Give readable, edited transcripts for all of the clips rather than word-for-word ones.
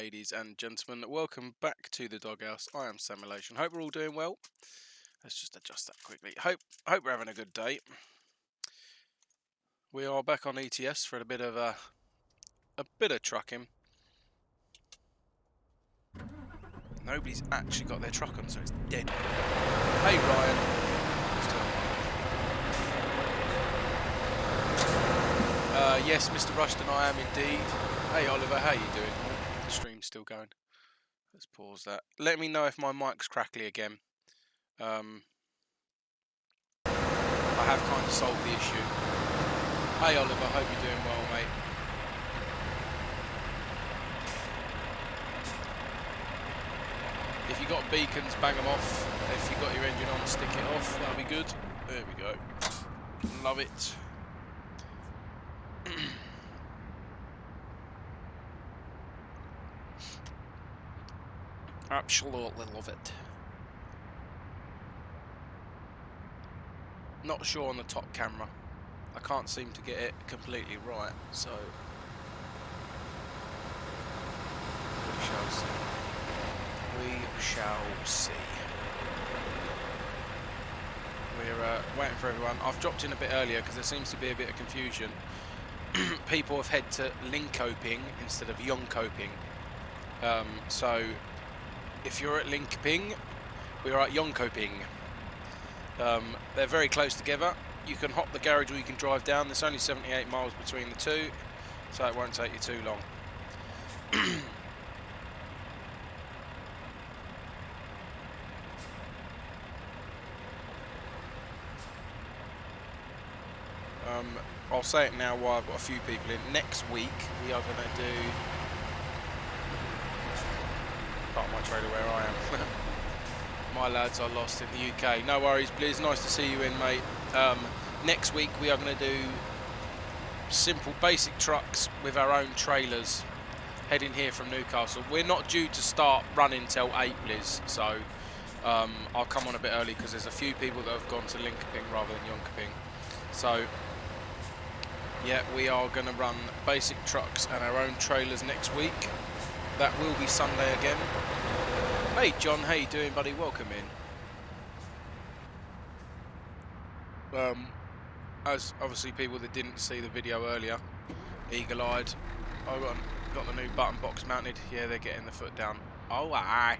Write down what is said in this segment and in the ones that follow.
ladies and gentlemen, welcome back to the doghouse. I am Simulation. Hope we're all doing well. Let's just adjust that quickly. Hope we're having a good day. We are back on ETS for a bit of trucking. Nobody's actually got their truck on, so it's dead. Hey Ryan. Yes, Mr. Rushton, I am indeed. Hey Oliver, how you doing? Oh, the stream's still going. Let's pause that. Let me know if my mic's crackly again. I have kind of solved the issue. Hey Oliver, hope you're doing well, mate. If you got beacons, bang them off. If you got your engine on, stick it off. That'll be good. There we go. Love it. Absolutely love it. Not sure on the top camera. I can't seem to get it completely right, so we shall see. We shall see. We're waiting for everyone. I've dropped in a bit earlier because there seems to be a bit of confusion. People have head to Linkoping instead of Yonkoping. So if you're at Linkoping, we are at Yonkoping. They're very close together. You can hop the garage or you can drive down. There's only 78 miles between the two, so it won't take you too long. I'll say it now while I've got a few people in. Next week we are going to do part of my trailer where I am. My lads are lost in the UK. No worries, Blizz. Nice to see you in, mate. Next week we are going to do simple, basic trucks with our own trailers. Heading here from Newcastle. We're not due to start running till 8, Blizz. So I'll come on a bit early because there's a few people that have gone to Linkoping rather than Yonkoping. So yeah, we are going to run basic trucks and our own trailers next week. That will be Sunday again. Hey John, how you doing, buddy? Welcome in. As obviously people that didn't see the video earlier, eagle-eyed, I got the new button box mounted. Yeah, they're getting the foot down. Oh, aye.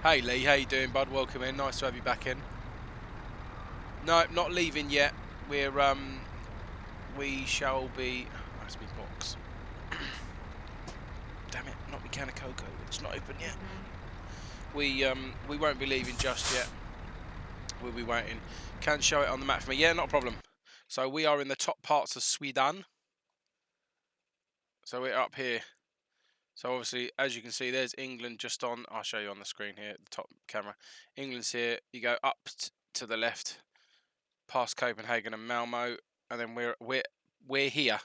Hey Lee, how you doing, bud? Welcome in. Nice to have you back in. No, not leaving yet. We're we shall be. Oh, that's my box. Damn it! Not Mechanicoco. It's not open yet. We won't be leaving just yet. We'll be waiting. Can show it on the map for me. Yeah, not a problem. So we are in the top parts of Sweden. So we're up here. So obviously, as you can see, there's England just on. I'll show you on the screen here, the top camera. England's here. You go up to the left, past Copenhagen and Malmo, and then we're here.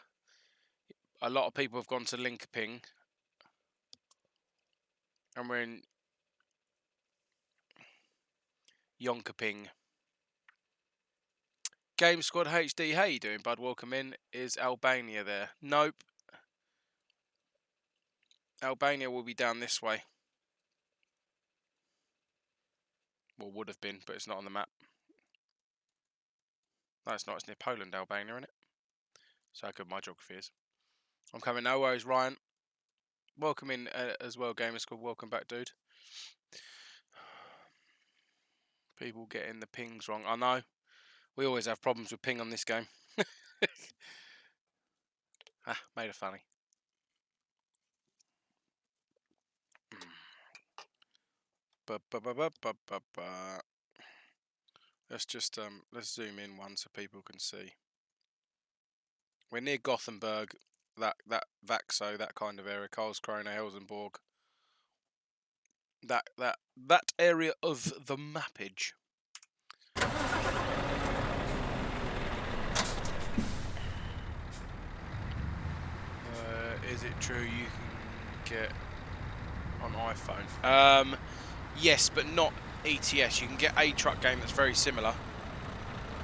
A lot of people have gone to Linkoping, and we're in Yonkoping. Game Squad HD, how you doing, bud? Welcome in. Is Albania there? Nope. Albania will be down this way. Well, would have been, but it's not on the map. No, it's not. It's near Poland, Albania, isn't it? So how good my geography is. I'm coming. No worries, Ryan. Welcome in as well, Gamer Squad. Welcome back, dude. People getting the pings wrong. I know. We always have problems with ping on this game. Made it funny. Let's just let's zoom in one so people can see. We're near Gothenburg, that Vaxo, that kind of area, Karlskrona, Helsingborg. That area of the mappage. Is it true you can get on iPhone? Yes, but not ETS. You can get a truck game that's very similar,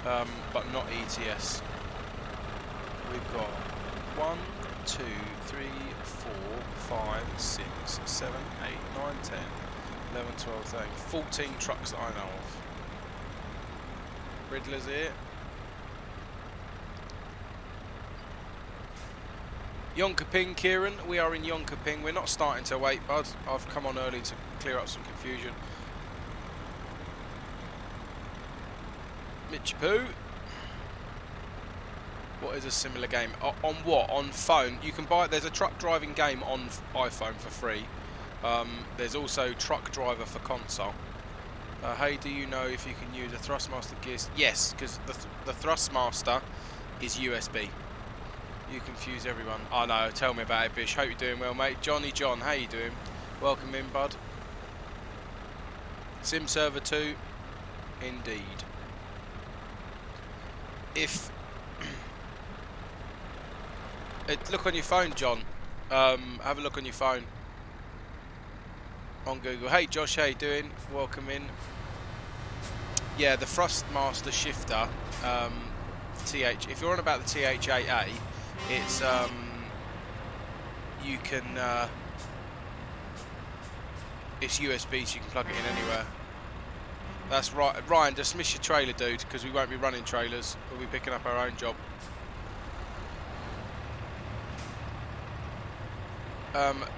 but not ETS. we've got 1, 2, 3, 4, 5, 6, 7, 8, 9, 10, 11, 12, 13, 14 trucks that I know of. Riddler's here. Yonkaping, Kieran. We are in Yonkaping. We're not starting till 8, bud. I've come on early to clear up some confusion. Michipoo. What is a similar game? On what? On phone? You can buy. There's a truck driving game on iPhone for free. There's also Truck Driver for console. Hey, do you know if you can use a Thrustmaster gears? Yes, because the Thrustmaster is USB. You confuse everyone. Oh no, tell me about it, Bish. Hope you're doing well, mate. Johnny John, how you doing? Welcome in, bud. Sim Server 2, indeed. If look on your phone, John. Have a look on your phone on Google. Hey, Josh, how you doing? Welcome in. Yeah, the Thrustmaster shifter. If you're on about the TH8A, it's you can it's USB, so you can plug it in anywhere. That's right. Ryan, dismiss your trailer, dude, because we won't be running trailers. We'll be picking up our own job.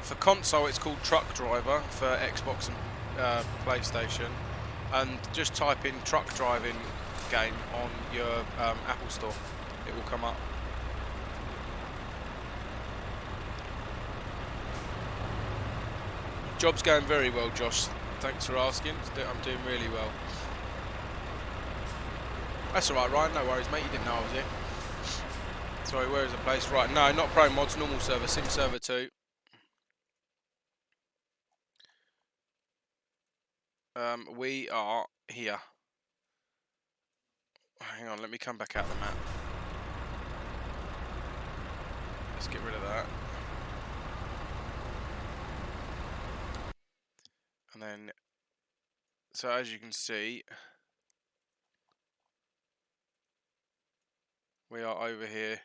For console, it's called Truck Driver for Xbox and PlayStation, and just type in Truck Driving game on your Apple Store. It will come up. Job's going very well, Josh. Thanks for asking. I'm doing really well. That's alright, Ryan. No worries, mate. You didn't know I was here. Sorry, where is the place? Right, no, not Pro Mods, normal server, Sim Server 2. We are here. Hang on, let me come back out the map. Let's get rid of that. And then, so as you can see, we are over here.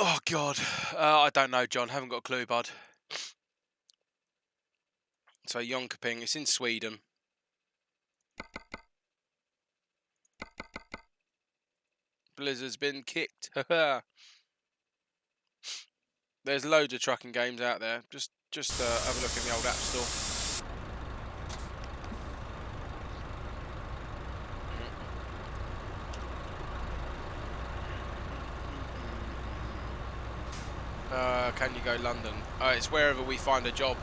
Oh God, I don't know, John. Haven't got a clue, bud. So Yonkaping, it's in Sweden. Blizzard's been kicked. There's loads of trucking games out there. Just have a look in the old App Store. Can you go London? It's wherever we find a job.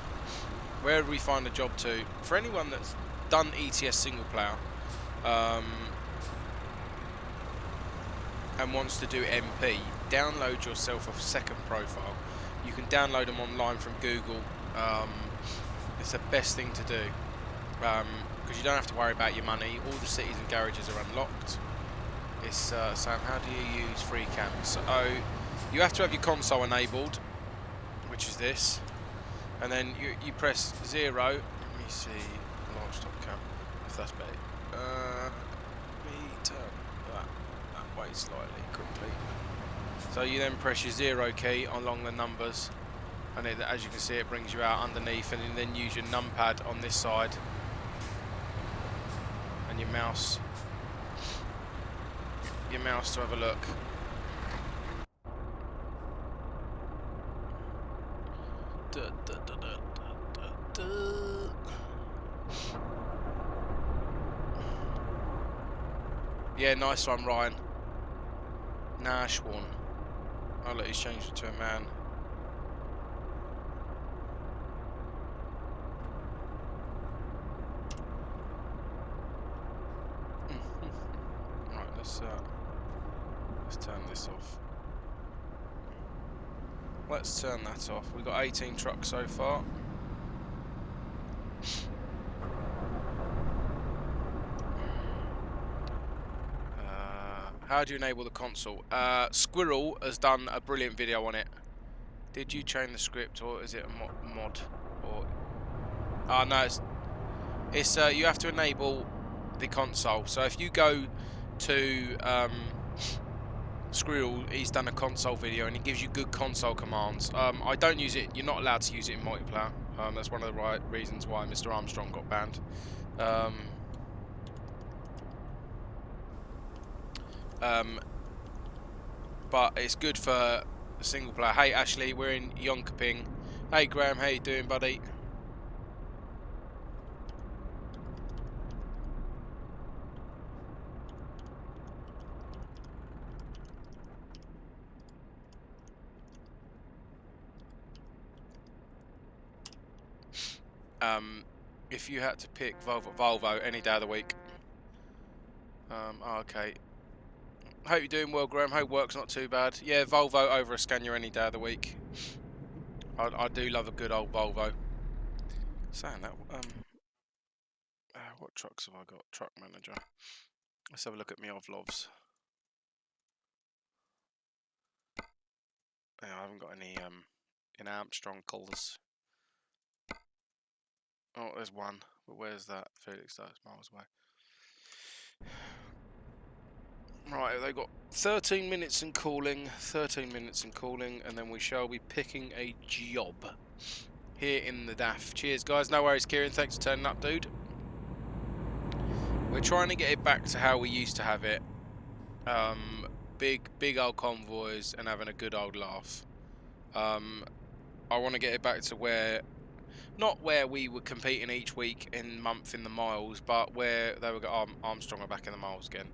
Wherever we find a job to. For anyone that's done ETS single player and wants to do MP, download yourself a second profile. You can download them online from Google. It's the best thing to do because you don't have to worry about your money. All the cities and garages are unlocked. It's saying, how do you use free cams? So you have to have your console enabled, which is this, and then you press 0. Let me see, large top cam, if that's better. Let me turn that way slightly quickly. So you then press your 0 key along the numbers, and it, as you can see, it brings you out underneath, and you then use your numpad on this side and your mouse to have a look. Yeah, nice one, Ryan. Nash one. I'll let you change it to a man. Right, let's turn this off. Let's turn that off. We've got 18 trucks so far. How do you enable the console? Squirrel has done a brilliant video on it. Did you change the script, or is it a mod? Or no, it's you have to enable the console. So if you go to Squirrel, he's done a console video and he gives you good console commands. I don't use it. You're not allowed to use it in multiplayer. That's one of the reasons why Mr. Armstrong got banned. But it's good for single player. Hey Ashley, we're in Yonkaping. Hey Graham, how you doing, buddy? If you had to pick Volvo any day of the week. Okay. Hope you're doing well, Graham. Hope work's not too bad. Yeah, Volvo over a Scania any day of the week. I do love a good old Volvo. Saying that, what trucks have I got? Truck manager. Let's have a look at my Ovlovs. Yeah, I haven't got any in Armstrong colours. Oh, there's one, but where's that? Felix, that's miles away. Right, they've got 13 minutes in cooling, 13 minutes in cooling, and then we shall be picking a job here in the DAF. Cheers, guys. No worries, Kieran. Thanks for turning up, dude. We're trying to get it back to how we used to have it. Big old convoys and having a good old laugh. I want to get it back to where, not where we were competing each week in month in the miles, but where they were Armstrong are back in the miles again.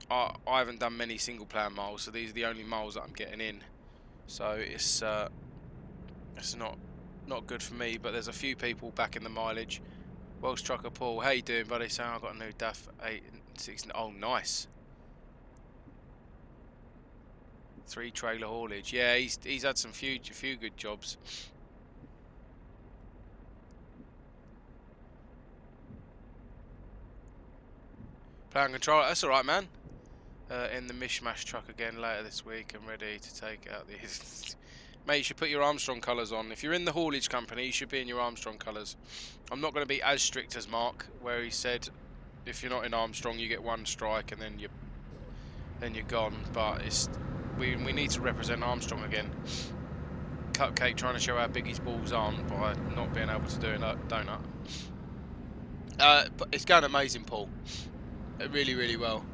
I haven't done many single player miles, so these are the only miles that I'm getting in. So it's not good for me, but there's a few people back in the mileage. Welsh Trucker Paul, how you doing, buddy? So I've got a new DAF 816. Oh, nice. 3 trailer haulage. Yeah, he's had some few good jobs. Plan control. That's all right, man. In the mishmash truck again later this week. I'm ready to take out the. Mate, you should put your Armstrong colours on. If you're in the haulage company, you should be in your Armstrong colours. I'm not going to be as strict as Mark, where he said if you're not in Armstrong, you get 1 strike and then you're gone. But it's we need to represent Armstrong again. Cupcake trying to show how big his balls aren't by not being able to do a donut. But it's going amazing, Paul. Really, really well.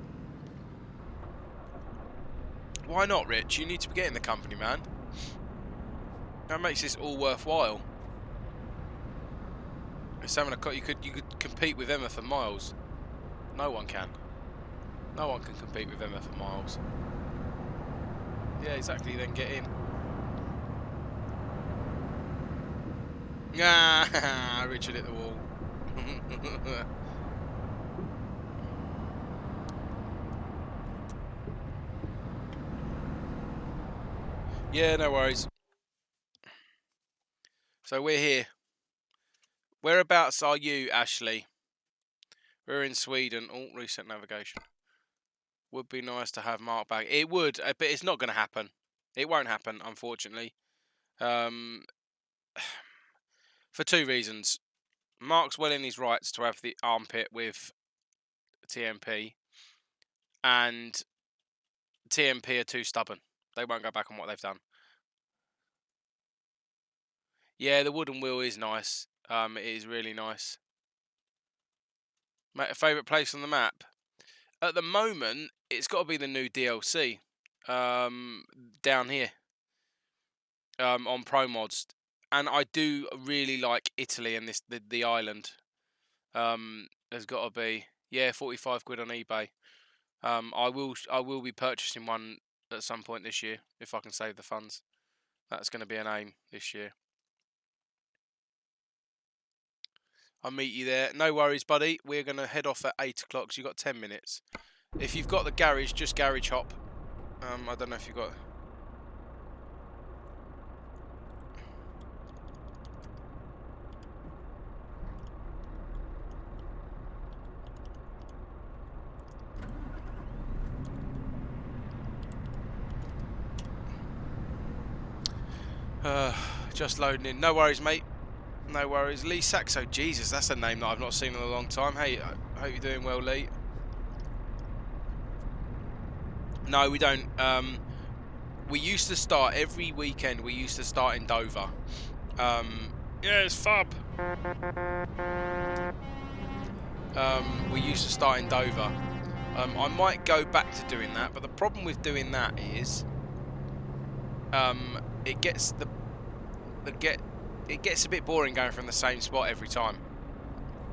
Why not, Rich? You need to be getting the company, man. That makes this all worthwhile. It's having you could compete with Emma for miles. No one can. No one can compete with Emma for miles. Yeah, exactly. Then get in. Ah, Richard hit the wall. Yeah, no worries. So we're here. Whereabouts are you, Ashley? We're in Sweden. Oh, reset navigation. Would be nice to have Mark back. It would, but it's not going to happen. It won't happen, unfortunately. For 2 reasons. Mark's well in his rights to have the armpit with TMP, and TMP are too stubborn. They won't go back on what they've done. Yeah, the wooden wheel is nice. It is really nice. Mate, a favourite place on the map? At the moment, it's got to be the new DLC. Down here. On Pro Mods. And I do really like Italy and the island. There's got to be, yeah, 45 quid on eBay. I will be purchasing one at some point this year if I can save the funds. That's going to be an aim this year. I'll meet you there. No worries, buddy. We're going to head off at 8 o'clock, so you've got 10 minutes. If you've got the garage, just garage hop. I don't know if you've got... Just loading in. No worries, mate. No worries. Lee Saxo. Jesus, that's a name that I've not seen in a long time. Hey, I hope you're doing well, Lee. No, we don't. We used to start every weekend. We used to start in Dover. Yes, fab. We used to start in Dover. I might go back to doing that, but the problem with doing that is, it gets it gets a bit boring going from the same spot every time.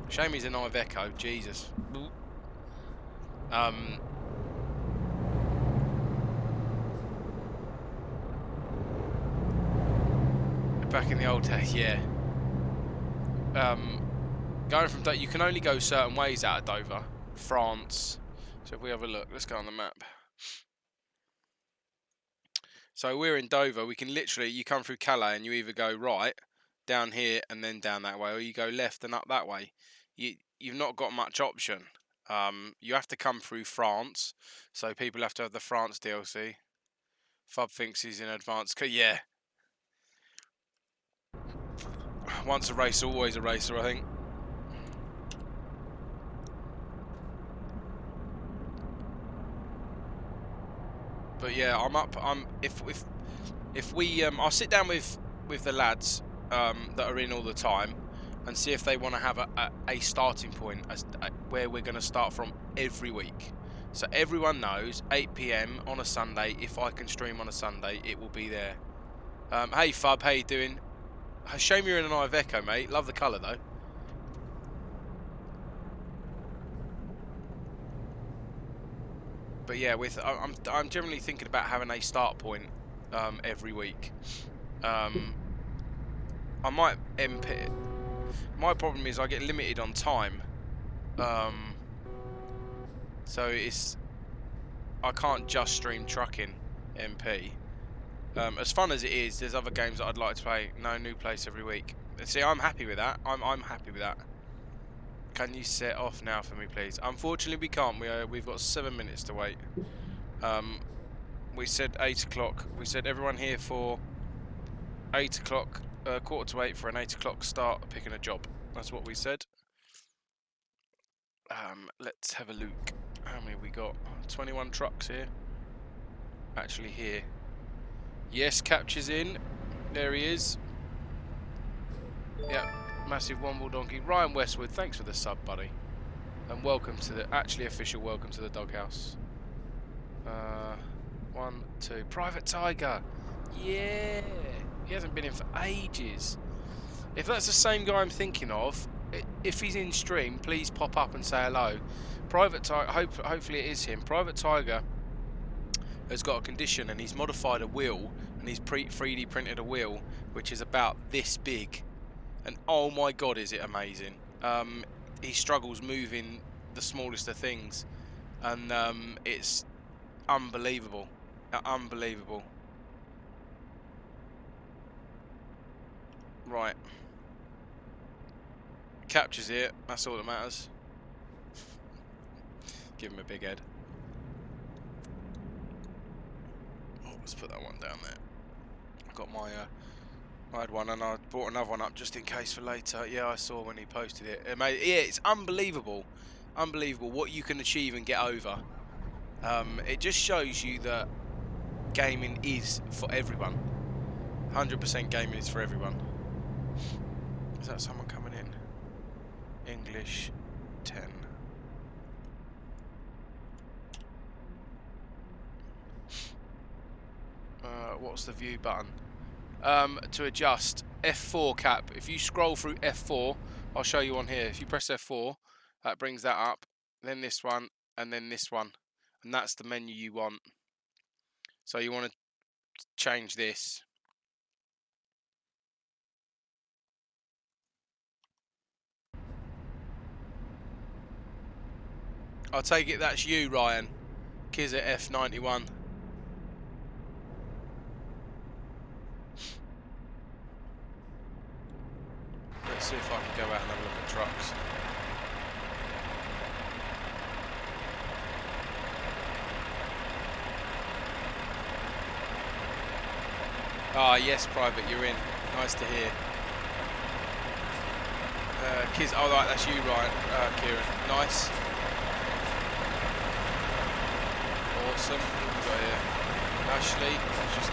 Shame he's an Iveco, Jesus. Back in the old days, yeah. Going from Dover, you can only go certain ways out of Dover, France. So if we have a look, let's go on the map. So we're in Dover. We can literally, you come through Calais and you either go right down here and then down that way, or you go left and up that way. You've not got much option. You have to come through France, so people have to have the France DLC. Fub thinks he's in advance. Yeah. Once a racer, always a racer, I think. But yeah, I'm up. If we I'll sit down with the lads that are in all the time and see if they want to have a starting point where we're going to start from every week. So everyone knows 8 PM on a Sunday. If I can stream on a Sunday, it will be there. Hey Fub, how you doing? Shame you're in an Iveco, mate. Love the colour though. But yeah, I'm generally thinking about having a start point every week. I might MP. My problem is I get limited on time. So I can't just stream trucking MP. As fun as it is, there's other games that I'd like to play. No new place every week. See, I'm happy with that. I'm happy with that. Can you set off now for me, please? Unfortunately, we can't. We've got 7 minutes to wait. We said 8 o'clock. We said everyone here for 8 o'clock, 7:45 for an 8 o'clock start picking a job. That's what we said. Let's have a look. How many we got? 21 trucks here. Actually here. Yes, Capture's in. There he is. Yep, massive Womble Donkey. Ryan Westwood, thanks for the sub, buddy. And welcome to the, actually official welcome to the doghouse. 1, 2. Private Tiger. Yeah. He hasn't been in for ages. If that's the same guy I'm thinking of, if he's in stream, please pop up and say hello. Private Tiger, hopefully it is him. Private Tiger has got a condition and he's modified a wheel and he's 3D printed a wheel which is about this big, and oh my god is it amazing. He struggles moving the smallest of things, and it's unbelievable. Unbelievable. Right, Captures it, that's all that matters. Give him a big head. Let's put that one down there. I got my I had one and I brought another one up just in case for later. Yeah, I saw when he posted it. Yeah, it's unbelievable. Unbelievable what you can achieve and get over. It just shows you that gaming is for everyone. 100% gaming is for everyone. Is that someone coming in? English 10. What's the view button? To adjust F4 cap. If you scroll through F4, I'll show you on here. If you press F4, that brings that up. Then this one, and then this one, and that's the menu you want. So you want to change this. I'll take it that's you, Ryan. Kizza F91. Let's see if I can go out and have a look at trucks. Ah, yes, Private, you're in. Nice to hear. Kiz, oh, right, that's you, Ryan. Kieran. Nice. Awesome. What we got here? Ashley, it's just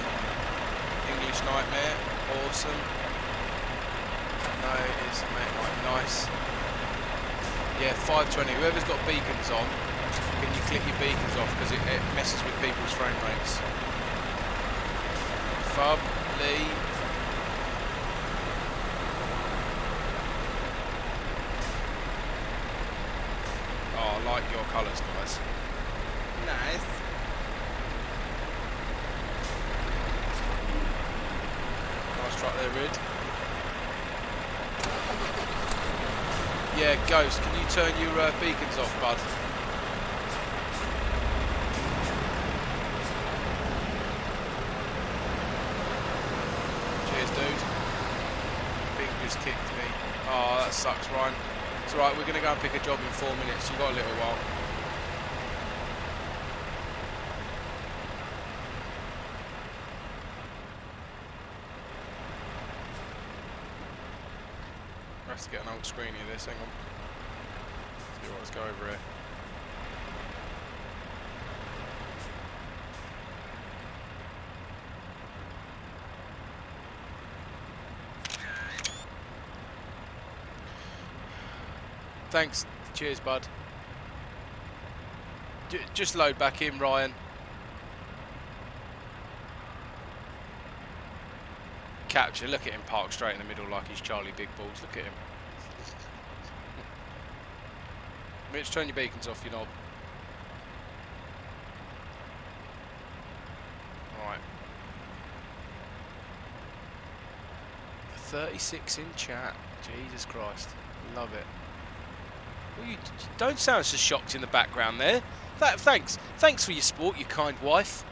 English Nightmare. Awesome. No, it's right, nice. Yeah, 520. Whoever's got beacons on, can you click your beacons off because it messes with people's frame rates. Fub, Lee. Oh, I like your colours, guys. Nice. Nice truck there, Rid. Yeah, Ghost, can you turn your beacons off, bud? Cheers, dude. Big just kicked me. Oh, that sucks, Ryan. It's alright, we're going to go and pick a job in 4 minutes. You've got a little while. I have to get an old screen of this, hang on. See what, let's go over here. Thanks, cheers bud. Just load back in, Ryan. Capture, look at him park straight in the middle like he's Charlie Big Balls, look at him. Mitch, turn your beacons off, you knob. Alright. 36 in chat, Jesus Christ, love it. Well, you don't sound so shocked in the background there. Thanks for your sport, you kind wife.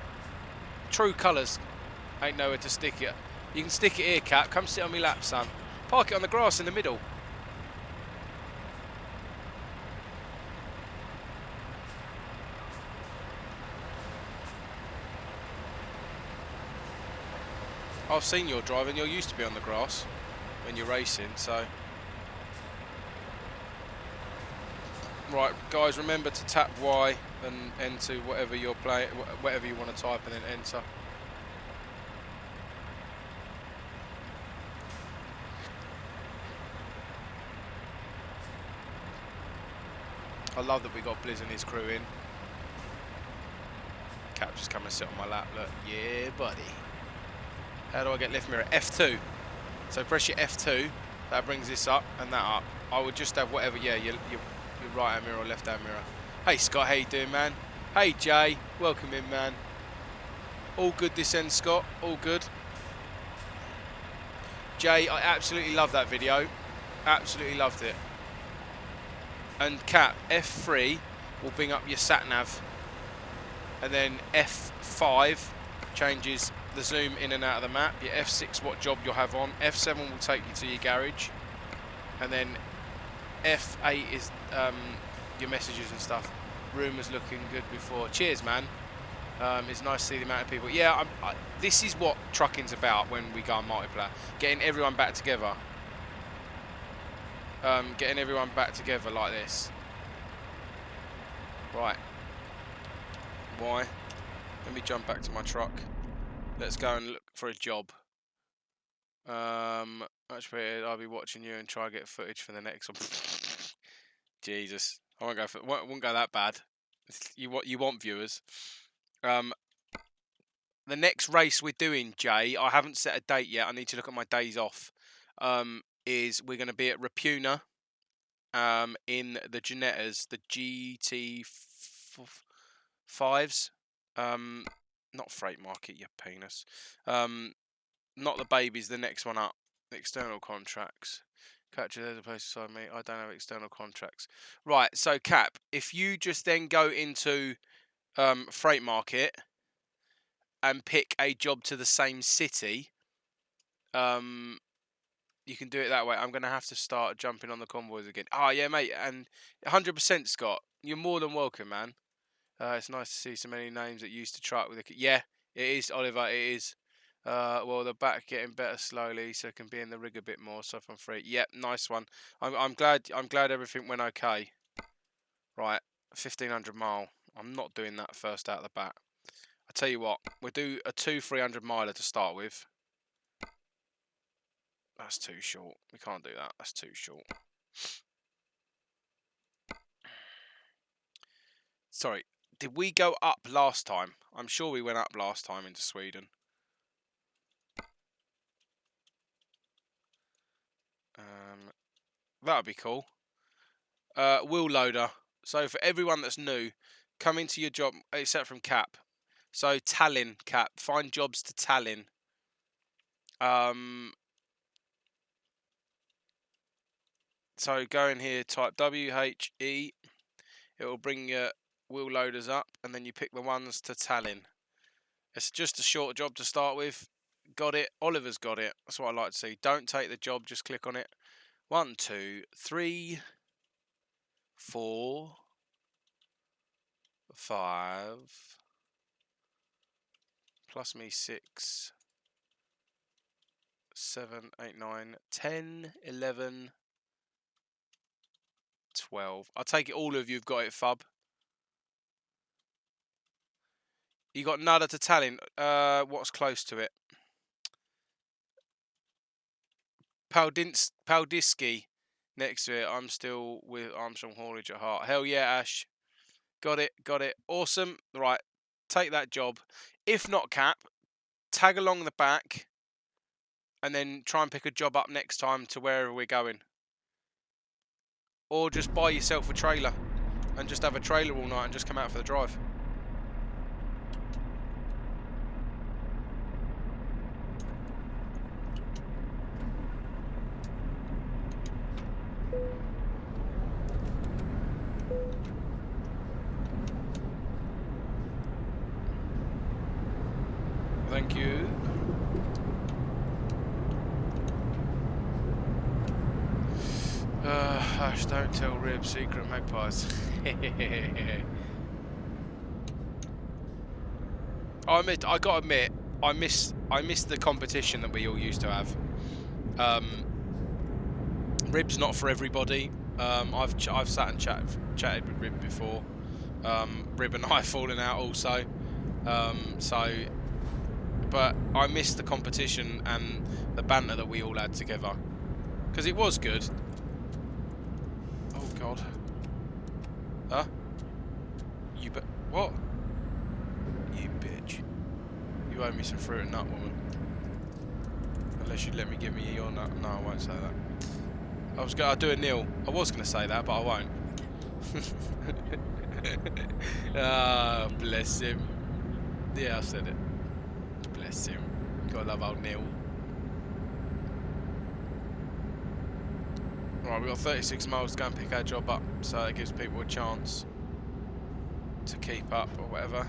True colours. Ain't nowhere to stick it. You can stick it here, Cap. Come sit on my lap, son. Park it on the grass in the middle. I've seen your driving. You're used to be on the grass when you're racing, so. Right, guys, remember to tap Y and enter whatever you're playing, whatever you want to type, and then enter. I love that we got Blizz and his crew in. Cap just come and sit on my lap. Look, yeah, buddy. How do I get left mirror? F2. So press your F2. That brings this up and that up. I would just have whatever. Yeah, your right hand mirror or left hand mirror. Hey Scott, how you doing, man? Hey Jay, welcome in, man. All good this end, Scott. All good. Jay, I absolutely love that video. Absolutely loved it. And Cap, F3 will bring up your sat nav, and then F5 changes the zoom in and out of the map. Your F6 what job you'll have on. F7 will take you to your garage, and then F8 is your messages and stuff. Room was looking good before. Cheers, man. It's nice to see the amount of people. Yeah, this is what trucking's about when we go on multiplayer. Getting everyone back together. Getting everyone back together like this. Right. Why? Let me jump back to my truck. Let's go and look for a job. Actually, I'll be watching you and try to get footage for the next one. Jesus, I won't go for. Won't go that bad. You want viewers. The next race we're doing, Jay, I haven't set a date yet. I need to look at my days off. Is we're going to be at Rapuna in the Ginettas, the GT 5s. Not Freight Market, you penis. Not the babies, the next one up. External contracts. Capture, there's a place beside me. I don't have external contracts. Right, so Cap, if you just then go into Freight Market and pick a job to the same city, you can do it that way. I'm going to have to start jumping on the convoys again. Oh, yeah, mate. And 100% Scott. You're more than welcome, man. It's nice to see so many names that used to truck with a... Yeah, it is, Oliver. It is. Well, the back getting better slowly, so it can be in the rig a bit more. So if I'm free. Yep, nice one. I'm glad everything went okay. Right, 1,500 mile. I'm not doing that first out of the bat. tell you what, we'll do a 2 300 miler to start with. That's too short. We can't do that. That's too short. Sorry, did we go up last time? I'm sure we went up last time into Sweden. That would be cool. Wheel loader. So for everyone that's new, come into your job, except from Cap. So Tallinn, Cap. Find jobs to Tallinn. So go in here, type WHE. It will bring your wheel loaders up, and then you pick the ones to Tallinn. It's just a short job to start with. Got it. Oliver's got it. That's what I like to see. Don't take the job, just click on it. 1, 2, 3, 4, 5, plus me 6, 7, 8, 9, 10, 11, 12. I'll take it all of you've got it, Fub. You got nada to Tallinn. What's close to it? Paldiski next to it. I'm still with Armstrong Haulage at heart. Hell yeah, Ash. Got it, got it. Awesome. Right, take that job. If not Cap, tag along the back and then try and pick a job up next time to wherever we're going. Or just buy yourself a trailer and just have a trailer all night and just come out for the drive. Thank you. Hush, don't tell Rib, secret magpies. I gotta admit, I miss the competition that we all used to have. Rib's not for everybody. I've sat and chatted with Rib before. Rib and I have fallen out also. But I miss the competition and the banter that we all had together, because it was good. Oh God. Huh? What? You bitch. You owe me some fruit and nut, woman. Unless you let me give me your nut. No, I won't say that. I'll do a nil. I was gonna say that, but I won't. Ah, bless him. Yeah, I said it. Bless him. Gotta love old Neil. Right, we've got 36 miles to go and pick our job up, so it gives people a chance to keep up or whatever.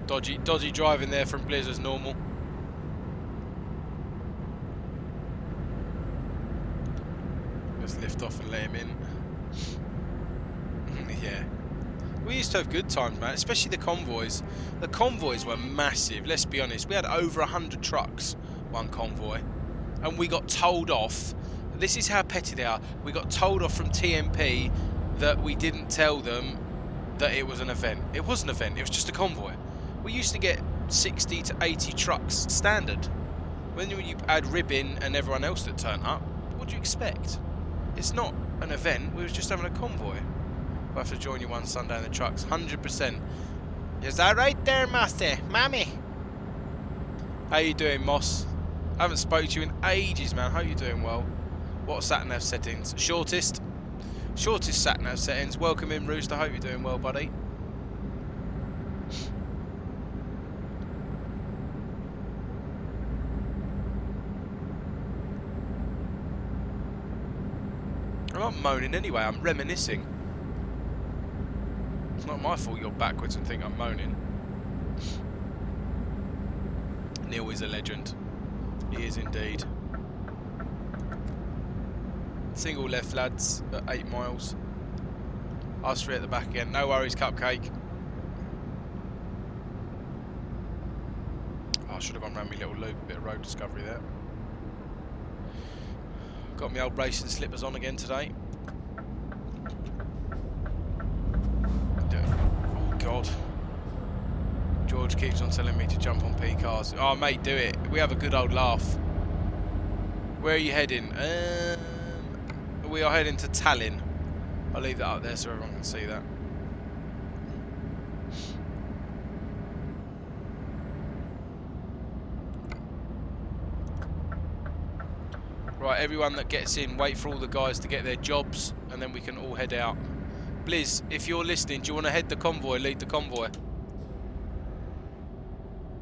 Dodgy driving there from Blizz as normal. Just lift off and let him in. Yeah. We used to have good times, man, especially the convoys. The convoys were massive, let's be honest. We had over 100 trucks, one convoy. And we got told off. This is how petty they are. We got told off from TMP that we didn't tell them that it was an event. It was an event, it was just a convoy. We used to get 60 to 80 trucks standard. When you add Ribbon and everyone else that turned up, what do you expect? It's not an event, we was just having a convoy. We'll have to join you one Sunday in the trucks, 100%. Is that right there, Master? Mammy? How you doing, Moss? I haven't spoke to you in ages, man. Hope you're doing well. What sat-nav settings? Shortest? Shortest sat-nav settings. Welcome in, Roost. I hope you're doing well, buddy. I'm not moaning anyway, I'm reminiscing. It's not my fault you're backwards and think I'm moaning. Neil is a legend. He is indeed. Single left, lads, at 8 miles. Us 3 at the back again. No worries, Cupcake. Oh, I should have gone round my little loop. A bit of road discovery there. Got my old racing slippers on again today. Oh God. George keeps on telling me to jump on P cars. Oh mate, do it. We have a good old laugh. Where are you heading? We are heading to Tallinn. I'll leave that up there so everyone can see that. Right, everyone that gets in, wait for all the guys to get their jobs, and then we can all head out. Blizz, if you're listening, do you want to head the convoy, lead the convoy?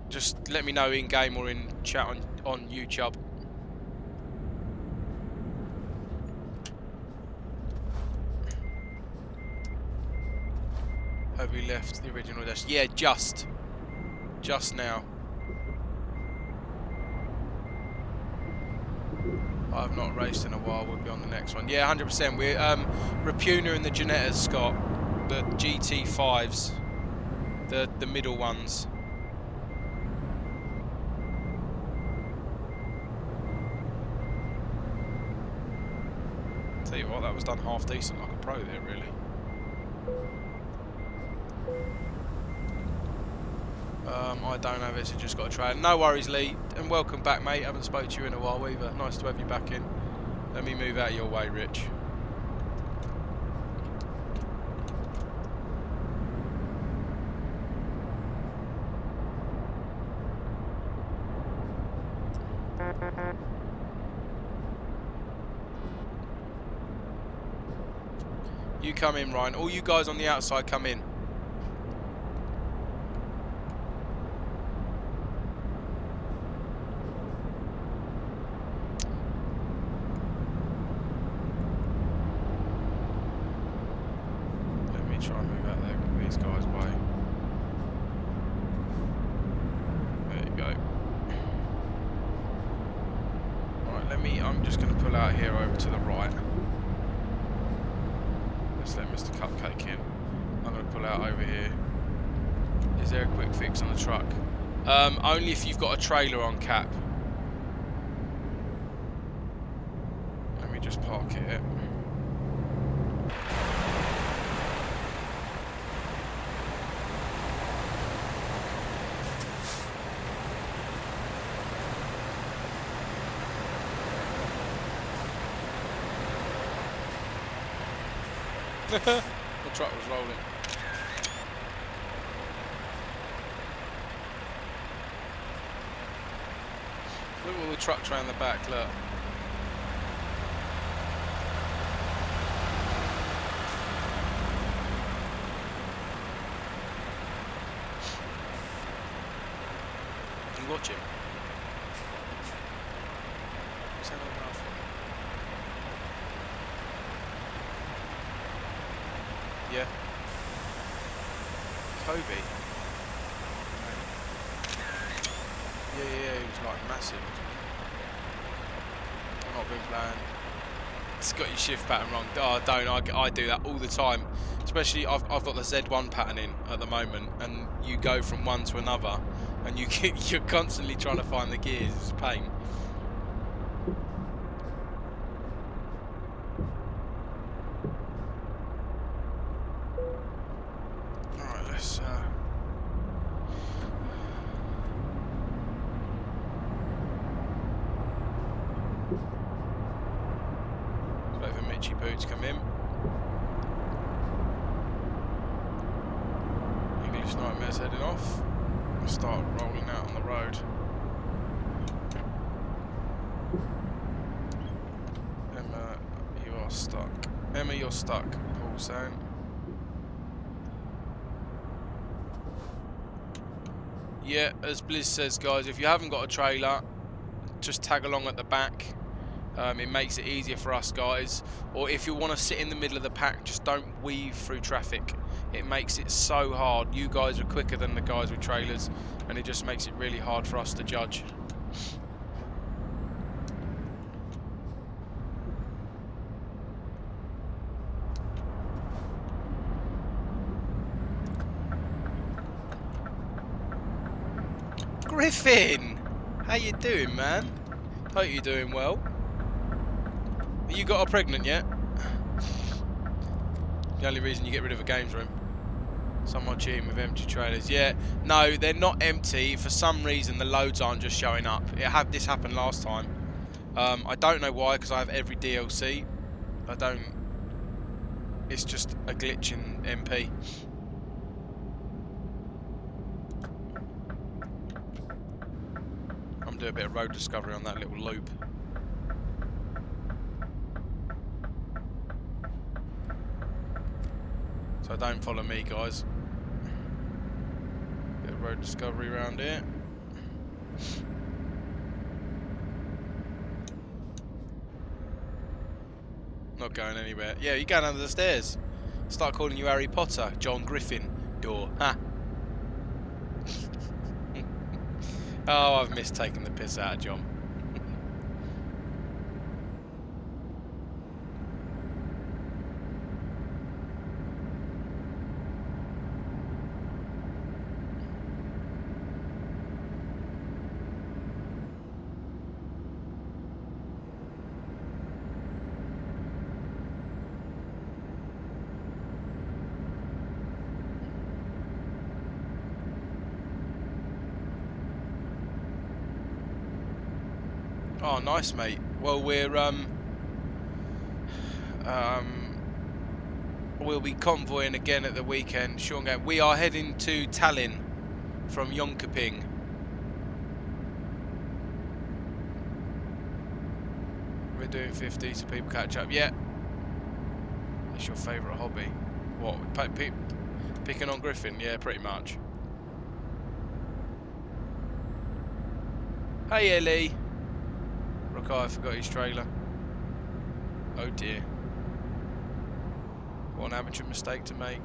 Just let me know in game or in chat on YouTube. Have we left the original dash? Yeah, just now. I've not raced in a while. We'll be on the next one. Yeah, 100%. We're Rapuna and the Janettas, Scott, the GT5s, the middle ones. Tell you what, that was done half decent, like a pro there, really. I don't have it, so just got a trailer. No worries, Lee, and welcome back, mate. Haven't spoke to you in a while either. Nice to have you back in. Let me move out of your way, Rich. You come in, Ryan. All you guys on the outside, come in. Try and move out there, these guys' way. There you go. Alright, I'm just going to pull out here over to the right. Let's let Mr. Cupcake in. I'm going to pull out over here. Is there a quick fix on the truck? Only if you've got a trailer on, Cap. Let me just park it here. The truck was rolling. Look at all the trucks around the back, look. You watch him? Yeah. Kobe. Yeah, he was like massive. I've not been playing. It's got your shift pattern wrong. Oh, don't. I do that all the time. Especially I've got the Z1 pattern in at the moment, and you go from one to another, and you're constantly trying to find the gears. It's a pain. Yeah, as Blizz says, guys, if you haven't got a trailer, just tag along at the back. It makes it easier for us guys. Or if you want to sit in the middle of the pack, just don't weave through traffic. It makes it so hard. You guys are quicker than the guys with trailers, and it just makes it really hard for us to judge. Griffin! How you doing, man? Hope you're doing well. You got her pregnant yet? The only reason you get rid of a games room. Someone cheating with empty trailers. Yeah, no, they're not empty. For some reason, the loads aren't just showing up. This happened last time. I don't know why, because I have every DLC. It's just a glitch in MP. I'm doing a bit of road discovery on that little loop. So don't follow me, guys. Bit of road discovery around here. Not going anywhere. Yeah, you're going under the stairs. Start calling you Harry Potter, John Griffin door. Ha! Oh, I've missed taking the piss out of John. Oh, nice, mate. Well, we'll be convoying again at the weekend. Sean going, we are heading to Tallinn from Jönköping. We're doing 50 so people catch up. Yeah. That's your favourite hobby. What? Picking on Griffin? Yeah, pretty much. Hey, Ellie. I forgot his trailer. Oh dear. What an amateur mistake to make.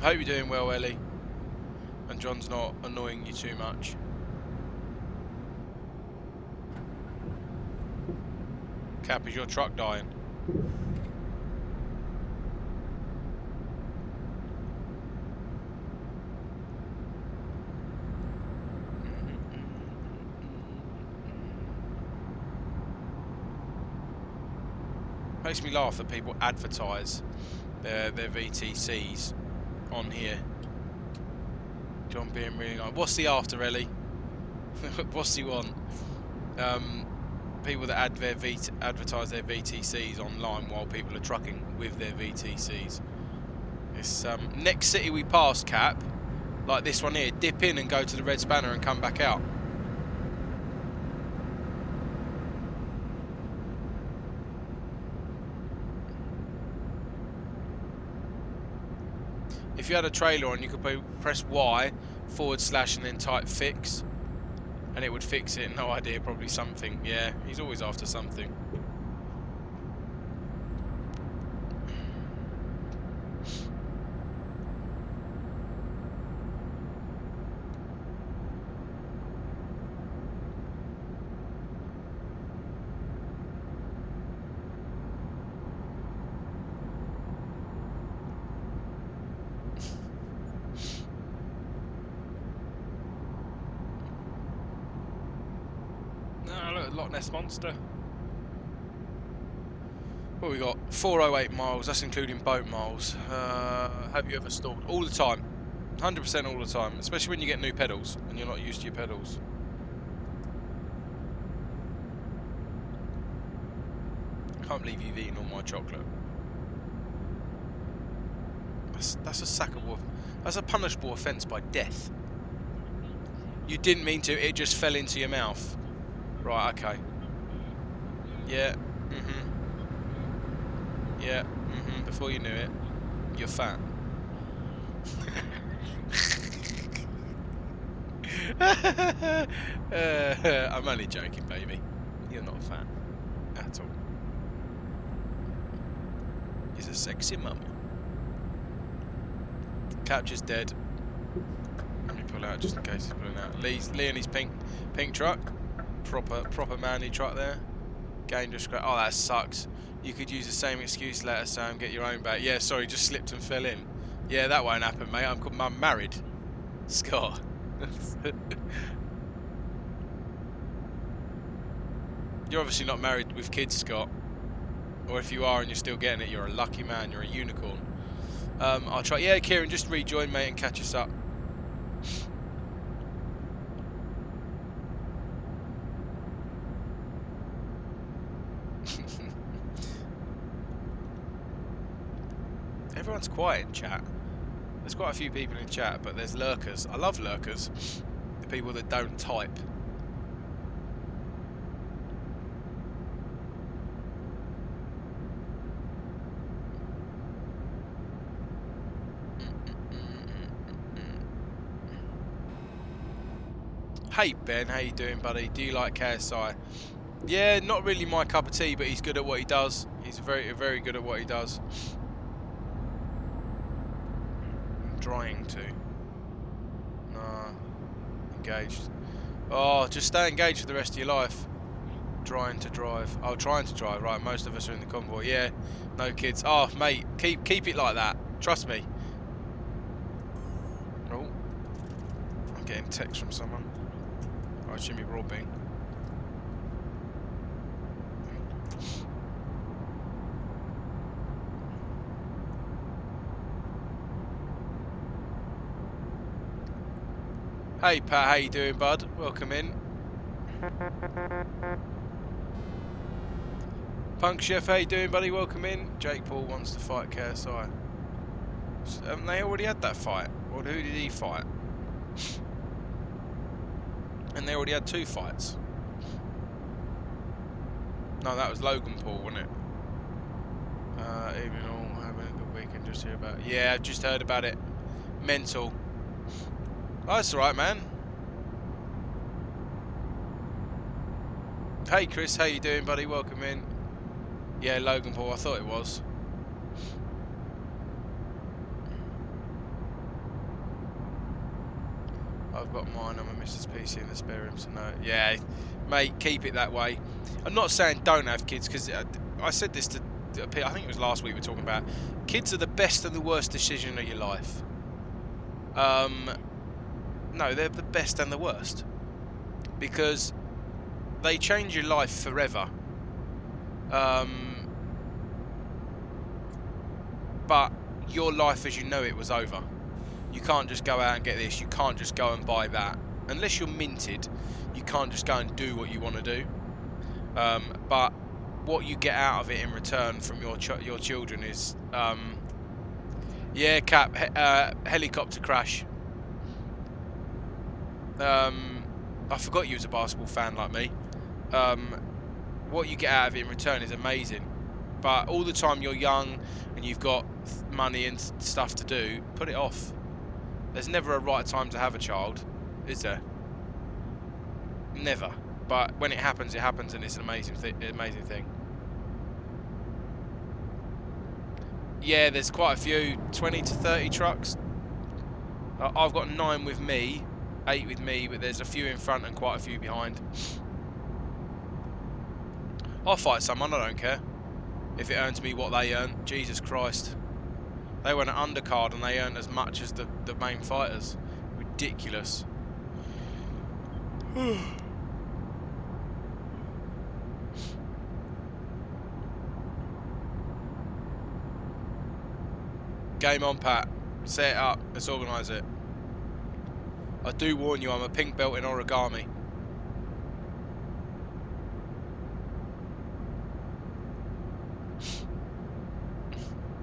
I hope you're doing well, Ellie. And John's not annoying you too much. Cap, is your truck dying? Makes me laugh that people advertise their VTCs on here. John being really nice. What's the after, Ellie? What's he want? People that advertise their VTCs online while people are trucking with their VTCs. It's next city we pass, Cap, like this one here, dip in and go to the red spanner and come back out. If you had a trailer on, you could press Y / and then type fix, and it would fix it. No idea, probably something. Yeah, he's always after something. Loch Ness Monster. What we got? 408 miles, that's including boat miles. Have you ever stalled? All the time. 100% all the time. Especially when you get new pedals and you're not used to your pedals. I can't believe you've eaten all my chocolate. That's a sackable. That's a punishable offence by death. You didn't mean to, it just fell into your mouth. Right, okay. Yeah, Yeah, before you knew it, you're fat. I'm only joking, baby. You're not fat at all. He's a sexy mum. Capture's dead. Let me pull out just in case he's pulling out. Lee and his pink truck. Proper manly truck there. Gained a scratch. Oh, that sucks. You could use the same excuse, let us get your own back. Yeah, sorry, just slipped and fell in. Yeah, that won't happen, mate. I'm married, Scott. You're obviously not married with kids, Scott. Or if you are and you're still getting it, you're a lucky man. You're a unicorn. I'll try. Yeah, Kieran, just rejoin, mate, and catch us up. Everyone's quiet in chat. There's quite a few people in chat, but there's lurkers. I love lurkers. The people that don't type. Hey Ben, how you doing, buddy? Do you like KSI? Yeah, not really my cup of tea, but he's good at what he does. He's very good at what he does. I'm trying to. Nah, engaged. Oh, just stay engaged for the rest of your life. Trying to drive. Oh, trying to drive. Right, most of us are in the convoy. Yeah, no kids. Oh, mate, keep it like that. Trust me. Oh, I'm getting a text from someone. Oh, Jimmy Broadbean. Hey Pat, how you doing, bud? Welcome in. Punk Chef, how you doing, buddy? Welcome in. Jake Paul wants to fight KSI. Haven't they already had that fight? Or who did he fight? And they already had 2 fights. No, that was Logan Paul, wasn't it? Even all having a good weekend, just hear about it. Yeah, I've just heard about it. Mental. Oh, that's alright, man. Hey Chris, how you doing, buddy? Welcome in. Yeah, Logan Paul, I thought it was. I've got mine on my Mrs. PC in the spare room, so no. Yeah, mate, keep it that way. I'm not saying don't have kids, because I said this to I think it was last week we were talking about. Kids are the best and the worst decision of your life. No, they're the best and the worst. Because they change your life forever. But your life as you know it was over. You can't just go out and get this. You can't just go and buy that. Unless you're minted, you can't just go and do what you want to do. But what you get out of it in return from your children is... yeah, Cap, helicopter crash. I forgot you was a basketball fan like me. What you get out of it in return is amazing. But all the time you're young and you've got money and stuff to do, put it off. There's never a right time to have a child, is there? Never. But when it happens, and it's an amazing thing. Yeah, there's quite a few, 20 to 30 trucks. I've got 9 with me, 8 with me, but there's a few in front and quite a few behind. I'll fight someone, I don't care. If it earns me what they earn, Jesus Christ. They went an undercard and they earned as much as the main fighters. Ridiculous. Game on, Pat. Set it up. Let's organise it. I do warn you, I'm a pink belt in origami.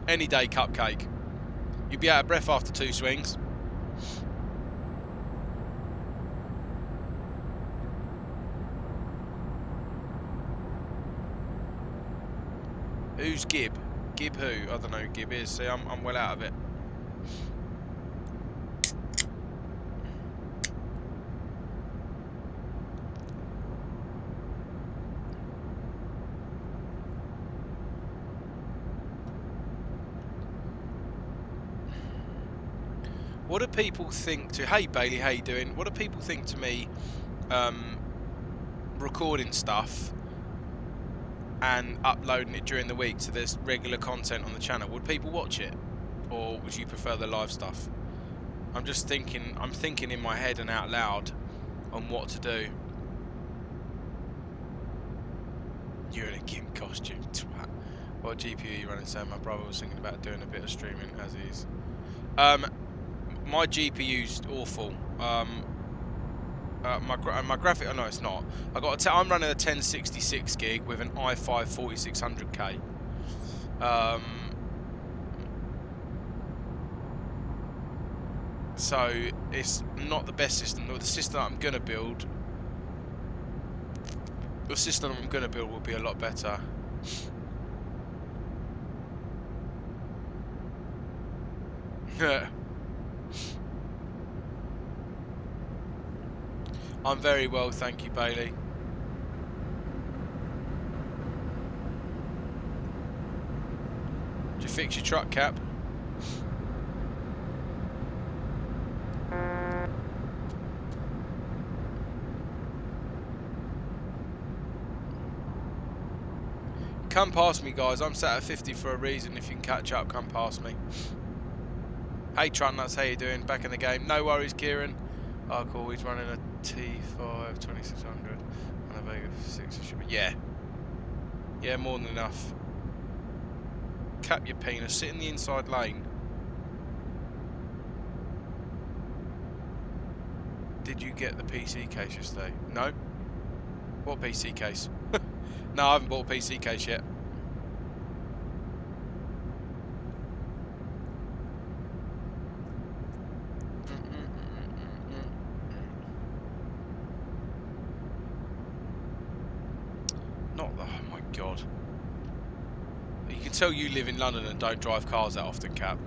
Any day, cupcake. You'll be out of breath after 2 swings. Who's Gib? Gib who? I don't know who Gib is. See, I'm well out of it. What do people think to... Hey Bailey, how you doing? What do people think to me recording stuff and uploading it during the week so there's regular content on the channel? Would people watch it? or would you prefer the live stuff? I'm just thinking. I'm thinking in my head and out loud on what to do. You're in a gimp costume, twat. What GPU are you running, Sam? My brother was thinking about doing a bit of streaming as is. My GPU's awful. My graphic. Oh no, it's not. I'm running a 1066 gig with an i5 4600K. So it's not the best system. The system that I'm gonna build. The system I'm gonna build will be a lot better. I'm very well, thank you, Bailey. Did you fix your truck, Cap? Come past me, guys. I'm sat at 50 for a reason. If you can catch up, come past me. Hey, Truck Nuts, how you doing? Back in the game. No worries, Kieran. Oh, cool. He's running a T5 2600 and a Vega 6. Yeah. Yeah, more than enough. Cap your penis. Sit in the inside lane. Did you get the PC case yesterday? No. What PC case? No, I haven't bought a PC case yet. Not the... Oh my god. You can tell you live in London and don't drive cars that often, Cap.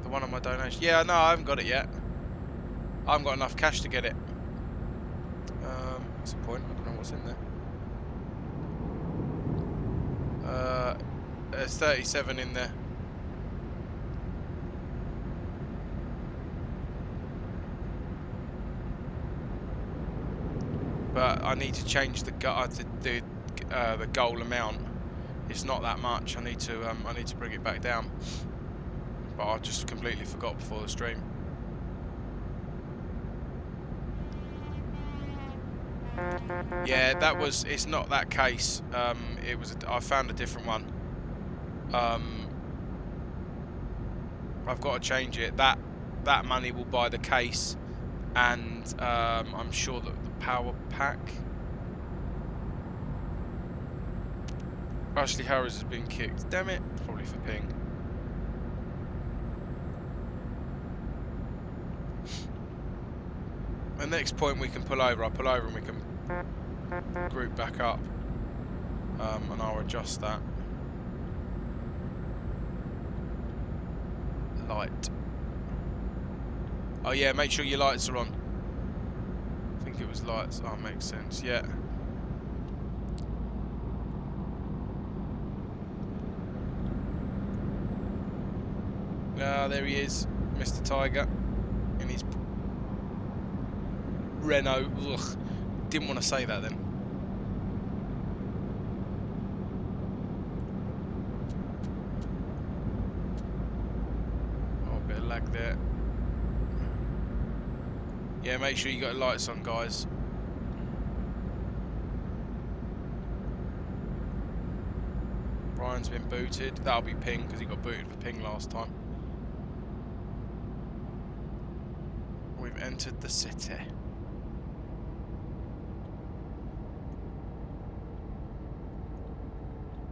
One of my donations. Yeah, no, I haven't got it yet. I haven't got enough cash to get it. What's the point? I don't know what's in there. There's 37 in there. But I need to change the goal amount. It's not that much. I need to bring it back down. But I just completely forgot before the stream. Yeah, that was. It's not that case. It was. I found a different one. I've got to change it. That money will buy the case, and I'm sure that the power pack. Ashley Harris has been kicked. Damn it! Probably for ping. The next point we can pull over, I'll pull over and we can group back up, and I'll adjust that. Light. Oh yeah, make sure your lights are on. I think it was lights. Oh, makes sense, yeah. Ah, there he is, Mr. Tiger, in his Renault. Ugh. Didn't want to say that then. Oh, a bit of lag there. Yeah, make sure you got your lights on, guys. Brian's been booted. That'll be ping because he got booted for ping last time. We've entered the city.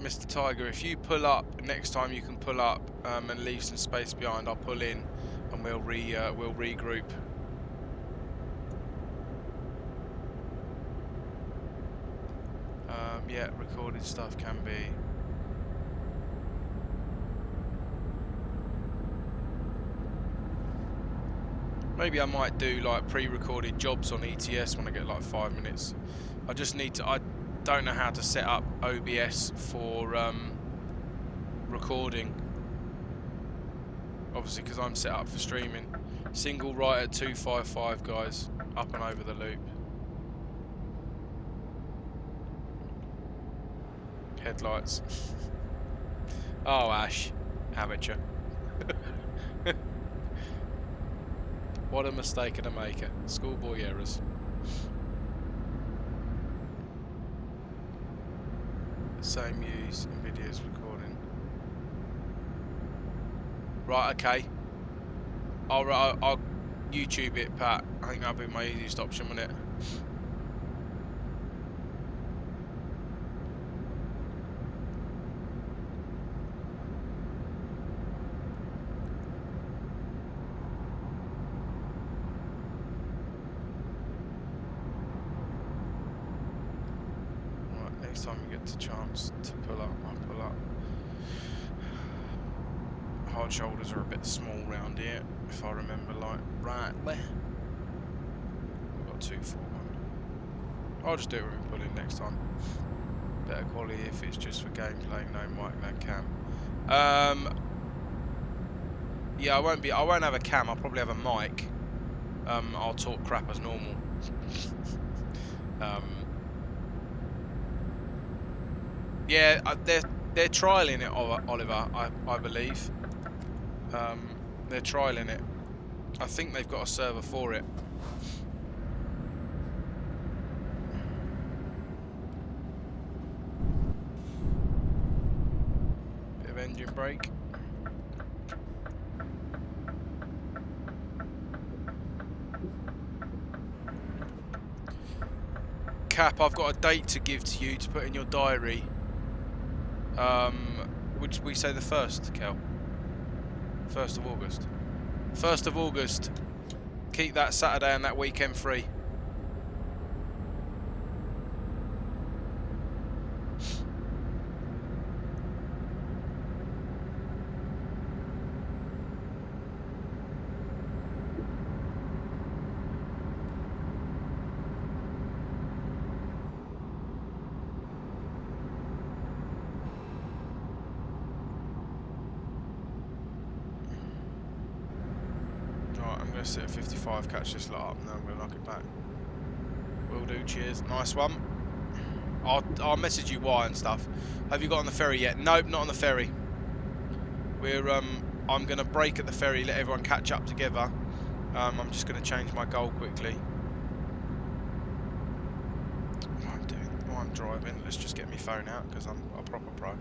Mr. Tiger, if you pull up next time, you can pull up and leave some space behind. I'll pull in and we'll regroup. Yeah, recorded stuff can be. Maybe I might do like pre-recorded jobs on ETS when I get like 5 minutes. I just need to. I don't know how to set up OBS for recording. Obviously, because I'm set up for streaming. Single right at 255, guys. Up and over the loop. Headlights. Oh, Ash. Amateur. What a mistake and a maker. Schoolboy errors. Same use NVIDIA's recording. Right, okay. I'll YouTube it, Pat. I think that'll be my easiest option, won't it? Right, next time we get the chance to pull up, I'll pull up. Hard shoulders are a bit small round here, if I remember rightly. We've got 241. I'll just do it when we pull in next time. Better quality if it's just for gameplay, no mic, no cam. Yeah, I won't have a cam, I'll probably have a mic. I'll talk crap as normal. Yeah, they're trialing it, Oliver, I believe. They're trialing it. I think they've got a server for it. Bit of engine brake. Cap, I've got a date to give to you to put in your diary. Would we say the 1st, Kel? 1st of August. 1st of August. Keep that Saturday and that weekend free. I'm going to sit at 55, catch this lot up, and then I'm going to knock it back. Will do, cheers. Nice one. I'll message you why and stuff. Have you got on the ferry yet? Nope, not on the ferry. I'm going to break at the ferry, let everyone catch up together. I'm just going to change my goal quickly. What I'm doing, while I'm driving, let's just get my phone out, because I'm a proper pro.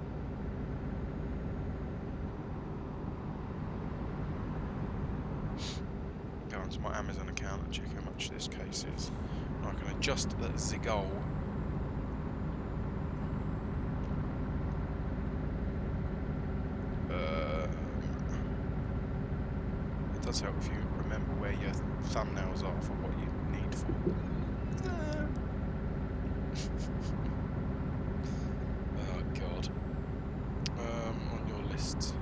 Go onto my Amazon account and check how much this case is. And I can adjust the goal. It does help if you remember where your thumbnails are for what you need for. Oh God. On your list.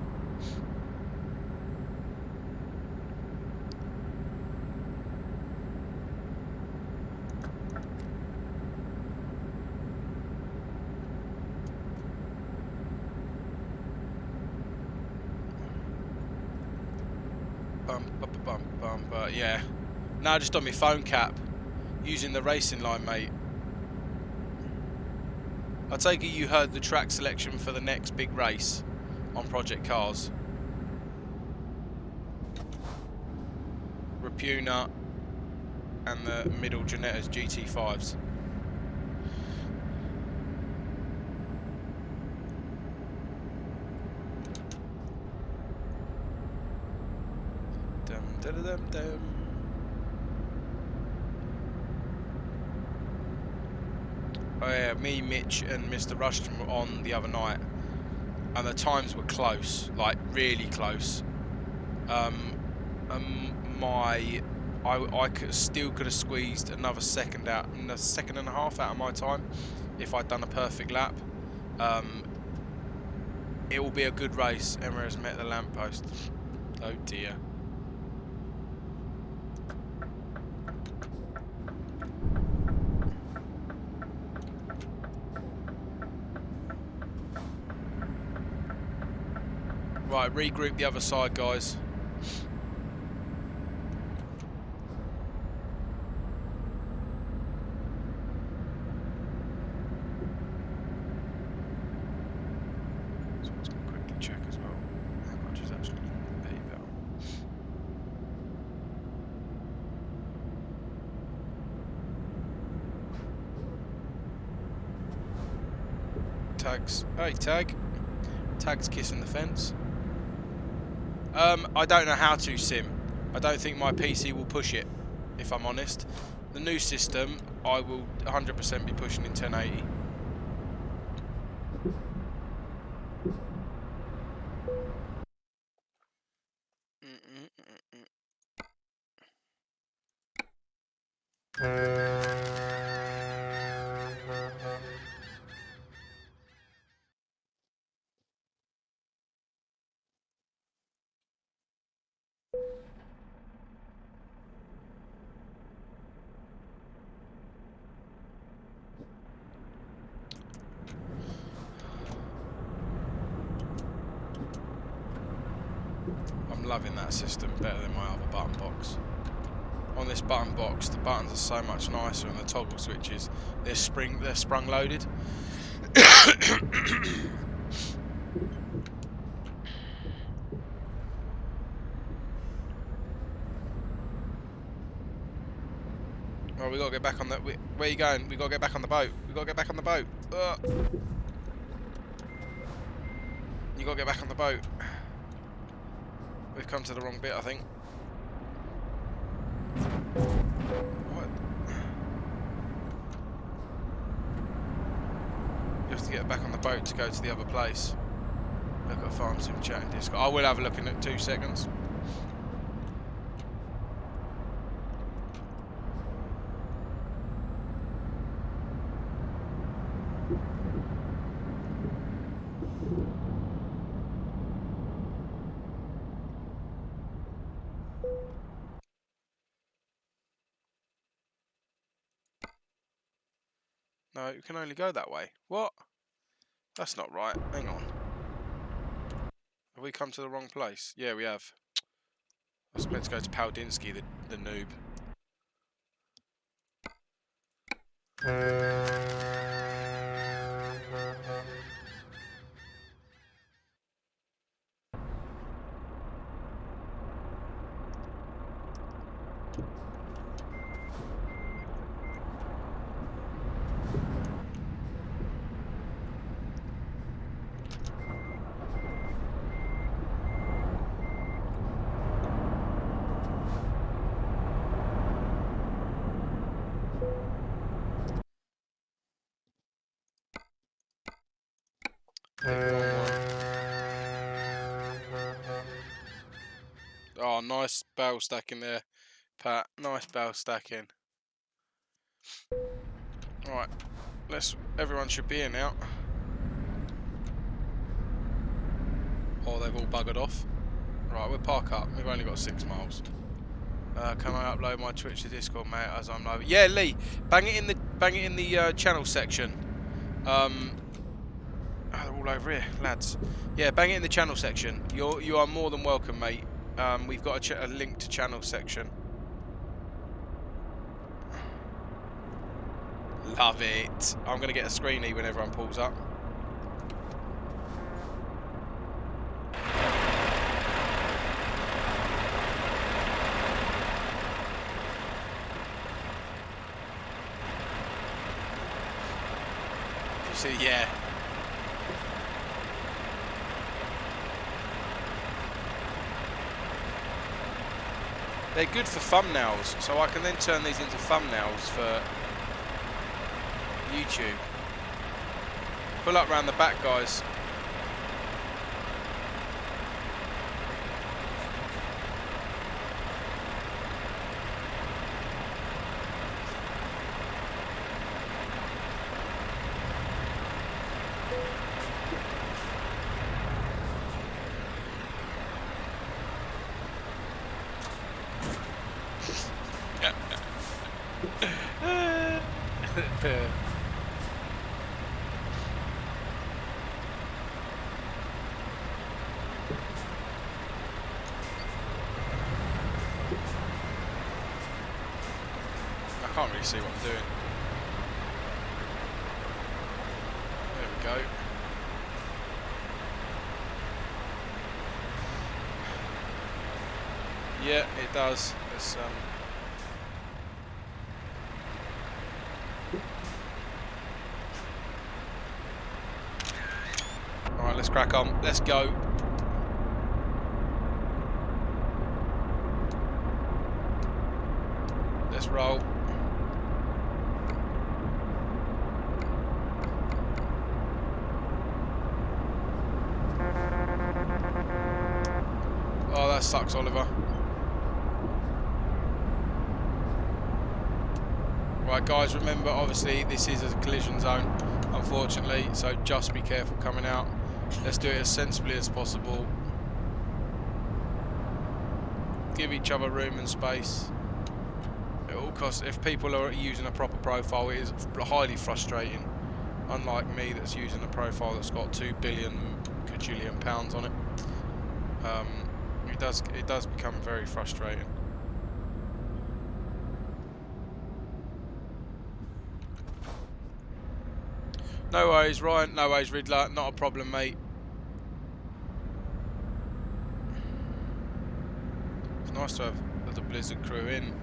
Yeah. No, just on my phone cap. Using the racing line, mate. I take it you heard the track selection for the next big race on Project Cars. Rapuna and the middle Janetta's GT5s. Oh yeah, me, Mitch and Mr. Rushton were on the other night and the times were close, like really close. I still could have squeezed another second and a half out of my time if I'd done a perfect lap. It will be a good race. Emma has met the lamppost. Oh dear. Right, regroup the other side, guys. Tags. Hey, Tag. Tag's kissing the fence. I don't know how to sim. I don't think my PC will push it, if I'm honest. The new system, I will 100% be pushing in 1080. I'm loving that system better than my other button box. On this button box, the buttons are so much nicer, and the toggle switches, they're sprung loaded. Oh, we gotta get back on that. Where are you going? We gotta get back on the boat. We gotta get back on the boat. You gotta get back on the boat. We've come to the wrong bit, I think. What? You have to get back on the boat to go to the other place. Look at Farm Sim chat and Discord. I will have a look in 2 seconds. No, you can only go that way. What? That's not right. Hang on. Have we come to the wrong place? Yeah, we have. I was meant to go to Paldinsky, the noob. Oh, nice barrel stacking there, Pat. Nice barrel stacking. Alright, everyone should be here now. Oh, they've all buggered off. Right, we'll park up. We've only got 6 miles. Can I upload my Twitch to Discord, mate, as I'm live? Yeah, Lee, bang it in the channel section. Oh, they're all over here, lads. Yeah, bang it in the channel section. You are more than welcome, mate. We've got a link to channel section. Love it. I'm gonna get a screenie when everyone pulls up. You see, yeah. They're good for thumbnails, so I can then turn these into thumbnails for YouTube. Pull up round the back, guys. I can't really see what I'm doing. There we go. Yeah, it does. It's Let's crack on. Let's go. Let's roll. Oh, that sucks, Oliver. Right, guys, remember, obviously, this is a collision zone, unfortunately, so just be careful coming out. Let's do it as sensibly as possible. Give each other room and space. It all costs, if people are using a proper profile, it is highly frustrating. Unlike me, that's using a profile that's got 2 billion cajillion pounds on it. It does become very frustrating. No worries, Ryan. No worries, Riddler. Not a problem, mate. It's nice to have the Blizzard crew in.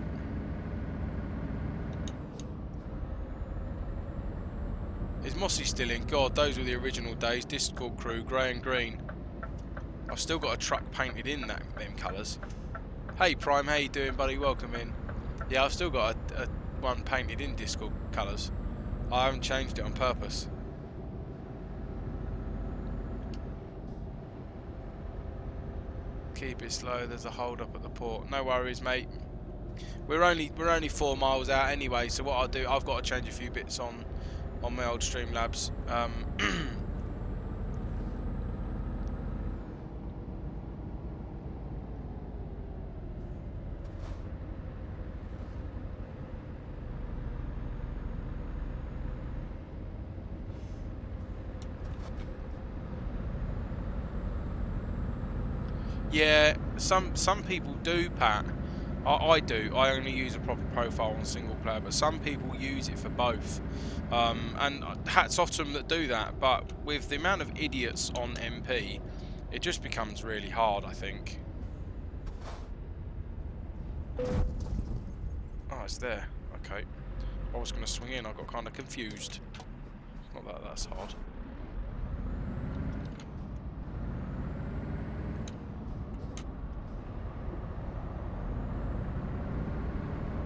Is Mossy still in? God, those were the original days. Discord crew, grey and green. I've still got a truck painted in them colours. Hey Prime, how you doing, buddy? Welcome in. Yeah, I've still got a one painted in Discord colours. I haven't changed it on purpose. Keep it slow. There's a hold up at the port. No worries, mate. We're only 4 miles out anyway. So what I'll do, I've got to change a few bits on my old Streamlabs. Yeah, some people do, Pat. I do. I only use a proper profile on single player, but some people use it for both. And hats off to them that do that. But with the amount of idiots on MP, it just becomes really hard, I think. Oh, it's there. Okay. I was going to swing in. I got kind of confused. Not that that's hard.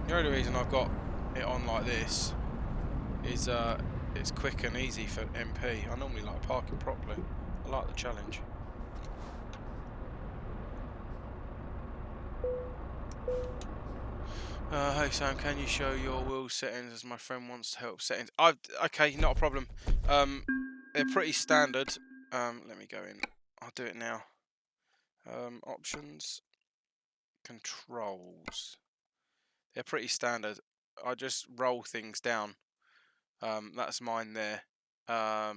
The only reason I've got it on like this is it's quick and easy for MP. I normally like parking properly. I like the challenge. Hey Sam, can you show your wheel settings as my friend wants to help settings? Okay, not a problem. They're pretty standard. Let me go in. I'll do it now. Options, controls. They're pretty standard. I just roll things down. That's mine there. I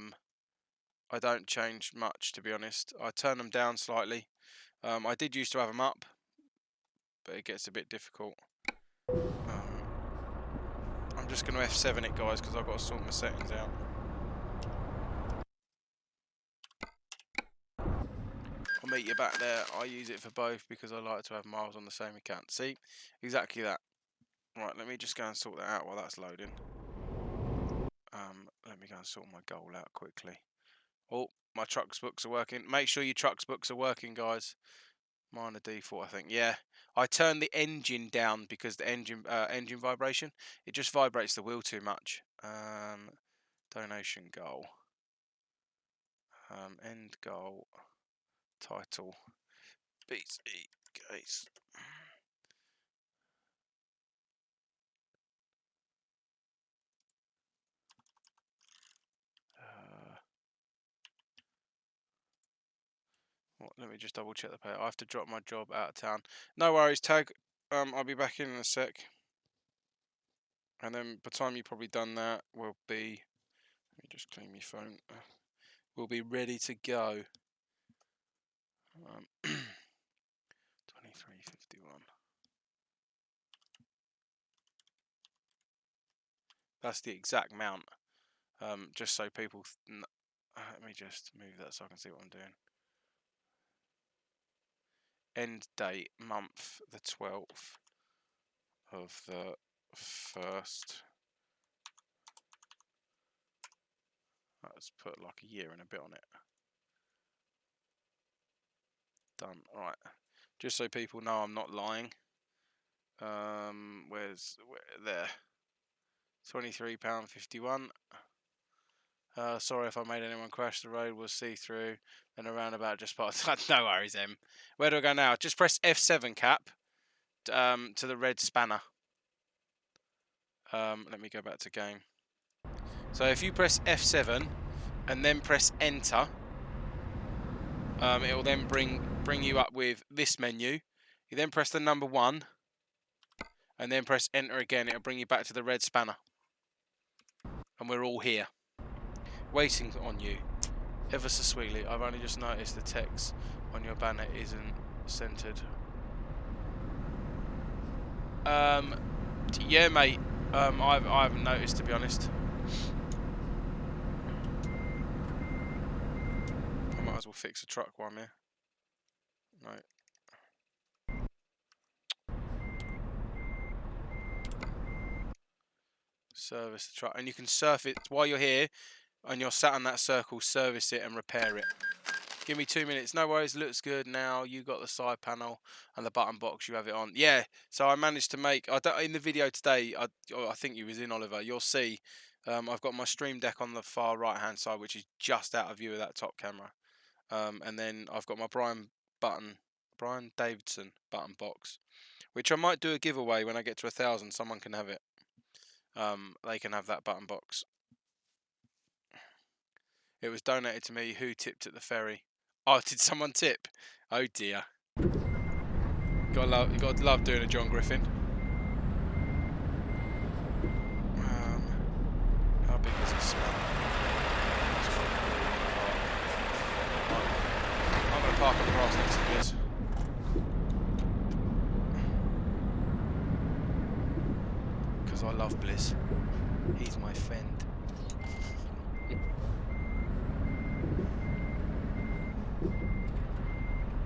don't change much, to be honest. I turn them down slightly. I did used to have them up, but it gets a bit difficult. I'm just going to F7 it, guys, because I've got to sort my settings out. I'll meet you back there. I use it for both because I like to have miles on the same account. See? Exactly that. Right, let me just go and sort that out while that's loading. Let me go and sort my goal out quickly. Oh, my trucks books are working. Make sure your trucks books are working, guys. Mine are default, I think. Yeah, I turned the engine down because the engine vibration, it just vibrates the wheel too much. Donation goal. End goal. Title. BC case. Let me just double check the pay. I have to drop my job out of town. No worries, Tag. I'll be back in a sec. And then by the time you've probably done that, we'll be... Let me just clean my phone. We'll be ready to go. 23:51. That's the exact mount. Just so people... let me just move that so I can see what I'm doing. End date, month, the 12th of the 1st. Let's put like a year and a bit on it. done. Right, just so people know I'm not lying. Where there? £23.51. Sorry if I made anyone crash. The road was see-through and a roundabout just past. No worries, Em. Where do I go now? Just press F7, Cap, to the red spanner. Let me go back to game. So if you press F7 and then press Enter, it will then bring you up with this menu. You then press the number 1 and then press Enter again. It'll bring you back to the red spanner. And we're all here, waiting on you. Ever so sweetly, I've only just noticed the text on your banner isn't centered. Yeah, mate. I haven't noticed, to be honest. I might as well fix the truck while I'm here. Right. Service the truck, and you can surf it while you're here, and you're sat on that circle. Service it and repair it. Give me 2 minutes. No worries. Looks good now. You got the side panel and the button box. You have it on. Yeah. So I managed to make. In the video today. I think you was in, Oliver. You'll see. I've got my Stream Deck on the far right hand side, which is just out of view of that top camera. And then I've got my Brian Davidson button box, which I might do a giveaway when I get to 1,000. Someone can have it. They can have that button box. It was donated to me. Who tipped at the ferry? Oh, did someone tip? Oh dear. You gotta love doing a John Griffin. How big is this span? I'm gonna park on the grass next to this. Because I love Bliss. He's my friend.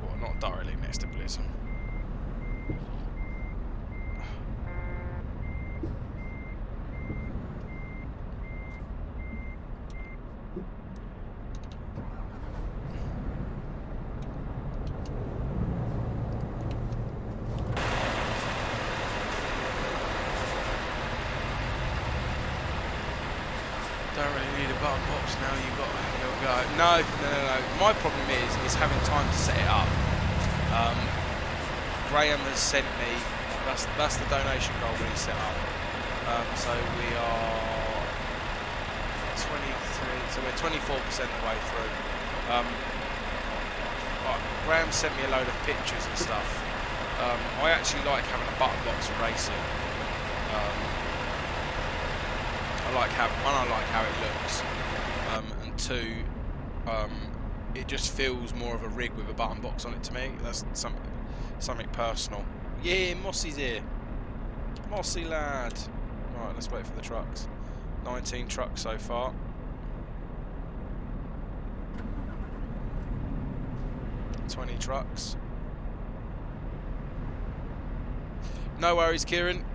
Well, not directly next to Bliss. Don't really need a button box now. You've got your go. No. My problem is having time to set it up. Graham has sent me. That's the donation goal we set up. So we are 23. So we're 24% the way through. Graham sent me a load of pictures and stuff. I actually like having a button box for racing. I like how it looks, and 2, it just feels more of a rig with a button box on it to me. That's something personal. Yeah, Mossy's here. Mossy lad. Right, let's wait for the trucks. 19 trucks so far. $20 trucks. No worries, Kieran.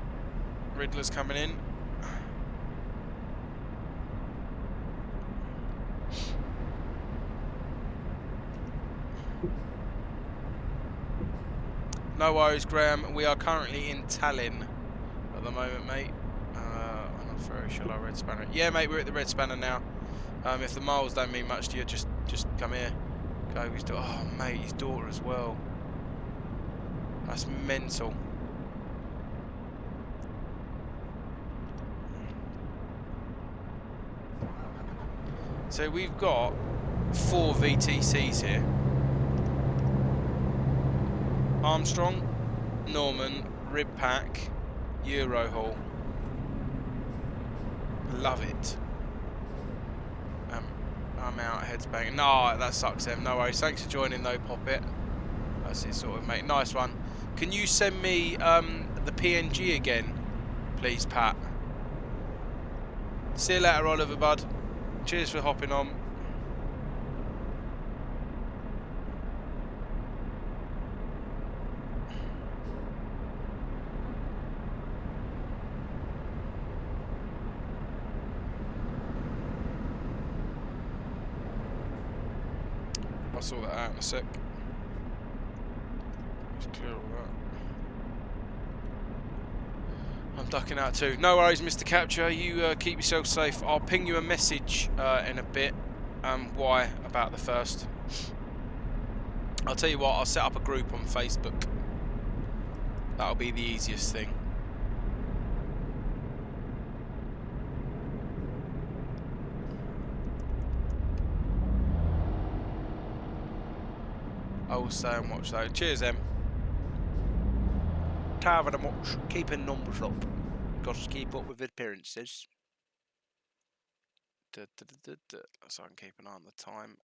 Riddler's coming in. No worries, Graham. We are currently in Tallinn at the moment, mate. I'm not very sure I red spanner. Yeah, mate, we're at the red spanner now. If the miles don't mean much to you, just come here. Go, his daughter. Oh, mate, his daughter as well. That's mental. So we've got 4 VTCs here. Armstrong, Norman, Rib Pack, Eurohaul. Love it. I'm out, heads banging. No, that sucks, Em. No worries. Thanks for joining, though, Poppet. That's it, sort of, mate. Nice one. Can you send me the PNG again, please, Pat? See you later, Oliver, bud. Cheers for hopping on. I'll sort that out in a sec. Clear all that. I'm ducking out too. No worries, Mr. Capture. You keep yourself safe. I'll ping you a message in a bit. Why about the first? I'll tell you what. I'll set up a group on Facebook. That'll be the easiest thing. I will stay and watch though. Cheers, Em. Tired of much. Keeping numbers up. Got to keep up with appearances. So I can keep an eye on the time.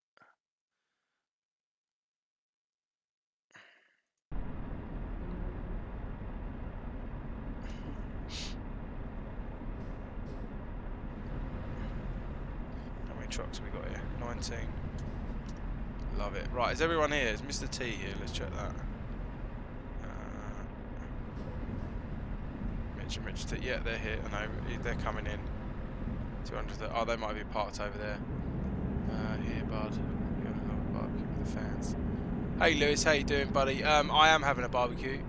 How many trucks have we got here? 19. Love it. Right, is everyone here? Is Mr. T here? Let's check that. Mitch and Mitch T. Yeah, they're here. I know, they're coming in. 200. Oh, they might be parked over there. Here, bud. You got another barbecue with the fans. Hey, Lewis. How you doing, buddy? I am having a barbecue.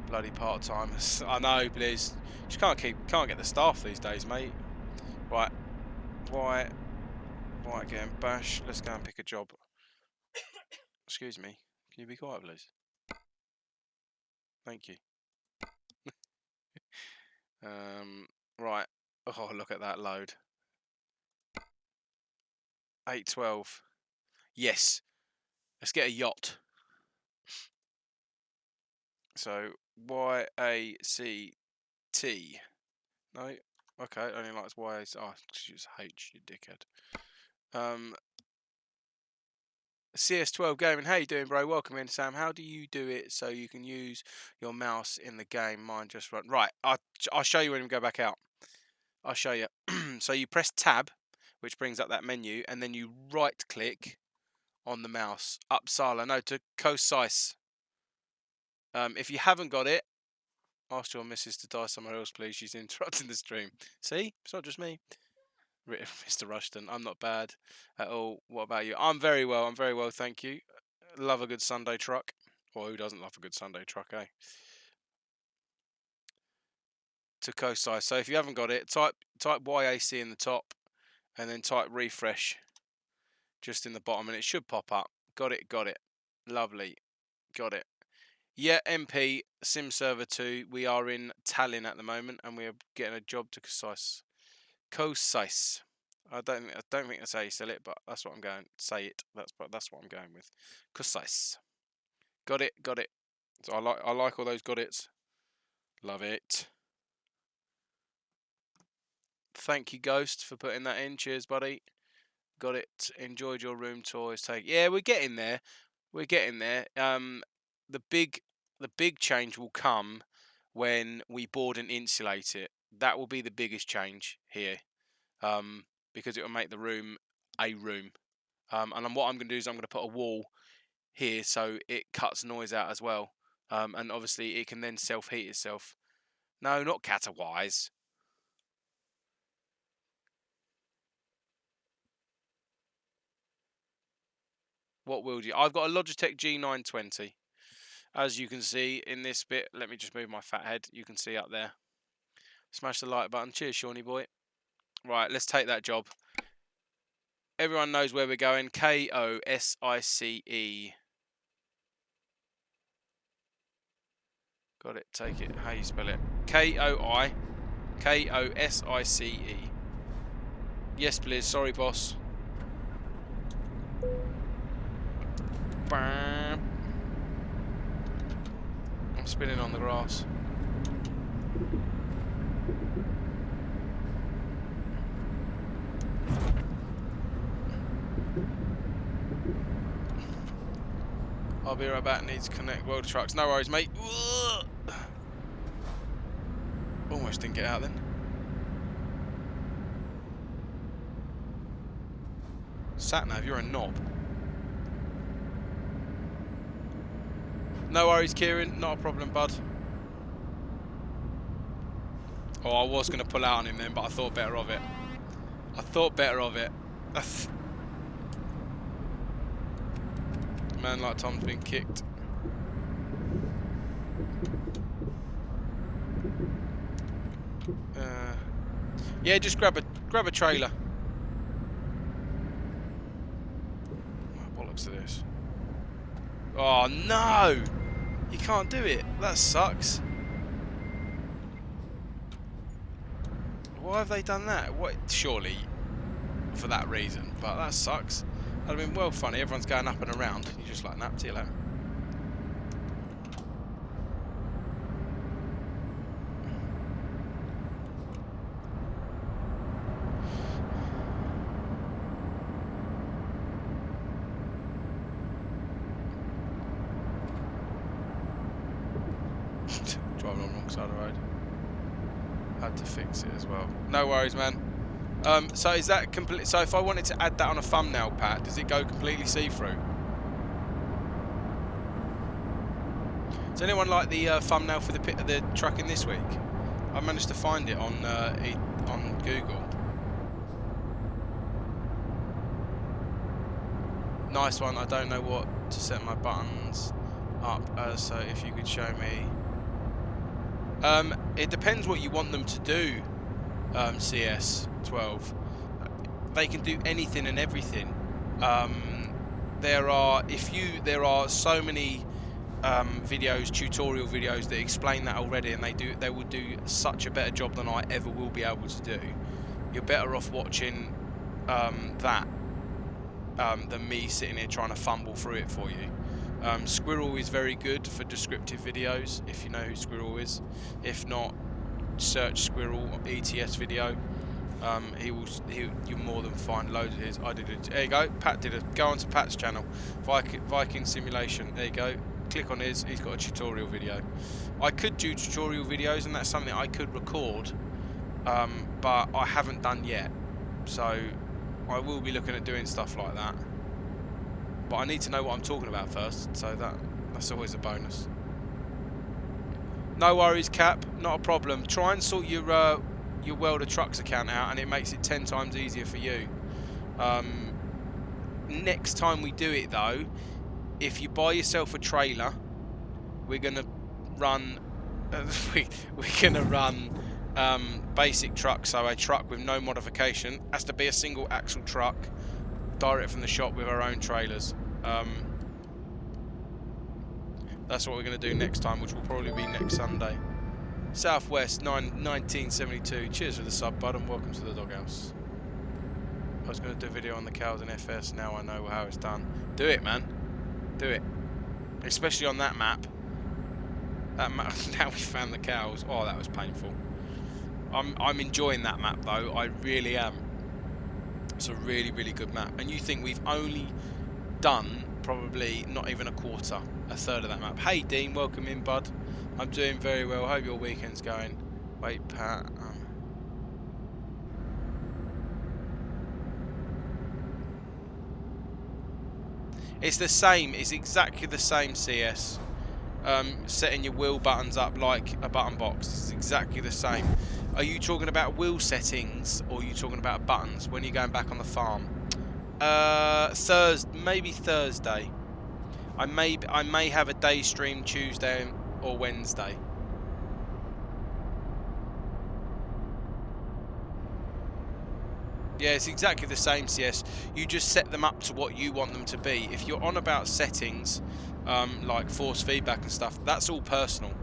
Bloody part-timers. I know, Blizz. Just can't get the staff these days, mate. Right. White getting bash. Let's go and pick a job. Excuse me. Can you be quiet, please? Thank you. Right. Oh, look at that load. 812. Yes. Let's get a yacht. So YACT. No. Okay. Only likes YAC. Oh, just H, you dickhead. CS12 Gaming, how you doing, bro? Welcome in, Sam. How do you do it so you can use your mouse in the game? Mine just run. Right, I'll show you when we go back out. I'll show you. So you press tab, which brings up that menu, and then you right-click on the mouse. Upsala, no, to Concise. If you haven't got it, ask your missus to die somewhere else, please. She's interrupting the stream. See? It's not just me. Mr. Rushton, I'm not bad at all. What about you? I'm very well, thank you. Love a good Sunday truck. Well, who doesn't love a good Sunday truck, eh? To Concise. So if you haven't got it, type YAC in the top and then type refresh just in the bottom and it should pop up. Got it. Lovely. Got it. Yeah, MP, Sim Server 2. We are in Tallinn at the moment and we are getting a job to Concise. Concise. I don't think that's how you sell it, but that's what I'm going. Say it. That's what I'm going with. Concise. Got it. So I like all those got it's. Love it. Thank you, Ghost, for putting that in. Cheers, buddy. Got it. Enjoyed your room tours. Yeah, we're getting there. The big change will come when we board and insulate it. That will be the biggest change here. Because it will make the room a room. And what I'm going to do is I'm going to put a wall here so it cuts noise out as well. And obviously it can then self-heat itself. No, not Catawise. What will you? I've got a Logitech G920. As you can see in this bit, let me just move my fat head. You can see up there. Smash the like button. Cheers, Shawnee boy. Right, let's take that job. Everyone knows where we're going. KOSICE. Got it. Take it. How you spell it? KOSICE. Yes, please. Sorry, boss. Bam. I'm spinning on the grass. I'll be right back. Need to connect world trucks. No worries, mate. Almost didn't get out then. Satnav, you're a knob. No worries, Kieran. Not a problem, bud. Oh, I was going to pull out on him then, but I thought better of it. Man like Tom's been kicked. Yeah, just grab a trailer. Oh, bollocks to this. Oh no! You can't do it. That sucks. Why have they done that? What? Surely for that reason, but that sucks. That'd have been well funny. Everyone's going up and around. You're just like, nap, see you later. Driving on the wrong side of the road. Had to fix it as well. No worries, man. So is that complete? So if I wanted to add that on a thumbnail, Pat, does it go completely see-through? Does anyone like the thumbnail for the truck in this week? I managed to find it on Google. Nice one. I don't know what to set my buttons up as, so if you could show me. It depends what you want them to do. CS12. They can do anything and everything. There are so many videos, tutorial videos that explain that already, and they will do such a better job than I ever will be able to do. You're better off watching that than me sitting here trying to fumble through it for you. Squirrel is very good for descriptive videos, if you know who Squirrel is. If not, search Squirrel ETS video. You'll more than find loads of his. I did it. There you go. Pat did it. Go onto Pat's channel, Viking Simulation. There you go. Click on his. He's got a tutorial video. I could do tutorial videos, and that's something I could record, but I haven't done yet. So I will be looking at doing stuff like that. But I need to know what I'm talking about first, so that's always a bonus. No worries, Cap. Not a problem. Try and sort your World of Trucks account out, and it makes it 10 times easier for you. Next time we do it, though, if you buy yourself a trailer, we're gonna run. We're gonna run basic truck, so a truck with no modification. Has to be a single axle truck, direct from the shop with our own trailers. That's what we're going to do next time, which will probably be next Sunday. Southwest 1972. Cheers for the sub, bud, and welcome to the doghouse. I was going to do a video on the cows in FS. Now I know how it's done. Do it, man. Do it. Especially on that map. Now we found the cows. Oh, that was painful. I'm enjoying that map though. I really am. It's a really, really good map. And you think we've only done probably not even a third of that map. Hey Dean, welcome in, bud. I'm doing very well. Hope your weekend's going. Wait, Pat. It's the same. It's exactly the same CS. Setting your wheel buttons up like a button box. It's exactly the same. Are you talking about wheel settings, or are you talking about buttons when you're going back on the farm? Maybe Thursday. I may have a day stream Tuesday or Wednesday. Yeah, it's exactly the same, CS. You just set them up to what you want them to be. If you're on about settings, like force feedback and stuff, that's all personal.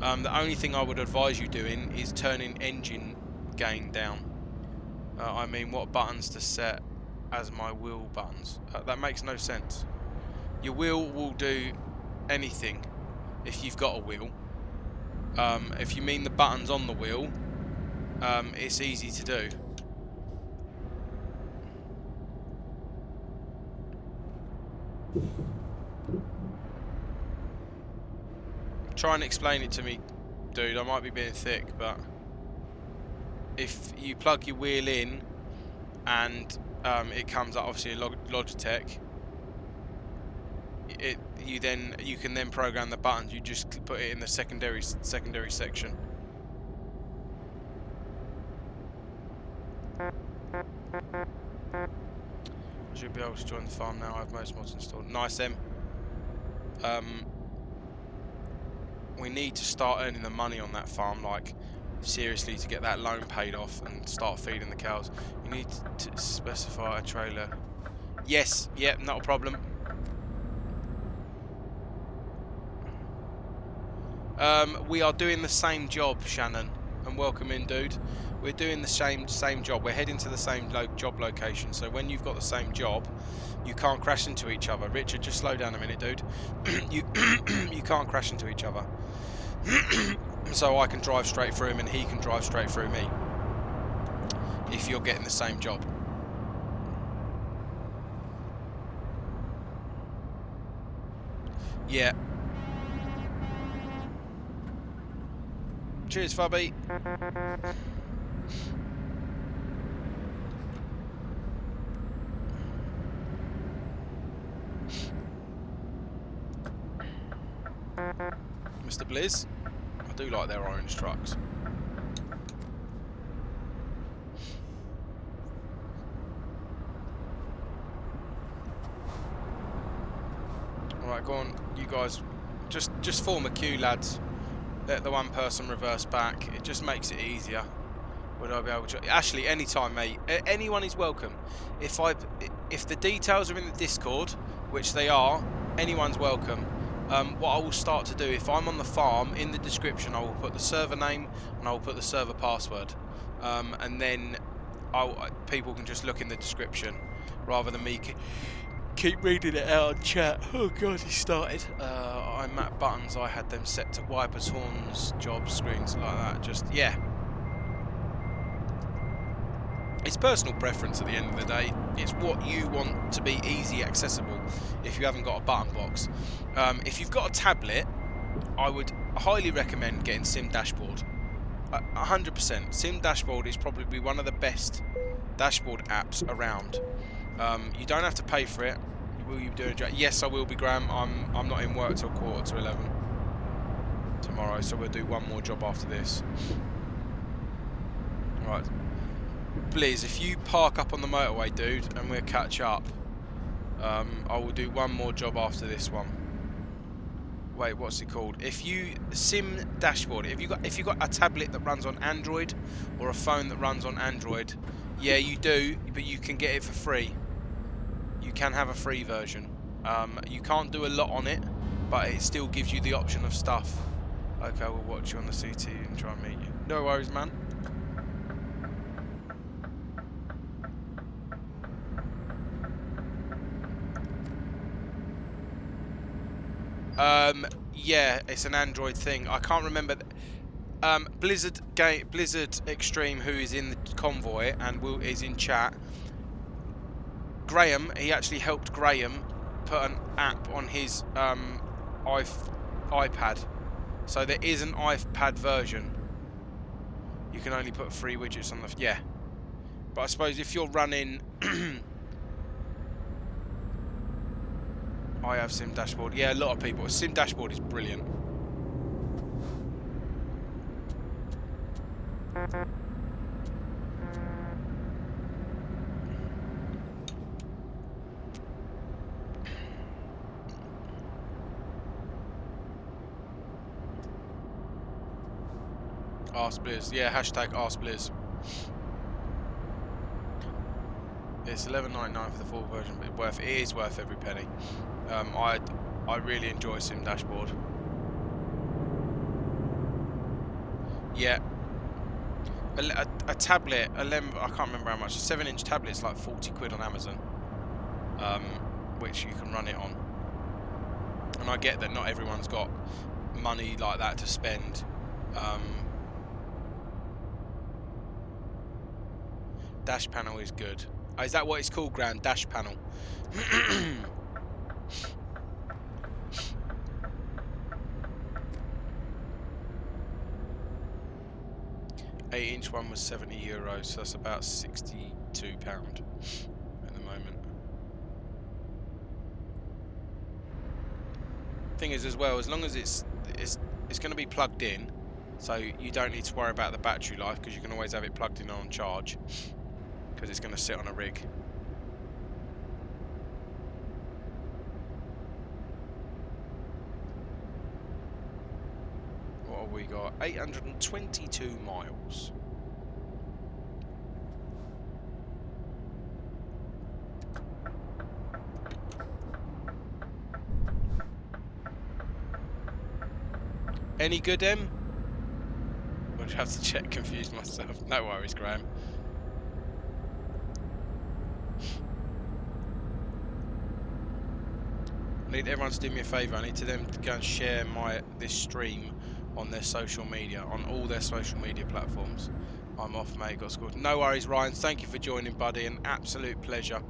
The only thing I would advise you doing is turning engine gain down. I mean, what buttons to set as my wheel buttons? That makes no sense. Your wheel will do anything if you've got a wheel. If you mean the buttons on the wheel, it's easy to do. Try and explain it to me, dude. I might be being thick, but if you plug your wheel in and it comes up, obviously a Logitech, you can then program the buttons. You just put it in the secondary section. I should be able to join the farm now. I have most mods installed. Nice, Em. We need to start earning the money on that farm. Like, seriously to get that loan paid off and start feeding the cows. You need to specify a trailer. Yes, yeah, not a problem. We are doing the same job, Shannon, and welcome in, dude. We're doing the same job. We're heading to the same job location. So when you've got the same job, you can't crash into each other. Richard, just slow down a minute, dude. you you can't crash into each other. So I can drive straight through him and he can drive straight through me if you're getting the same job. Yeah. Cheers, Fubby. Mr. Blizz. I do like their orange trucks. Alright, go on, you guys. Just form a queue, lads. Let the one person reverse back. It just makes it easier. Would I be able to... Ashley, anytime, mate. Anyone is welcome. If the details are in the Discord, which they are, anyone's welcome. What I will start to do, if I'm on the farm, in the description I will put the server name and I will put the server password. And then people can just look in the description rather than me keep reading it out on chat. Oh god, he started. I'm at buttons, I had them set to wipers, horns, jobs, screens, like that. Just, yeah. It's personal preference at the end of the day. It's what you want to be easy accessible if you haven't got a button box. If you've got a tablet, I would highly recommend getting Sim Dashboard. 100%. Sim Dashboard is probably one of the best dashboard apps around. You don't have to pay for it. Will you do it? Yes, I will be, Graham. I'm not in work till 11:15 tomorrow, so we'll do one more job after this. Right. Blizz, if you park up on the motorway, dude, and we'll catch up, I will do one more job after this one. Wait, what's it called? If you Sim Dashboard, if you got a tablet that runs on Android or a phone that runs on Android, yeah, you do, but you can get it for free. You can have a free version. You can't do a lot on it, but it still gives you the option of stuff. Okay, we'll watch you on the CT and try and meet you. No worries, man. Yeah, it's an Android thing. I can't remember. Blizzard Extreme, who is in the convoy and is in chat. Graham, he actually helped Graham put an app on his iPad. So there is an iPad version. You can only put 3 widgets on the... Yeah. But I suppose if you're running... I have Sim Dashboard. Yeah, a lot of people. Sim Dashboard is brilliant. Ask Blizz. Yeah, hashtag Ask Blizz. It's $11.99 for the full version, but it is worth every penny. I really enjoy Sim Dashboard. Yeah. A tablet, I can't remember how much. A 7-inch tablet's like 40 quid on Amazon, which you can run it on. And I get that not everyone's got money like that to spend. Dash panel is good. Oh, is that what it's called, Grand? Dash panel. 8-inch one was €70, so that's about £62 at the moment. Thing is, as well, as long as it's going to be plugged in, so you don't need to worry about the battery life because you can always have it plugged in on charge because it's going to sit on a rig. What have we got? got? 822 miles. Any good, Em? Would have to check, confused myself. No worries, Graham. I need everyone to do me a favour. I need to them to go and share this stream on their social media, on all their social media platforms. I'm off, mate. Got scored. No worries, Ryan. Thank you for joining, buddy. An absolute pleasure.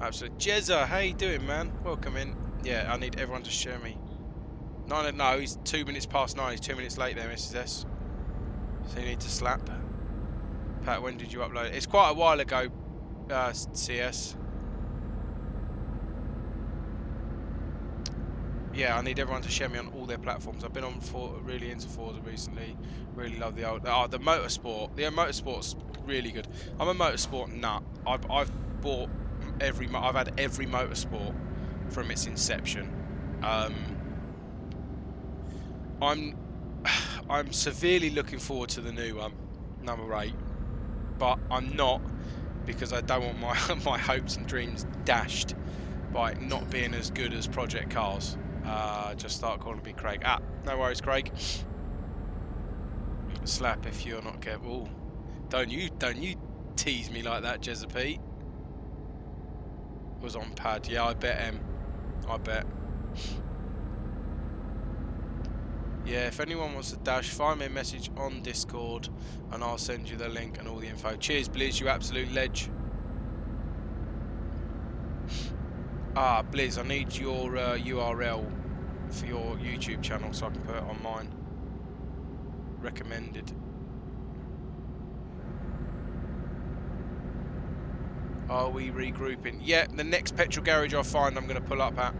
Absolute. Jezza, how you doing, man? Welcome in. Yeah, I need everyone to share me. No, he's 2 minutes past 9. He's 2 minutes late there, Mrs. S. So you need to slap. Pat, when did you upload it? It's quite a while ago, CS. Yeah, I need everyone to share me on all their platforms. I've been on really into Forza recently. Really love the old the motorsport. The motorsport's really good. I'm a motorsport nut. I've bought I've had every motorsport from its inception. I'm severely looking forward to the new one, number 8, but I'm not, because I don't want my hopes and dreams dashed by not being as good as Project Cars. Just start calling me Craig. No worries, Craig. Slap if you're not careful. Ooh, don't you tease me like that, Jezza Pete. Was on pad. Yeah, I bet him. I bet. Yeah, if anyone wants to dash, find me a message on Discord and I'll send you the link and all the info. Cheers, Blizz, you absolute ledge. Blizz, I need your URL for your YouTube channel so I can put it on mine. Recommended. Are we regrouping? Yeah, the next petrol garage I find I'm going to pull up at.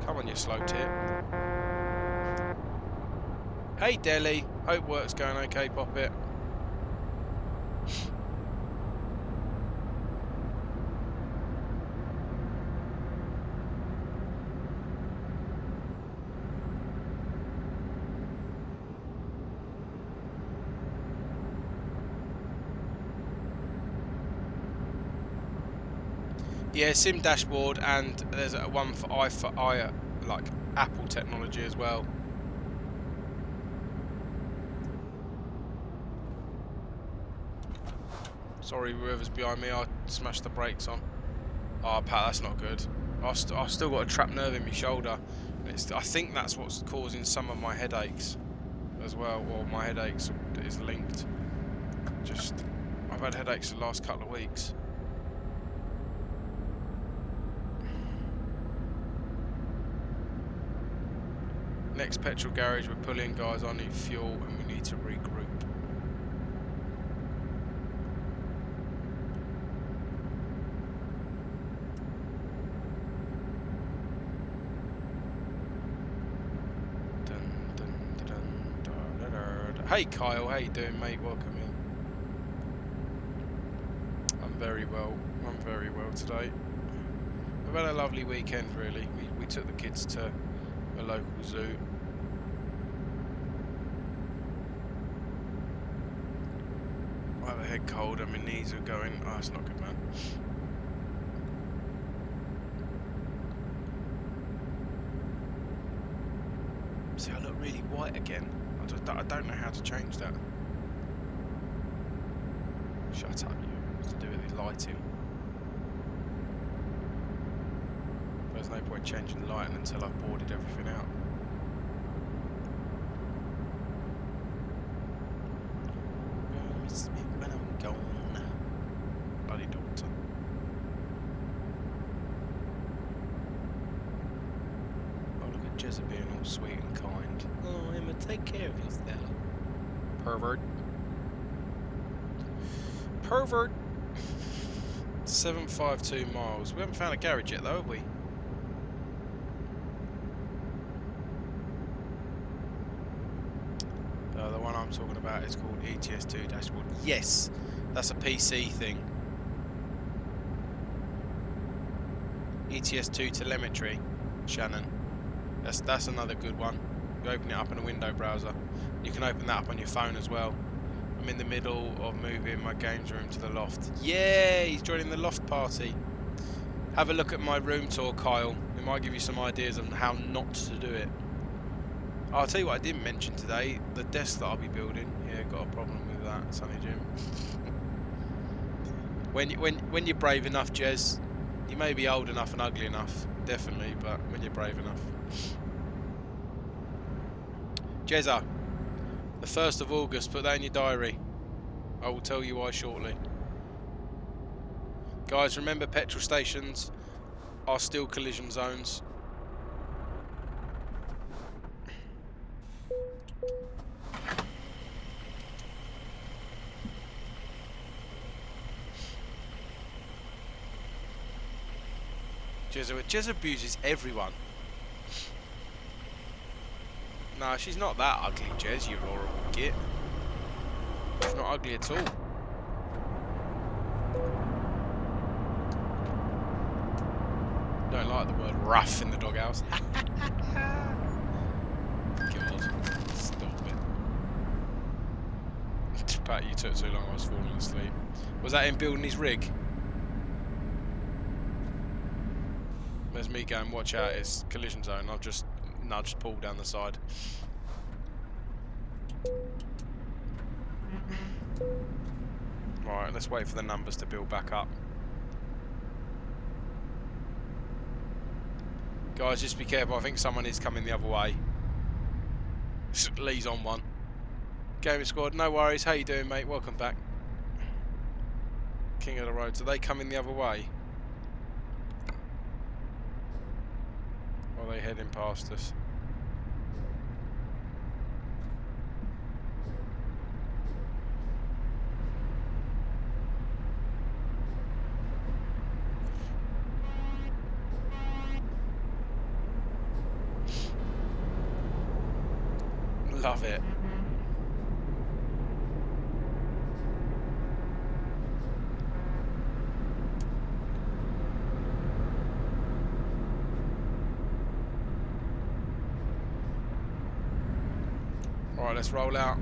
Come on, you slow tip. Hey, Delhi. Hope work's going okay, Poppet. Yeah, Sim dashboard, and there's one for like Apple technology as well. Sorry, whoever's behind me, I smashed the brakes on. Oh, Pat, that's not good. I've still got a trapped nerve in my shoulder. I think that's what's causing some of my headaches as well. Or my headaches is linked. I've had headaches the last couple of weeks. Next petrol garage, we're pulling, guys. I need fuel and we need to regroup. Hey Kyle, how you doing, mate? Welcome in. I'm very well today. We've had a lovely weekend, really. We took the kids to a local zoo. I have a head cold and my knees are going. Oh, it's not good, man. See, I look really white again. I don't know how to change that. Shut up, you. It's to do with the lighting. There's no point changing the lighting until I've boarded everything out. Miss me when I'm gone. Bloody daughter. Oh, look at Jezza being all sweet and kind. Oh, Emma, take care of yourself. Pervert. Pervert. 752 miles. We haven't found a garage yet, though, have we? The one I'm talking about is called ETS2 dashboard. Yes, that's a PC thing. ETS2 telemetry, Shannon. That's another good one. You open it up in a window browser. You can open that up on your phone as well. I'm in the middle of moving my games room to the loft. Yeah, he's joining the loft party. Have a look at my room tour, Kyle. It might give you some ideas on how not to do it. I'll tell you what I didn't mention today. The desk that I'll be building. Yeah, got a problem with that, Sonny Jim. when you're brave enough, Jez, you may be old enough and ugly enough, definitely, but when you're brave enough. Jezza, the 1st of August, put that in your diary. I will tell you why shortly. Guys, remember petrol stations are still collision zones. Jez abuses everyone. No, she's not that ugly, Jez, you horrible git. She's not ugly at all. Don't like the word rough in the doghouse. God, stop it. Pat, you took too long, I was falling asleep. Was that him building his rig? There's me going, watch out, it's collision zone. I've just nudged Paul down the side. Right, let's wait for the numbers to build back up. Guys, just be careful. I think someone is coming the other way. Lee's on one. Gaming squad, no worries. How you doing, mate? Welcome back. King of the roads. Are they coming the other way? Or are they heading past us? Love it. Alright, let's roll out.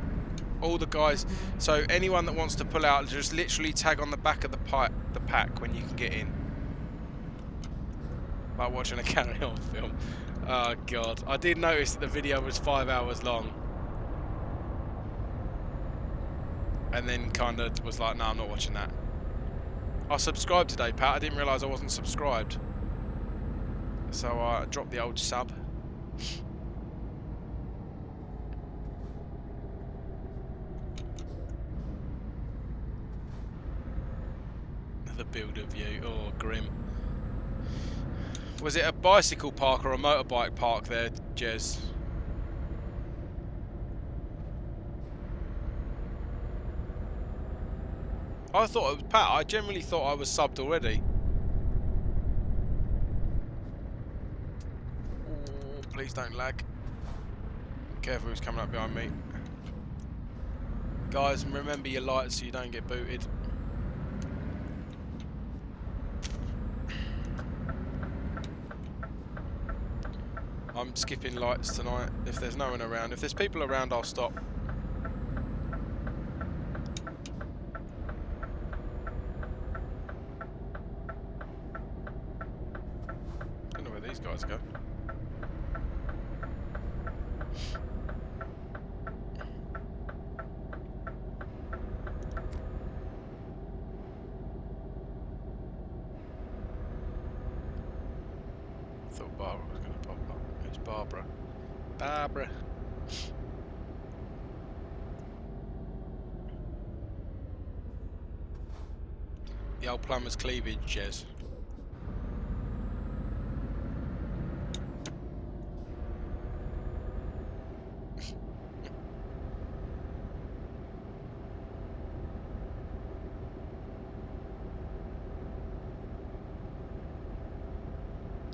All the guys, so anyone that wants to pull out, just literally tag on the back of the pack when you can get in. Like watching a carry-on film. Oh god, I did notice that the video was 5 hours long. And then kind of was like, no, I'm not watching that. I subscribed today, Pat. I didn't realise I wasn't subscribed. So I dropped the old sub. The builder view. Oh, grim. Was it a bicycle park or a motorbike park there, Jez? I thought it was Pat. I generally thought I was subbed already. Oh, please don't lag. Careful who's coming up behind me. Guys, remember your lights so you don't get booted. I'm skipping lights tonight if there's no one around. If there's people around, I'll stop. Don't know where these guys go. Thought Barbara was going to pop up. It's Barbara. Barbara. The old plumber's cleavage, Jez.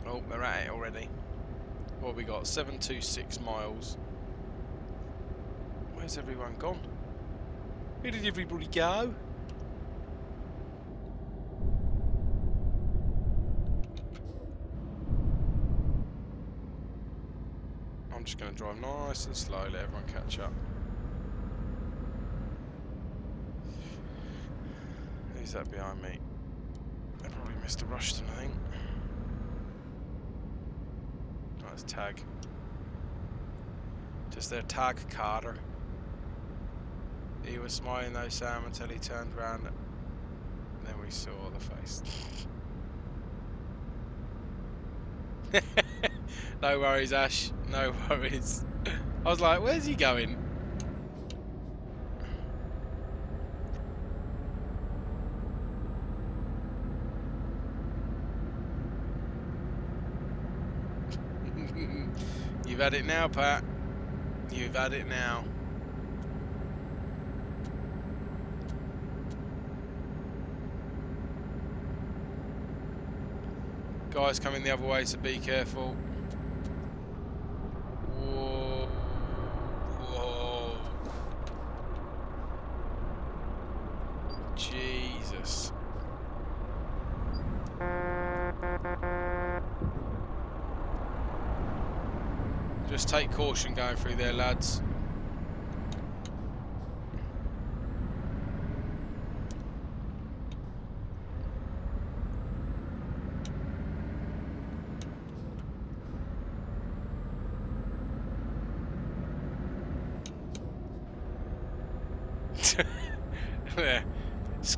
Oh, we're at it already. What have we got? 726 miles. Where's everyone gone? Where did everybody go? I'm just going to drive nice and slow, let everyone catch up. Who's that behind me? They probably Mr. Rushton, I think. Oh, that's Tag. Just their Tag Carter. He was smiling though, Sam, until he turned around and then we saw the face. No worries, Ash. No worries. I was like, where's he going? You've had it now, Pat. You've had it now. Guys coming the other way, so be careful. Whoa. Whoa. Jesus. Just take caution going through there, lads.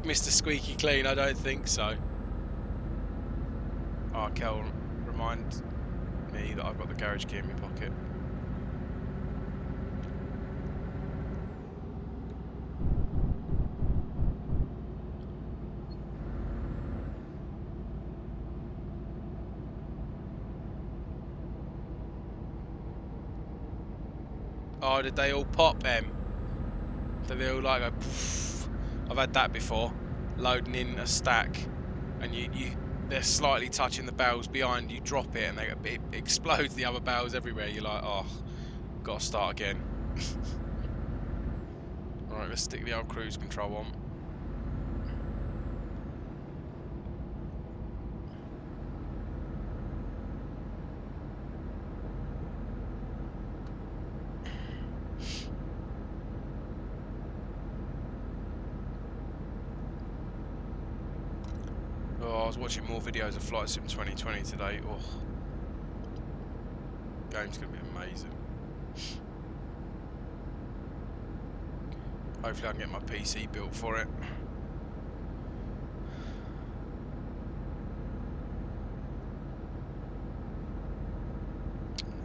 Mr. Squeaky Clean, I don't think so. Oh, Kel, remind me that I've got the garage key in my pocket. Oh, did they all pop, Em? Did they all like go poof? I've had that before. Loading in a stack and they're slightly touching the barrels behind, you drop it and it explodes the other barrels everywhere. You're like, oh, gotta start again. Alright, let's stick the old cruise control on. Oh, I was watching more videos of Flight Sim 2020 today. Oh, game's gonna be amazing. Hopefully I can get my PC built for it.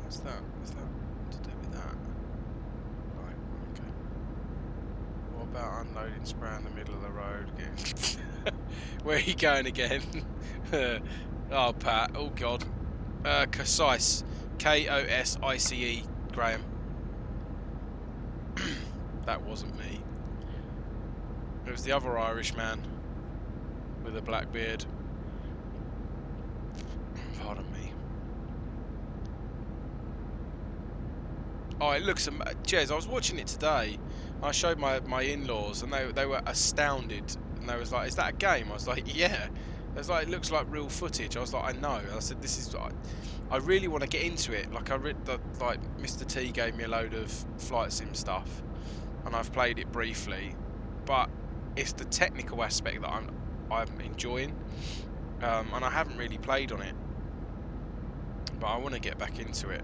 What's that? What's that to do with that? Right, okay. What about unloading spray in the middle of the road again? Where are you going again? Oh, Pat. Oh, God. Concise. K-O-S-I-C-E, Graham. That wasn't me. It was the other Irish man with a black beard. Pardon me. Oh, it looks Jez, I was watching it today. I showed my in-laws and they were astounded. And they was like, is that a game? I was like, yeah. It was like, it looks like real footage. I was like, I know. I said, this is... I really want to get into it. Like, I read that, like, Mr. T gave me a load of flight sim stuff. And I've played it briefly. But it's the technical aspect that I'm enjoying. And I haven't really played on it. But I want to get back into it.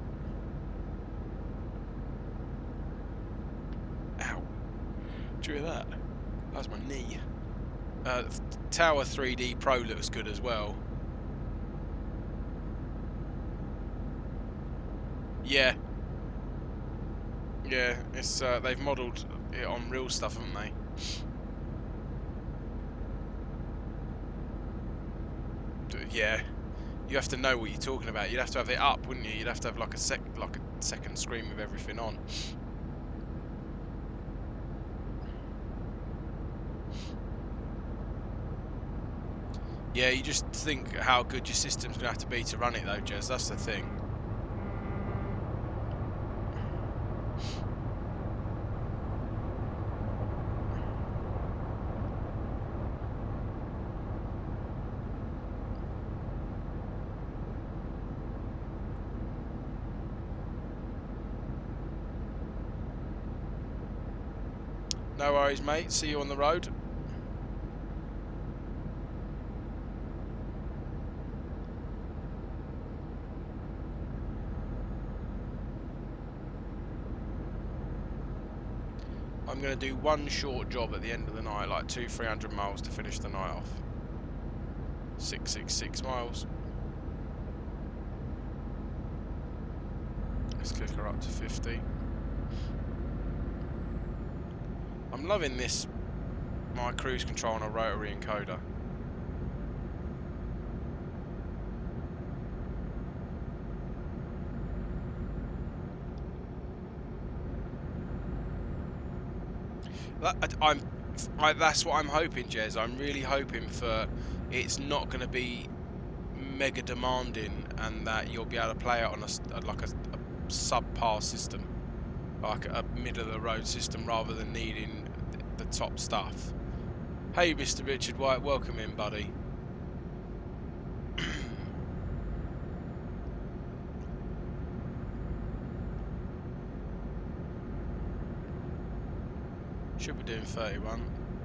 Ow. Do you hear that? That was my knee. Tower 3D Pro looks good as well. Yeah. Yeah, it's they've modelled it on real stuff, haven't they? Yeah. You have to know what you're talking about. You'd have to have it up, wouldn't you? You'd have to have like a second screen with everything on. Yeah, you just think how good your system's gonna have to be to run it though, Jez. That's the thing. No worries, mate. See you on the road. I'm going to do one short job at the end of the night, like 200-300 miles to finish the night off. 666 miles. Let's click her up to 50. I'm loving this, my cruise control on a rotary encoder. That's what I'm hoping, Jez. I'm really hoping for it's not going to be mega demanding, and that you'll be able to play it on like a subpar system, like a middle of the road system, rather than needing the top stuff. Hey, Mr. Richard White, welcome in, buddy. Should be doing 31.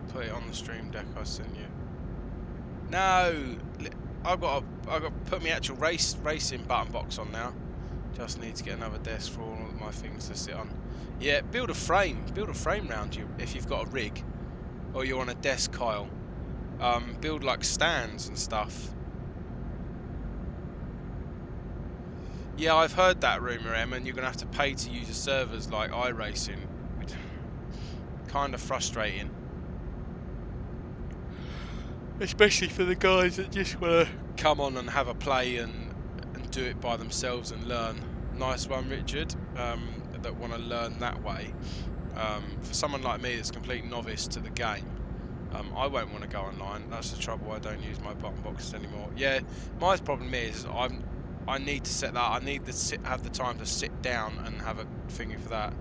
Put it on the stream deck I sent you. No, I've got to put my actual racing button box on now. Just need to get another desk for all of my things to sit on. Yeah, build a frame round you if you've got a rig, or you're on a desk, Kyle. Build like stands and stuff. Yeah, I've heard that rumour, Em, and you're gonna have to pay to use the servers like iRacing. Kind of frustrating, especially for the guys that just want to come on and have a play and do it by themselves and learn. Nice one, Richard. That want to learn that way. For someone like me that's a complete novice to the game, I won't want to go online. That's the trouble. I don't use my button boxes anymore. Yeah, my problem is I need to set that. I need to have the time to sit down and have a thingy for that.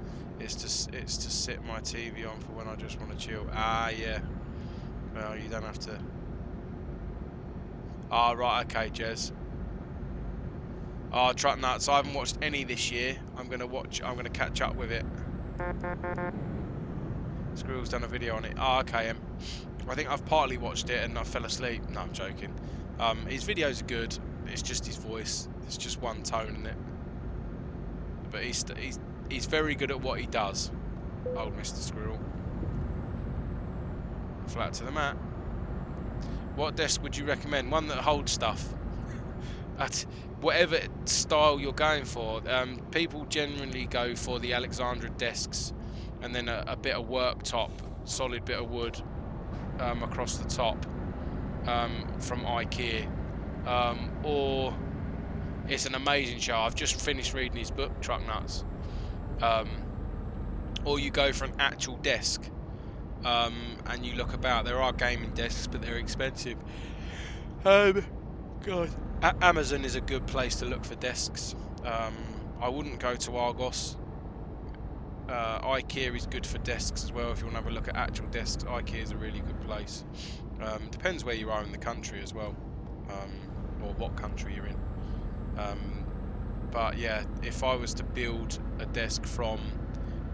It's to sit my TV on for when I just want to chill. Ah, yeah. Well, you don't have to. Ah, right, okay, Jez. Ah, truck nuts. I haven't watched any this year. I'm gonna catch up with it. Squirrel's done a video on it. Ah, okay. I think I've partly watched it and I fell asleep. No, I'm joking. His videos are good. It's just his voice. It's just one tone in it. But he's very good at what he does, old Mr. Squirrel. Flat to the mat. What desk would you recommend? One that holds stuff. At whatever style you're going for. People generally go for the Alexandra desks, and then a bit of worktop, solid bit of wood across the top from IKEA. Or it's an amazing show. I've just finished reading his book, Truck Nuts. Or you go for an actual desk, and you look about. There are gaming desks, but they're expensive. God, Amazon is a good place to look for desks. I wouldn't go to Argos. IKEA is good for desks as well. If you want to have a look at actual desks, IKEA is a really good place. Depends where you are in the country as well, or what country you're in. But yeah, if I was to build a desk from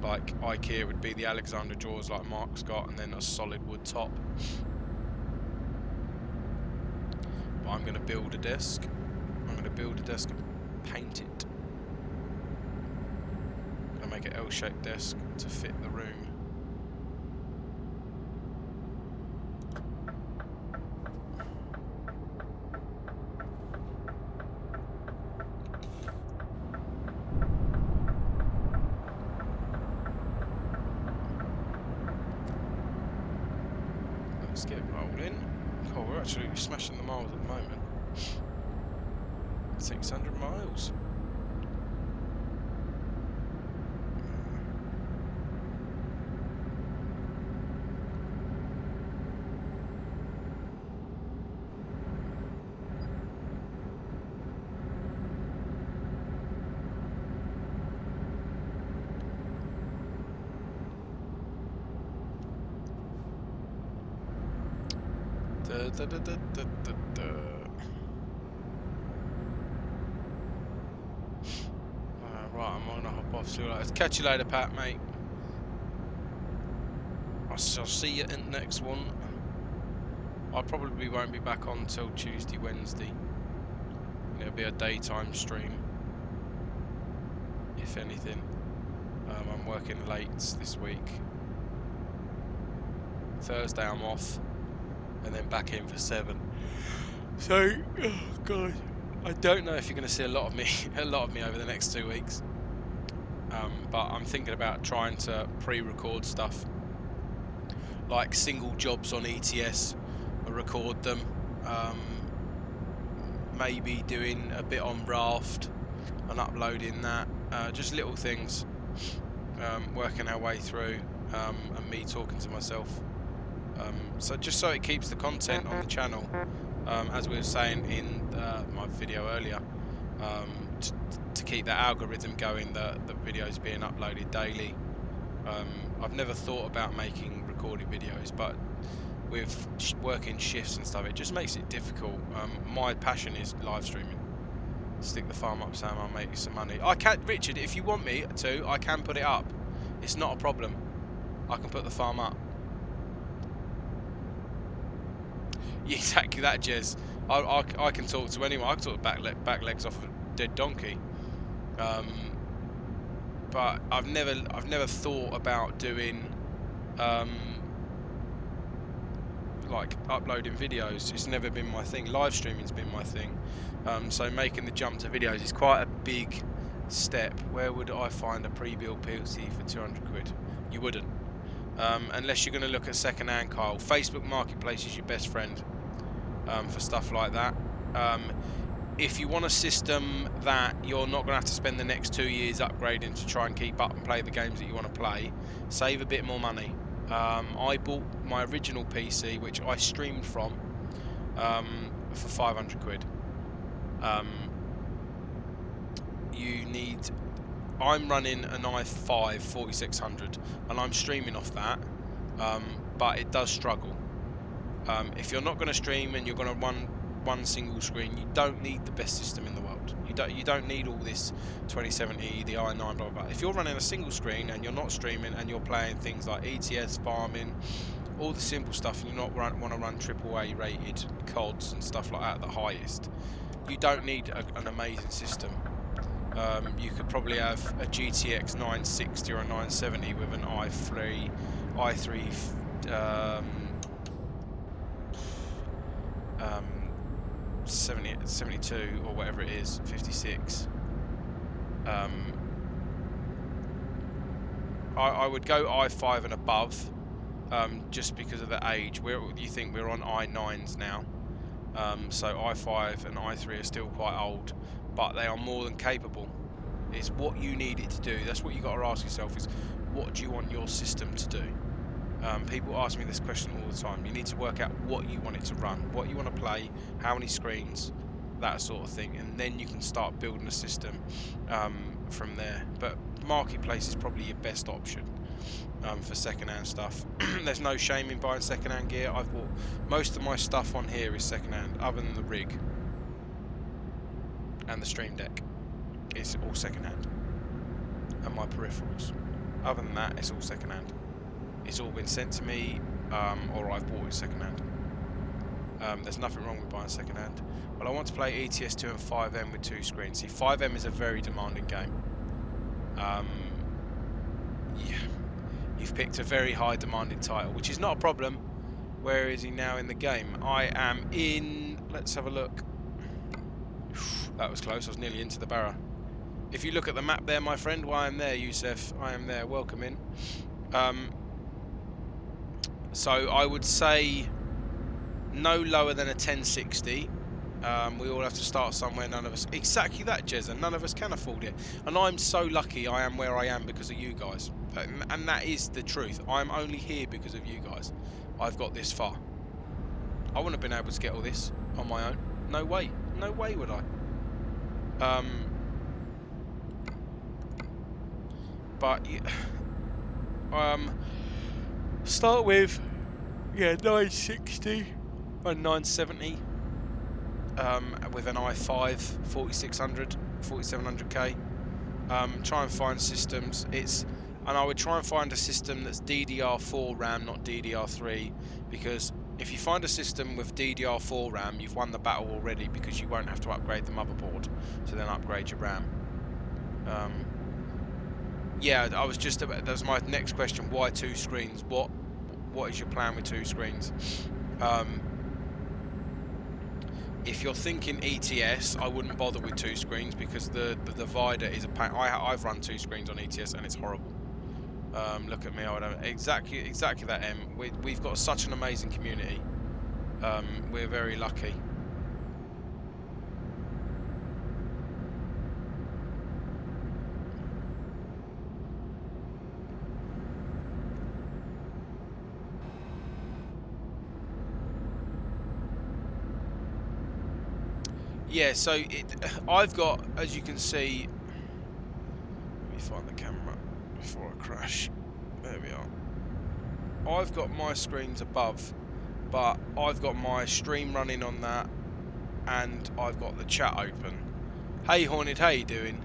like IKEA, it would be the Alexander drawers like Mark's got, and then a solid wood top. But I'm going to build a desk. I'm going to build a desk and paint it. I'm going to make an L-shaped desk to fit the room. Let's get rolling. Oh, we're absolutely smashing the miles at the moment. 600 miles. Right, I'm gonna hop off. See you later. Catch you later, Pat, mate. I shall see you in the next one. I probably won't be back on till Tuesday, Wednesday. It'll be a daytime stream, if anything. I'm working late this week. Thursday I'm off, and then back in for 7. So, oh god, I don't know if you're going to see a lot of me over the next 2 weeks. But I'm thinking about trying to pre-record stuff, like single jobs on ETS, or record them. Maybe doing a bit on Raft and uploading that. Just little things. Working our way through, and me talking to myself. So just so it keeps the content on the channel, as we were saying in my video earlier, to keep that algorithm going, the videos being uploaded daily. I've never thought about making recorded videos, but with working shifts and stuff, it just makes it difficult. My passion is live streaming. Stick the farm up, Sam, I'll make you some money. I can, Richard, if you want me to, I can put it up. It's not a problem. I can put the farm up. Yeah, exactly that, Jez. I can talk to anyone. I can talk back legs off a dead donkey. But I've never thought about doing like uploading videos. It's never been my thing. Live streaming's been my thing. So making the jump to videos is quite a big step. Where would I find a pre-built PC for 200 quid? You wouldn't. Unless you're going to look at second-hand, Kyle. Facebook Marketplace is your best friend for stuff like that. If you want a system that you're not going to have to spend the next 2 years upgrading to try and keep up and play the games that you want to play, save a bit more money. I bought my original PC, which I streamed from, for 500 quid. I'm running an i5 4600 and I'm streaming off that, but it does struggle. If you're not going to stream and you're going to run one single screen, you don't need the best system in the world. You don't need all this 2070, the i9, blah, blah, blah. If you're running a single screen and you're not streaming and you're playing things like ETS, farming, all the simple stuff, and you not want to run AAA rated CODs and stuff like that at the highest, you don't need an amazing system. You could probably have a GTX 960 or a 970 with an i3 72 or whatever it is, 56. I would go i5 and above, just because of the age. You think we're on i9s now, so i5 and i3 are still quite old, but they are more than capable. It's what you need it to do. That's what you got to ask yourself: is what do you want your system to do? People ask me this question all the time. You need to work out what you want it to run, what you want to play, how many screens, that sort of thing, and then you can start building a system from there. But Marketplace is probably your best option for second-hand stuff. There's no shame in buying second-hand gear. I've bought most of my stuff on here is second-hand, other than the rig and the Stream Deck. It's all second-hand, and my peripherals. Other than that, it's all second-hand. It's all been sent to me, or I've bought it second-hand. There's nothing wrong with buying second-hand. Well, I want to play ETS2 and 5M with 2 screens. See, 5M is a very demanding game. Yeah, you've picked a very high demanding title, which is not a problem. Where is he now in the game? I am in... Let's have a look. That was close. I was nearly into the barra. If you look at the map there, my friend, well, I am there, Youssef. I am there. Welcome in. So I would say no lower than a 1060. We all have to start somewhere. None of us... Exactly that, Jezza. None of us can afford it. And I'm so lucky I am where I am because of you guys. And that is the truth. I'm only here because of you guys. I've got this far. I wouldn't have been able to get all this on my own. No way. No way would I. But... start with 960 and 970 with an i5 4600 4700K. Try and find systems. It's and I would try and find a system that's DDR4 RAM, not DDR3, because if you find a system with DDR4 RAM, you've won the battle already, because you won't have to upgrade the motherboard to then upgrade your RAM. Yeah, I was just about, that was my next question. Why 2 screens? What is your plan with 2 screens? If you're thinking ETS, I wouldn't bother with 2 screens, because the divider is a pain. I've run 2 screens on ETS and it's horrible. Look at me, I would have exactly that. We've got such an amazing community. We're very lucky. Yeah, so I've got, as you can see, let me find the camera before I crash. There we are. I've got my screens above, but I've got my stream running on that, and I've got the chat open. Hey Horned, how you doing?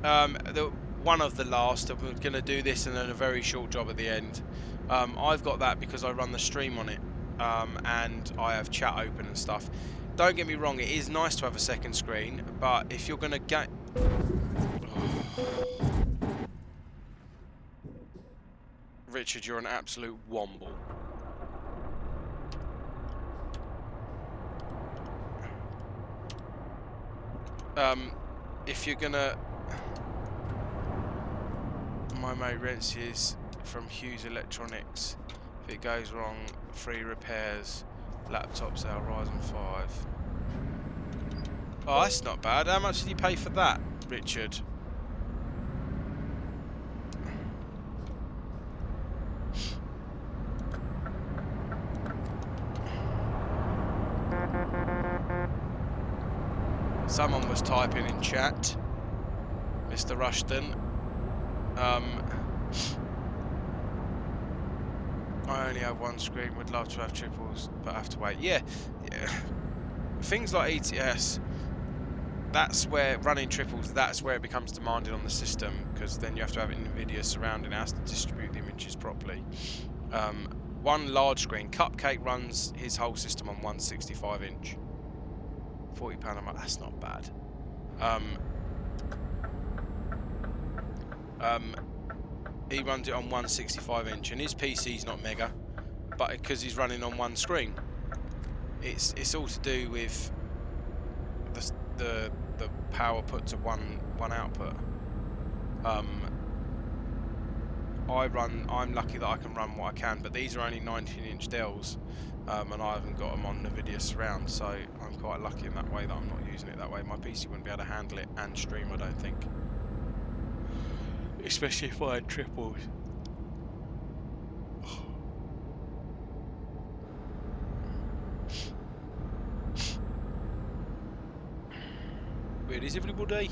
One of the last, I'm going to do this and then a very short job at the end. I've got that because I run the stream on it, and I have chat open and stuff. Don't get me wrong, it is nice to have a second screen, but if you're going to get... Richard, you're an absolute womble. If you're going to... My mate rents his from Hughes Electronics. If it goes wrong, free repairs. Laptop sale, Ryzen 5. Oh, that's not bad. How much did you pay for that, Richard? Someone was typing in chat, Mr. Rushton. I only have 1 screen, would love to have triples, but I have to wait. Yeah. Things like ETS, that's where, running triples, that's where it becomes demanding on the system, because then you have to have NVIDIA surrounding it, has to distribute the images properly. 1 large screen, Cupcake runs his whole system on 165-inch. £40 a month, that's not bad. He runs it on 165-inch, and his PC's not mega, but because he's running on 1 screen, it's all to do with the power put to one output. I'm lucky that I can run what I can, but these are only 19-inch Dells, and I haven't got them on NVIDIA surround, so I'm quite lucky in that way that I'm not using it that way. My PC wouldn't be able to handle it and stream, I don't think. Especially if I had triples. Where is everybody?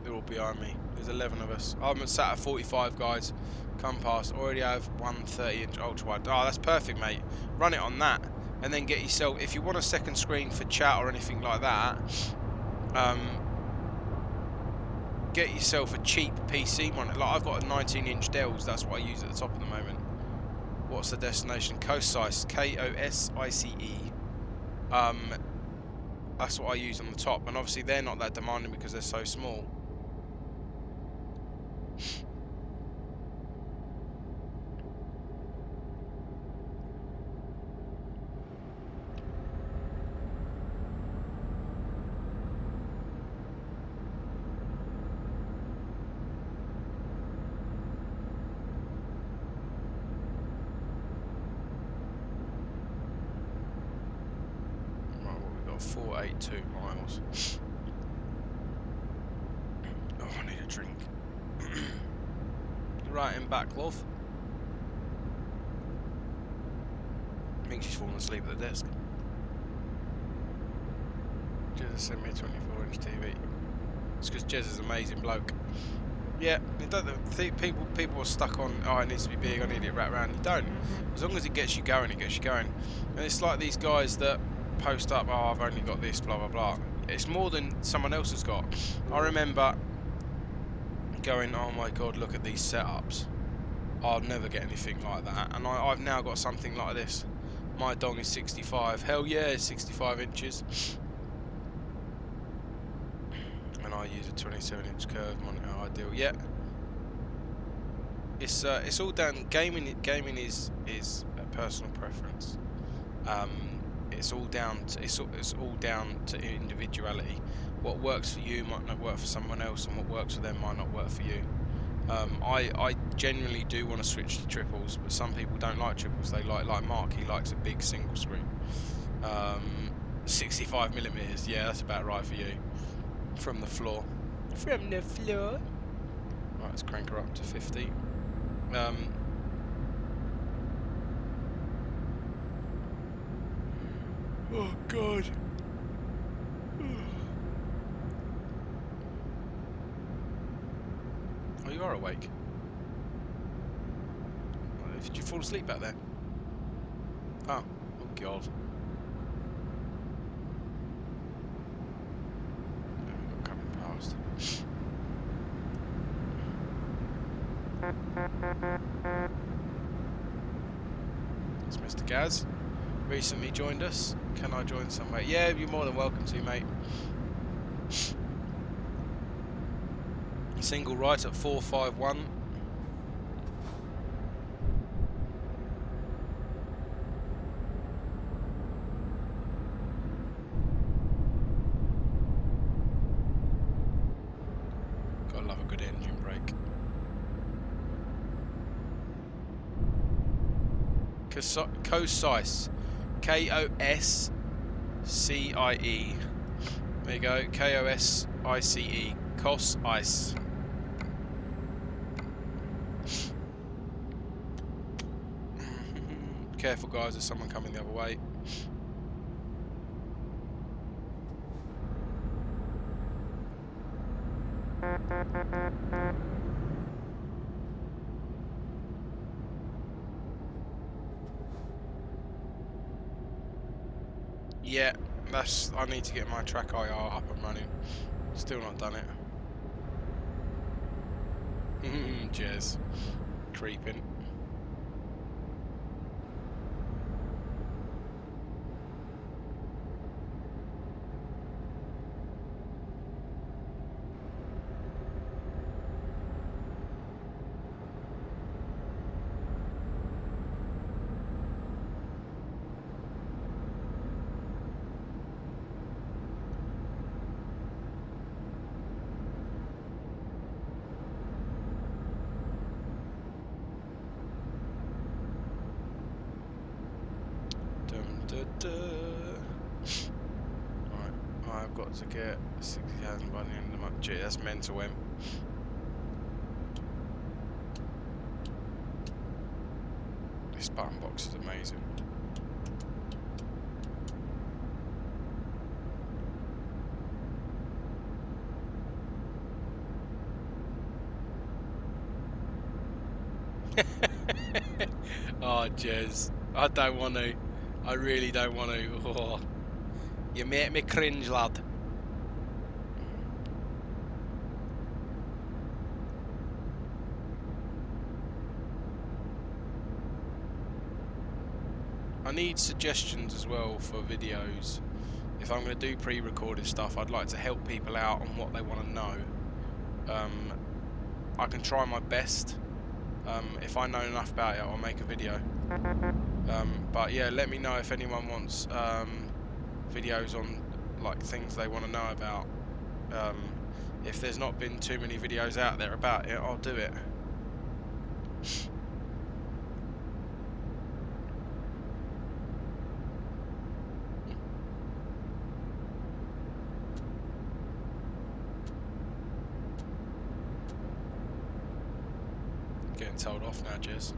They're all behind me. There's 11 of us. I'm sat at 45, guys. Come past. Already have 130-inch ultra wide. Oh, that's perfect, mate. Run it on that, and then get yourself. If you want a second screen for chat or anything like that, get yourself a cheap PC one. Like I've got a 19-inch Dells. That's what I use at the top at the moment. What's the destination? Kosice. K-O-S-I-C-E. That's what I use on the top, and obviously they're not that demanding because they're so small. Right, what we got? 482 miles. Oh, I need a drink. Right in back, love. I think she's fallen asleep at the desk. Jez sent me a 24-inch TV. It's because Jez is an amazing bloke. Yeah, it don't, people are stuck on, oh, it needs to be big, I need it wrapped around. You don't. As long as it gets you going, it gets you going. And it's like these guys that post up, oh, I've only got this, blah, blah, blah. It's more than someone else has got. I remember going, oh my god, look at these setups. I'll never get anything like that. And I've now got something like this. My dong is 65. Hell yeah, 65 inches. And I use a 27-inch curve monitor. Ideal. Yeah. It's all down. Gaming is a personal preference. It's all down to individuality. What works for you might not work for someone else, and what works for them might not work for you. I genuinely do want to switch to triples, but some people don't like triples. They like Mark. He likes a big single screen. 65mm. Yeah, that's about right for you. From the floor. From the floor. Right, let's crank her up to 50. Oh god. Oh, you are awake. Did you fall asleep back there? Oh god. Coming past. It's Mr. Gaz. Recently joined us. Can I join somewhere? Yeah, you're more than welcome to, mate. Single right at 451. Gotta love a good engine brake. Koscice. K-O-S-C-I-E. There you go. K-O-S-I-C-E. Koscice. Careful, guys. There's someone coming the other way. Yeah, I need to get my track IR up and running. Still not done it. Cheers. Creeping. Right, I've got to get 60,000 by the end of the month. Gee, that's mental, M. This button box is amazing. Oh, Jez. I don't want to. I really don't want to. Oh, you make me cringe, lad. I need suggestions as well for videos. If I'm going to do pre-recorded stuff, I'd like to help people out on what they want to know. I can try my best. If I know enough about it, I'll make a video. But yeah, let me know if anyone wants videos on like things they want to know about. If there's not been too many videos out there about it, I'll do it. Getting told off now, Jez.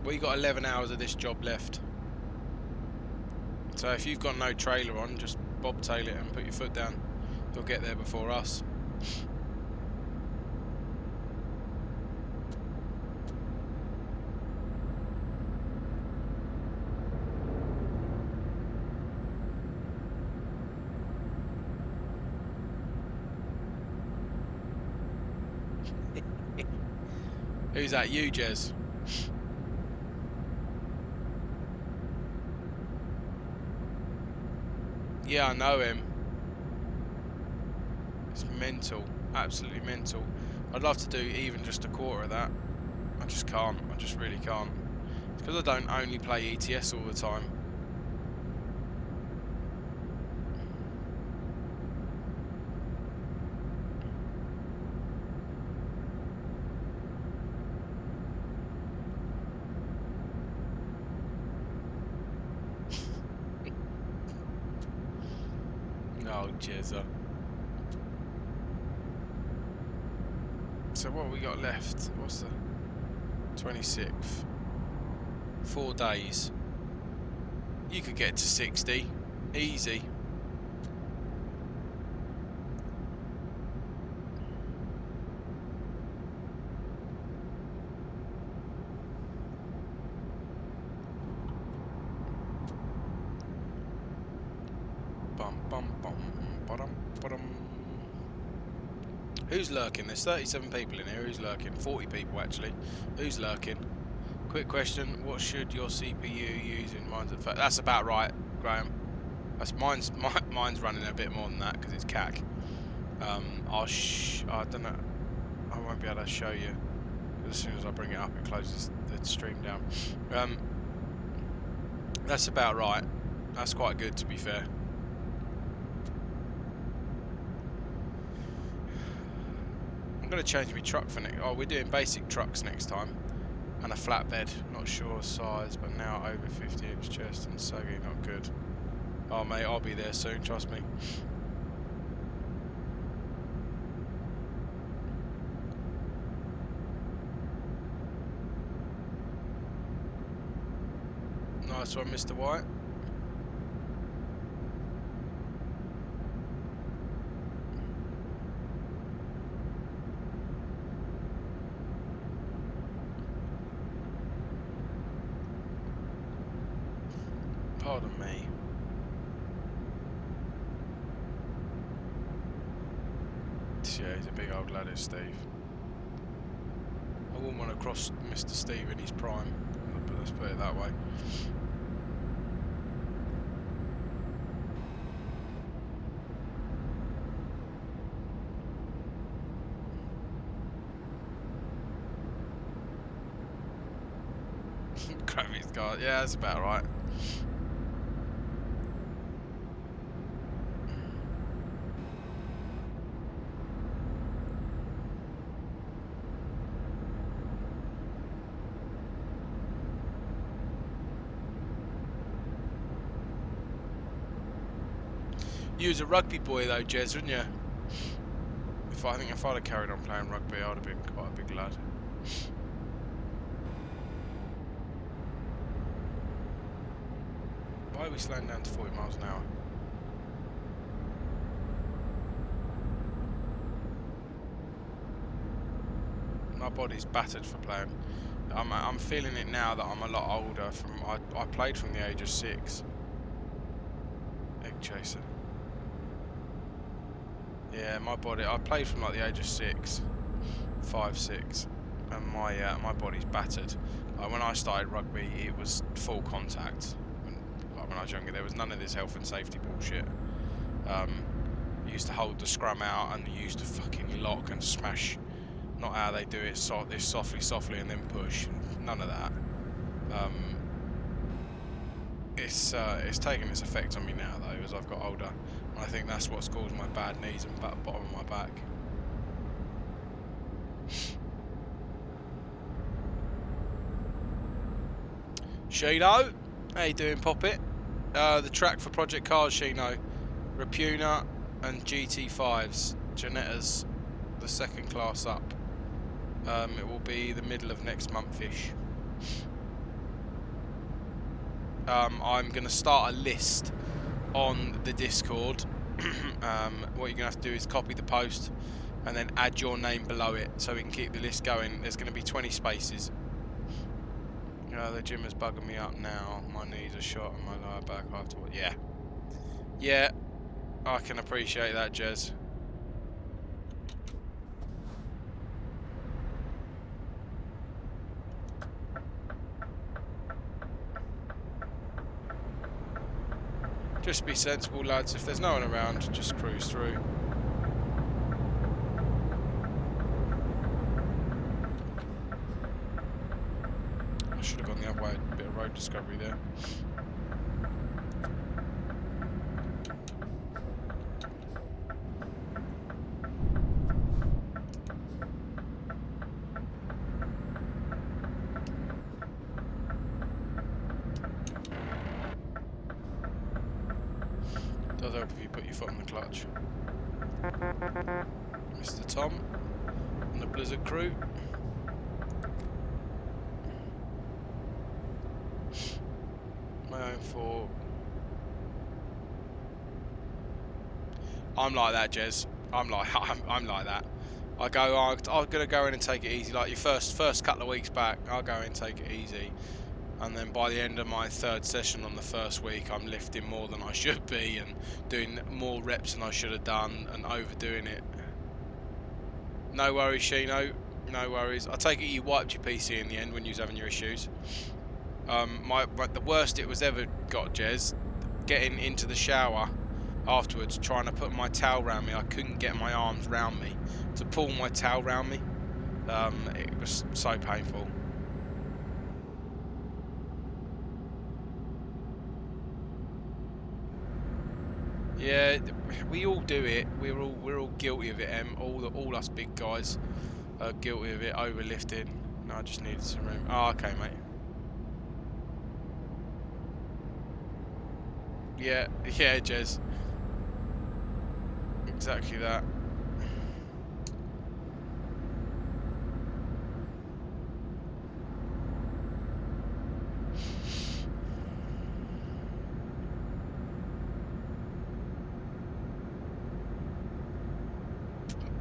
We got 11 hours of this job left. So if you've got no trailer on, just bobtail it and put your foot down. You'll get there before us. Who's that? You, Jez? Yeah, I know him. It's mental. Absolutely mental. I'd love to do even just a quarter of that. I just can't. I just really can't. It's because I don't only play ETS all the time. Oh, jizzer. So what have we got left? What's the 26th? 4 days. You could get to 60. Easy. Who's lurking? There's 37 people in here. Who's lurking? 40 people actually. Who's lurking? Quick question: what should your CPU use in mine's at? That's about right, Graham. That's mine's running a bit more than that because it's CAC. I don't know. I won't be able to show you. As soon as I bring it up, it closes the stream down. That's about right. That's quite good, to be fair. I'm going to change my truck for next. Oh, we're doing basic trucks next time, and a flatbed. Not sure size, but now over 50-inch chest and saggy, not good. Oh mate, I'll be there soon. Trust me. Nice one, Mr. White. Pardon me. Yeah, he's a big old lad, is Steve. I wouldn't want to cross Mr. Steve in his prime, but let's put it that way. Graphics card, yeah, that's about right. You was a rugby boy though, Jez, wouldn't you? I think if I'd have carried on playing rugby, I would have been quite a big lad. Why are we slowing down to 40 miles an hour? My body's battered for playing. I'm feeling it now that I'm a lot older. I played from the age of 6. Egg chaser. Yeah, my body. I played from like the age of 6, 5, 6, and my body's battered. Like when I started rugby, it was full contact. When I was younger, there was none of this health and safety bullshit. You used to hold the scrum out, and you used to fucking lock and smash. Not how they do it, this softly, and then push. None of that. It's taken its effect on me now, though, as I've got older. And I think that's what's caused my bad knees and bottom of my back. Shino, how you doing, Poppet? The track for Project Cars, Shino. Rapuna and GT5s. Janettas, the second class up. It will be the middle of next month-ish. I'm going to start a list on the Discord. What you're going to have to do is copy the post and then add your name below it so we can keep the list going. There's going to be 20 spaces. The gym is bugging me up now. My knees are shot and my lower back afterward. Yeah. Yeah, I can appreciate that, Jez. Just be sensible, lads. If there's no one around, just cruise through. I should have gone the other way. A bit of road discovery there. Does help if you put your foot on the clutch. Mr. Tom and the Blizzard crew. My own fault. I'm like that, Jez. I'm like that. I go, I'm gonna go in and take it easy. Like your first couple of weeks back, I'll go in and take it easy. And then by the end of my third session on the first week, I'm lifting more than I should be and doing more reps than I should have done and overdoing it. No worries, Shino. No worries. I take it you wiped your PC in the end when you was having your issues. The worst it was ever got, Jez, getting into the shower afterwards, trying to put my towel around me. I couldn't get my arms round me. To pull my towel around me, it was so painful. Yeah, we all do it. We're all guilty of it. All us big guys are guilty of it. Overlifting. No, I just needed some room. Oh, okay, mate. Yeah, Jez. Exactly that.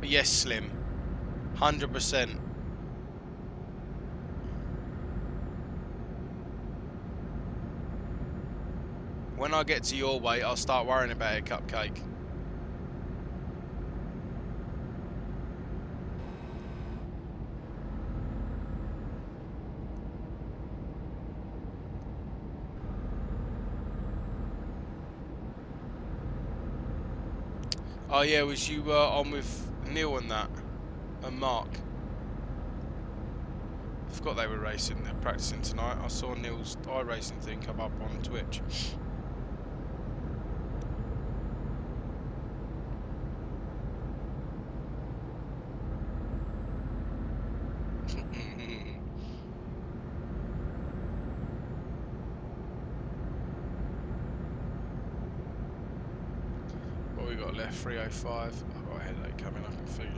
Yes, Slim. 100%. When I get to your weight, I'll start worrying about a cupcake. Oh yeah, was you on with Neil and that? And Mark? I forgot they were racing, they're practicing tonight. I saw Neil's iRacing thing come up on Twitch. What we got left? 305. I've got a headache coming, I can feel it.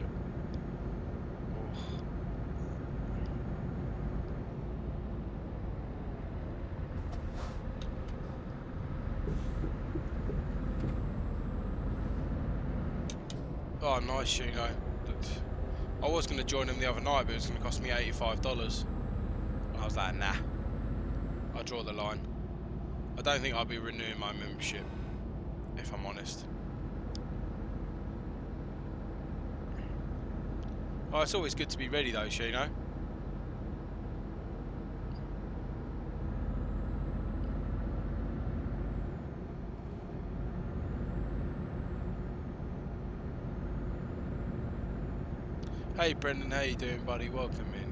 Oh, nice, you know. I was going to join them the other night, but it was going to cost me $85. I was like, nah. I'll draw the line. I don't think I'll be renewing my membership, if I'm honest. Oh, it's always good to be ready though, Shino. Hey Brendan, how you doing, buddy? Welcome in.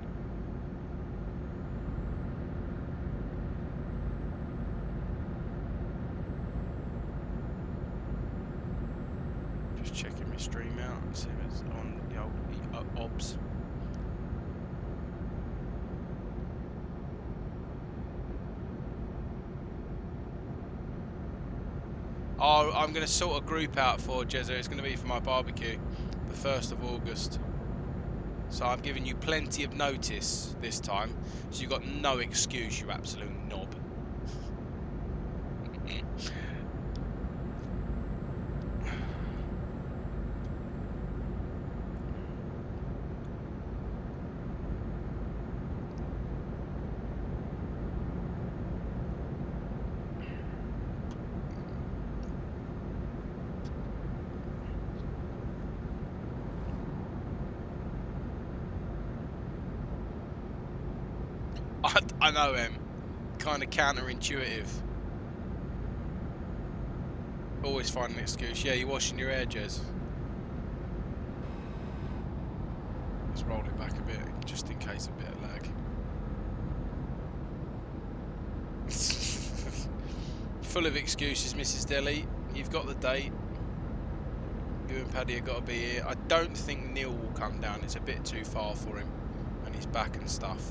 Just checking my stream out and see if it's on the old OBS. Oh, I'm going to sort a group out for Jezza. It's going to be for my barbecue, the 1st of August. So I'm giving you plenty of notice this time, so you've got no excuse, you absolute knob. I know, kind of counterintuitive. Always find an excuse. Yeah, you're washing your hair, Jez. Let's roll it back a bit, just in case a bit of lag. Full of excuses, Mrs. Deli. You've got the date. You and Paddy have got to be here. I don't think Neil will come down. It's a bit too far for him, and he's back and stuff.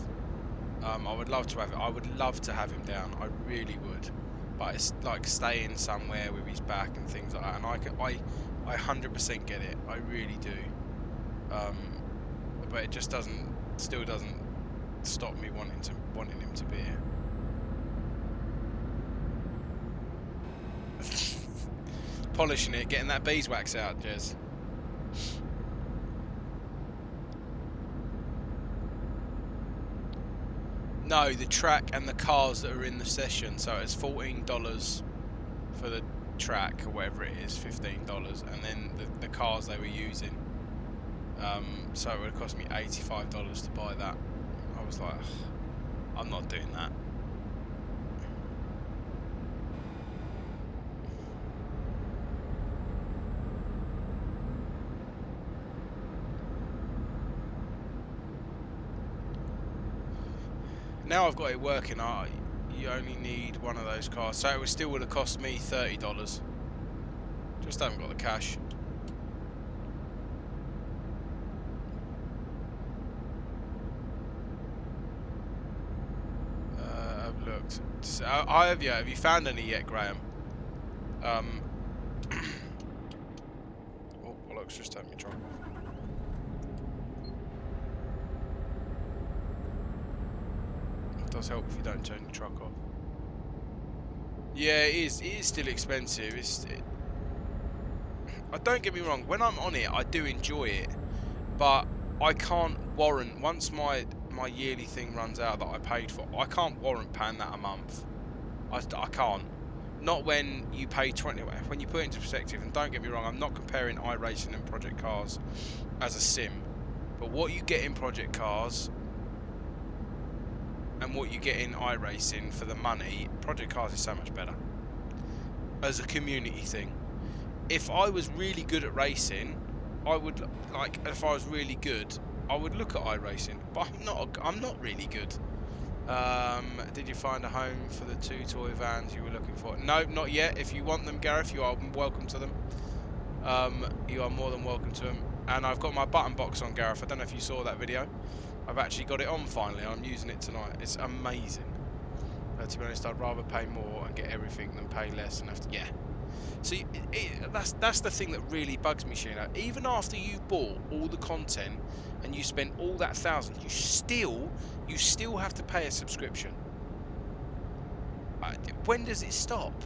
I would love to have it. I would love to have him down. I really would. But it's like staying somewhere with his back and things like that. And I 100% get it. I really do. But it just still doesn't stop me wanting him to be here. Polishing it, getting that beeswax out, Jez. No, the track and the cars that are in the session. So it's $14 for the track, or whatever it is, $15, and then the cars they were using. So it would have cost me $85 to buy that. I was like, I'm not doing that. Now I've got it working, you only need one of those cars. So it still would have cost me $30. Just haven't got the cash. I've looked. Have you found any yet, Graham? Oh, bollocks, just take me truck off. Does help if you don't turn your truck off. Yeah, it is still expensive. Don't get me wrong, when I'm on it I do enjoy it, but I can't warrant, once my yearly thing runs out that I paid for, I can't warrant paying that a month. I can't. Not when you pay 20, when you put it into perspective. And don't get me wrong, I'm not comparing iRacing and Project Cars as a sim, but what you get in Project Cars and what you get in iRacing for the money, Project Cars is so much better as a community thing. If I was really good at racing, I would if I was really good, I would look at iRacing, but I'm not really good. Did you find a home for the 2 toy vans you were looking for? No, not yet. If you want them, Gareth, you are welcome to them. You are more than welcome to them. And I've got my button box on, Gareth. I don't know if you saw that video. I've actually got it on finally. I'm using it tonight. It's amazing. To be honest, I'd rather pay more and get everything than pay less and have to. Yeah. See, that's the thing that really bugs me, Sheena. Even after you bought all the content and you spent all that $1,000, you still have to pay a subscription. When does it stop?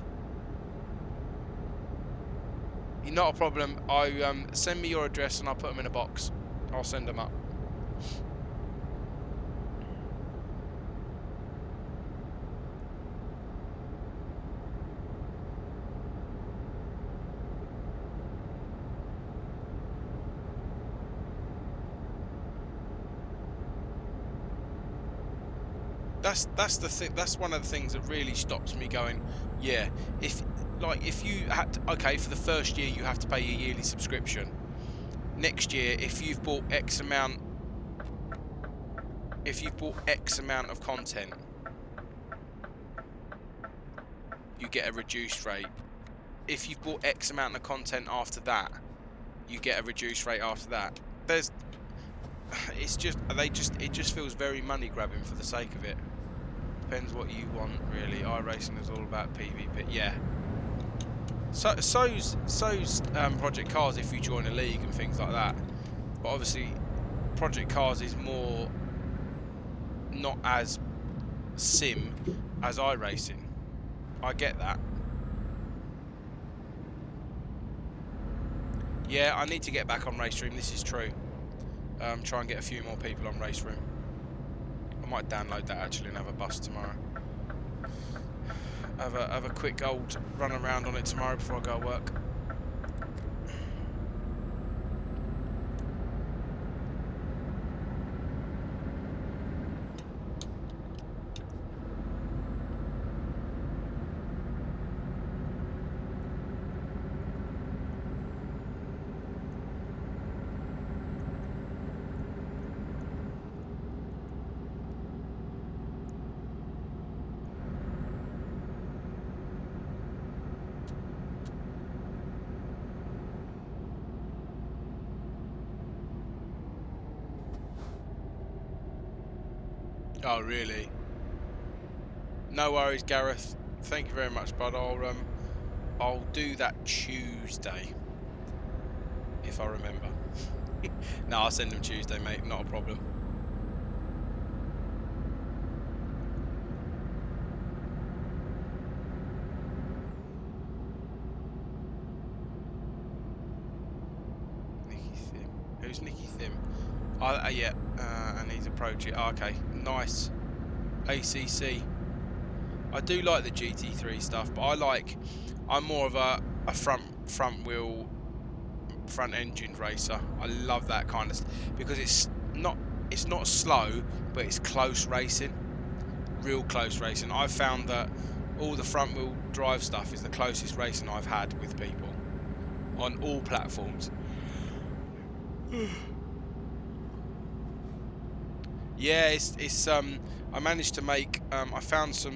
Not a problem. Send me your address and I'll put them in a box. I'll send them up. That's the thing. That's one of the things that really stops me going. Yeah, if you had to, okay, for the first year you have to pay your yearly subscription. Next year, if you've bought X amount of content, you get a reduced rate. If you've bought X amount of content after that, you get a reduced rate after that. It just feels very money grabbing for the sake of it. Depends what you want, really. iRacing is all about PvP. Yeah. So's Project Cars if you join a league and things like that. But obviously, Project Cars is more not as sim as iRacing. I get that. Yeah, I need to get back on Racestream. This is true. Try and get a few more people on Race Room. I might download that actually and have a bust tomorrow. Have a quick old run around on it tomorrow before I go to work. Oh, really? No worries, Gareth. Thank you very much, bud. I'll do that Tuesday if I remember. No, I'll send them Tuesday, mate. Not a problem. Nicky Thim. Who's Nicky Thim? Yeah. And he's approaching. Oh, okay. Nice. ACC. I do like the GT3 stuff, but I'm more of a front wheel, front engine racer. I love that kind of because it's not slow, but it's close racing, real close racing. I've found that all the front wheel drive stuff is the closest racing I've had with people on all platforms. Yeah, it's I managed to make I found some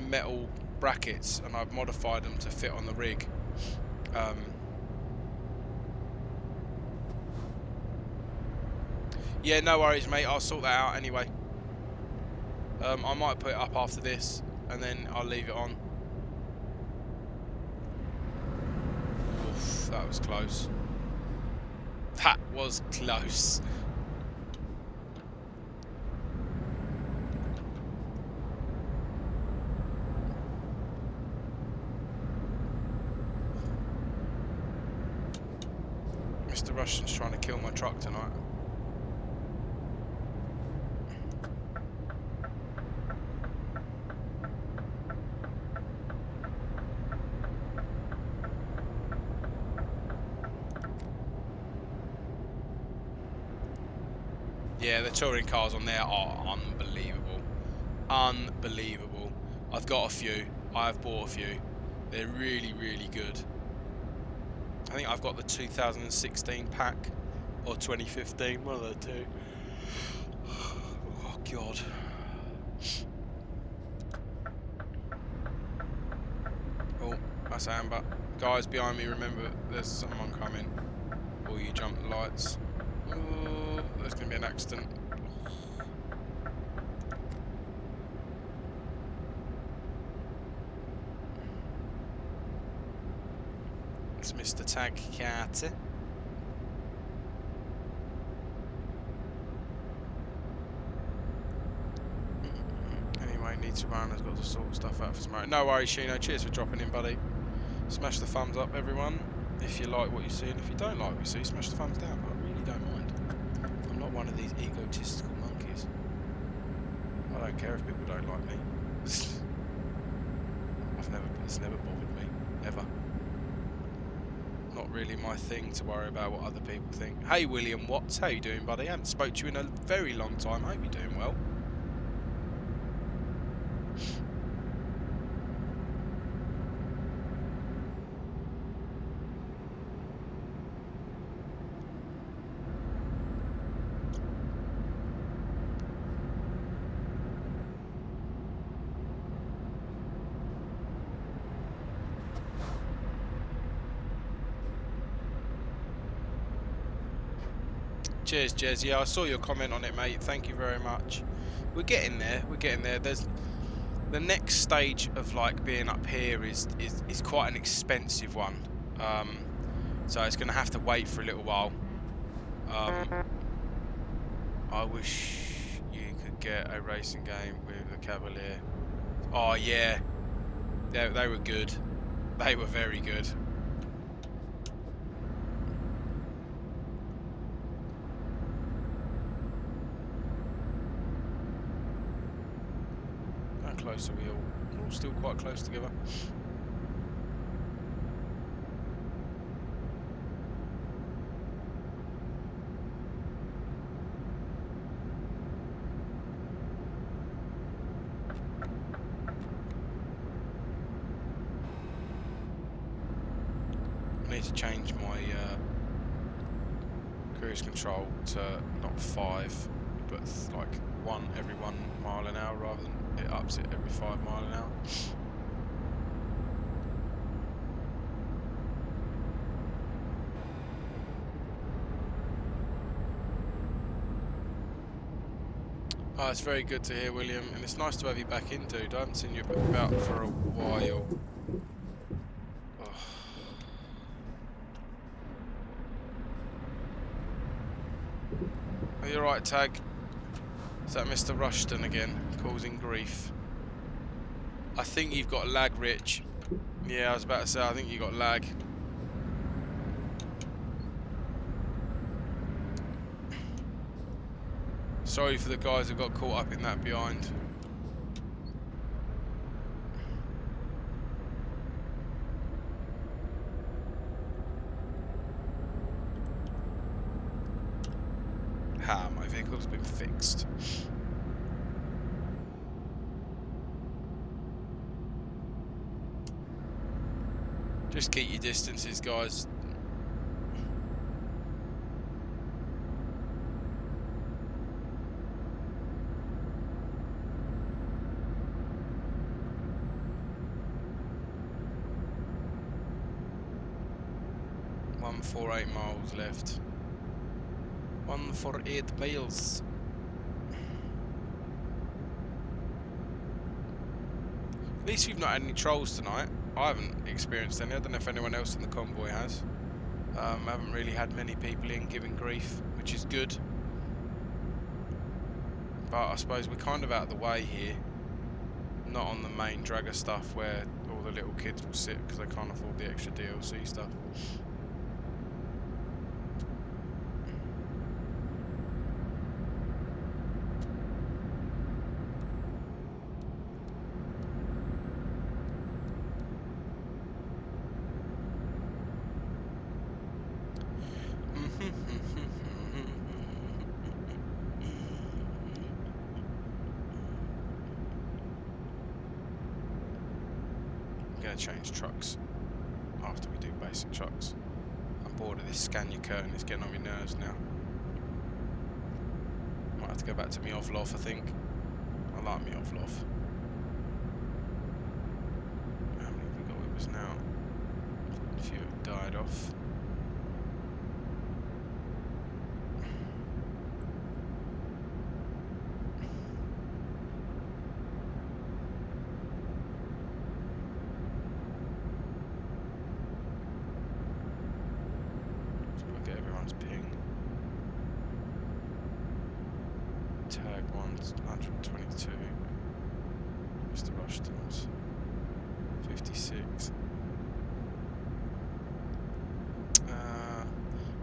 metal brackets and I've modified them to fit on the rig. Yeah, no worries, mate. I'll sort that out anyway. I might put it up after this and then I'll leave it on. Oof, that was close. That was close. Mr. Russian's trying to kill my truck tonight. Yeah, the touring cars on there are unbelievable. Unbelievable. I've got a few. I've bought a few. They're really, really good. I think I've got the 2016 pack or 2015, one of the two. Oh, God. Oh, that's Amber. Guys behind me, remember, there's someone coming. Or you jump the lights. Oh, there's going to be an accident. It's Mr. Tag Cat. Anyway, need to run. Has got to sort stuff out for tomorrow. No worries, Shino. Cheers for dropping in, buddy. Smash the thumbs up, everyone, if you like what you see, and if you don't like what you see, smash the thumbs down. I really don't mind. I'm not one of these egotistical monkeys. I don't care if people don't like me. It's never bothered me, ever. Not really my thing to worry about what other people think. Hey, William Watts, how you doing, buddy? I haven't spoke to you in a very long time. Hope you're doing well. Cheers, Jez. Yeah, I saw your comment on it, mate. Thank you very much. We're getting there. We're getting there. There's the next stage of like being up here is quite an expensive one. So it's going to have to wait for a little while. I wish you could get a racing game with a Cavalier. Oh yeah, they were good. They were very good. How close are we all? We're all still quite close together. I need to change my cruise control to not 5, but like 1 every 1 mile an hour rather than it ups it every 5 miles an hour. Oh, it's very good to hear, William, and it's nice to have you back in, dude. I haven't seen you about for a while. Oh. Are you alright, Tag? Is that Mr. Rushton again, causing grief? I think you've got lag, Rich. Yeah, I was about to say, I think you got lag. Sorry for the guys who got caught up in that behind. Ha, my vehicle's been fixed. Just keep your distances, guys. .148 miles left. 148 miles. At least we've not had any trolls tonight. I haven't experienced any. I don't know if anyone else in the convoy has. I haven't really had many people in giving grief, which is good. But I suppose we're kind of out of the way here. Not on the main dragger stuff where all the little kids will sit because they can't afford the extra DLC stuff. Change trucks after we do basic trucks. I'm bored of this scan your curtain, it's getting on my nerves now. Might have to go back to me off-lof, I think. I like me off-lof. How many have we got with us now? A few have died off. Tag 122, Mr. Rushton's 56.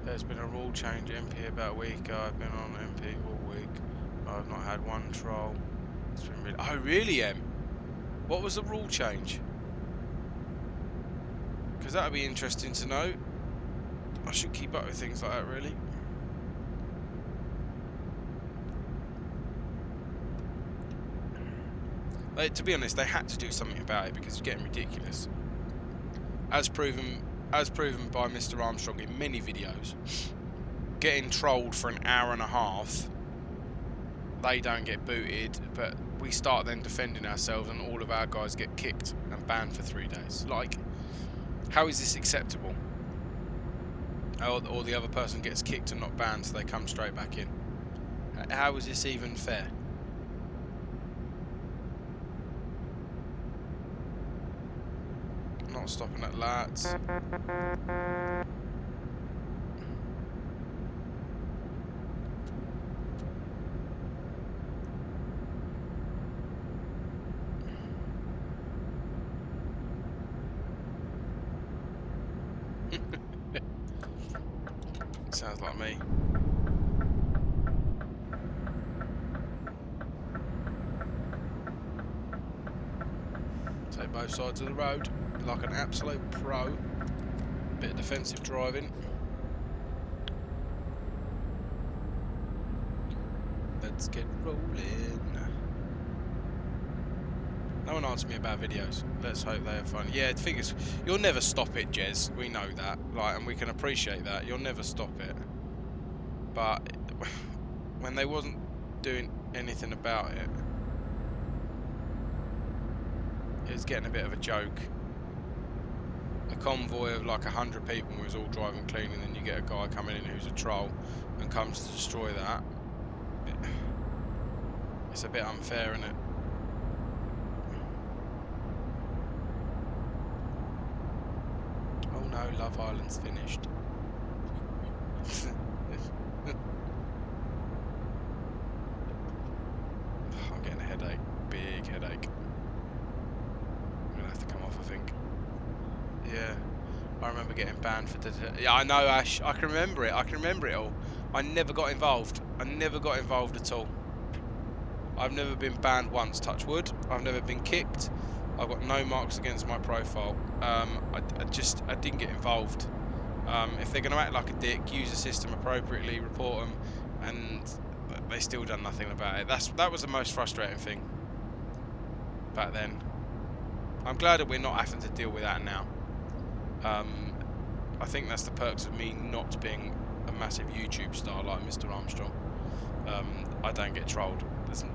There's been a rule change MP about a week ago. I've been on MP all week. I've not had one troll. It's been really... Oh really, Em? What was the rule change? Because that would be interesting to know. I should keep up with things like that, really. To be honest, they had to do something about it because it's getting ridiculous. As proven by Mr. Armstrong in many videos, getting trolled for an hour and a half, they don't get booted, but we start then defending ourselves and all of our guys get kicked and banned for 3 days. Like, how is this acceptable? Or the other person gets kicked and not banned, so they come straight back in. How is this even fair? Not stopping at lights. Sounds like me. Take both sides of the road like an absolute pro. Bit of defensive driving. Let's get rolling. No one asks me about videos. Let's hope they are fun. Yeah, the thing is, you'll never stop it, Jez. We know that, like, and we can appreciate that. You'll never stop it. But when they wasn't doing anything about it, it was getting a bit of a joke. A convoy of like 100 people was all driving clean, and then you get a guy coming in who's a troll and comes to destroy that. It's a bit unfair, isn't it? Oh no, Love Island's finished. I'm getting a headache. Big headache. I'm gonna have to come off, I think. Yeah. I remember getting banned for yeah, I know, Ash. I can remember it. I can remember it all. I never got involved. I never got involved at all. I've never been banned once, touch wood. I've never been kicked. I've got no marks against my profile. I didn't get involved. If they're going to act like a dick, use the system appropriately, report them, and they still done nothing about it. That was the most frustrating thing back then. I'm glad that we're not having to deal with that now. I think that's the perks of me not being a massive YouTube star like Mr. Armstrong. I don't get trolled.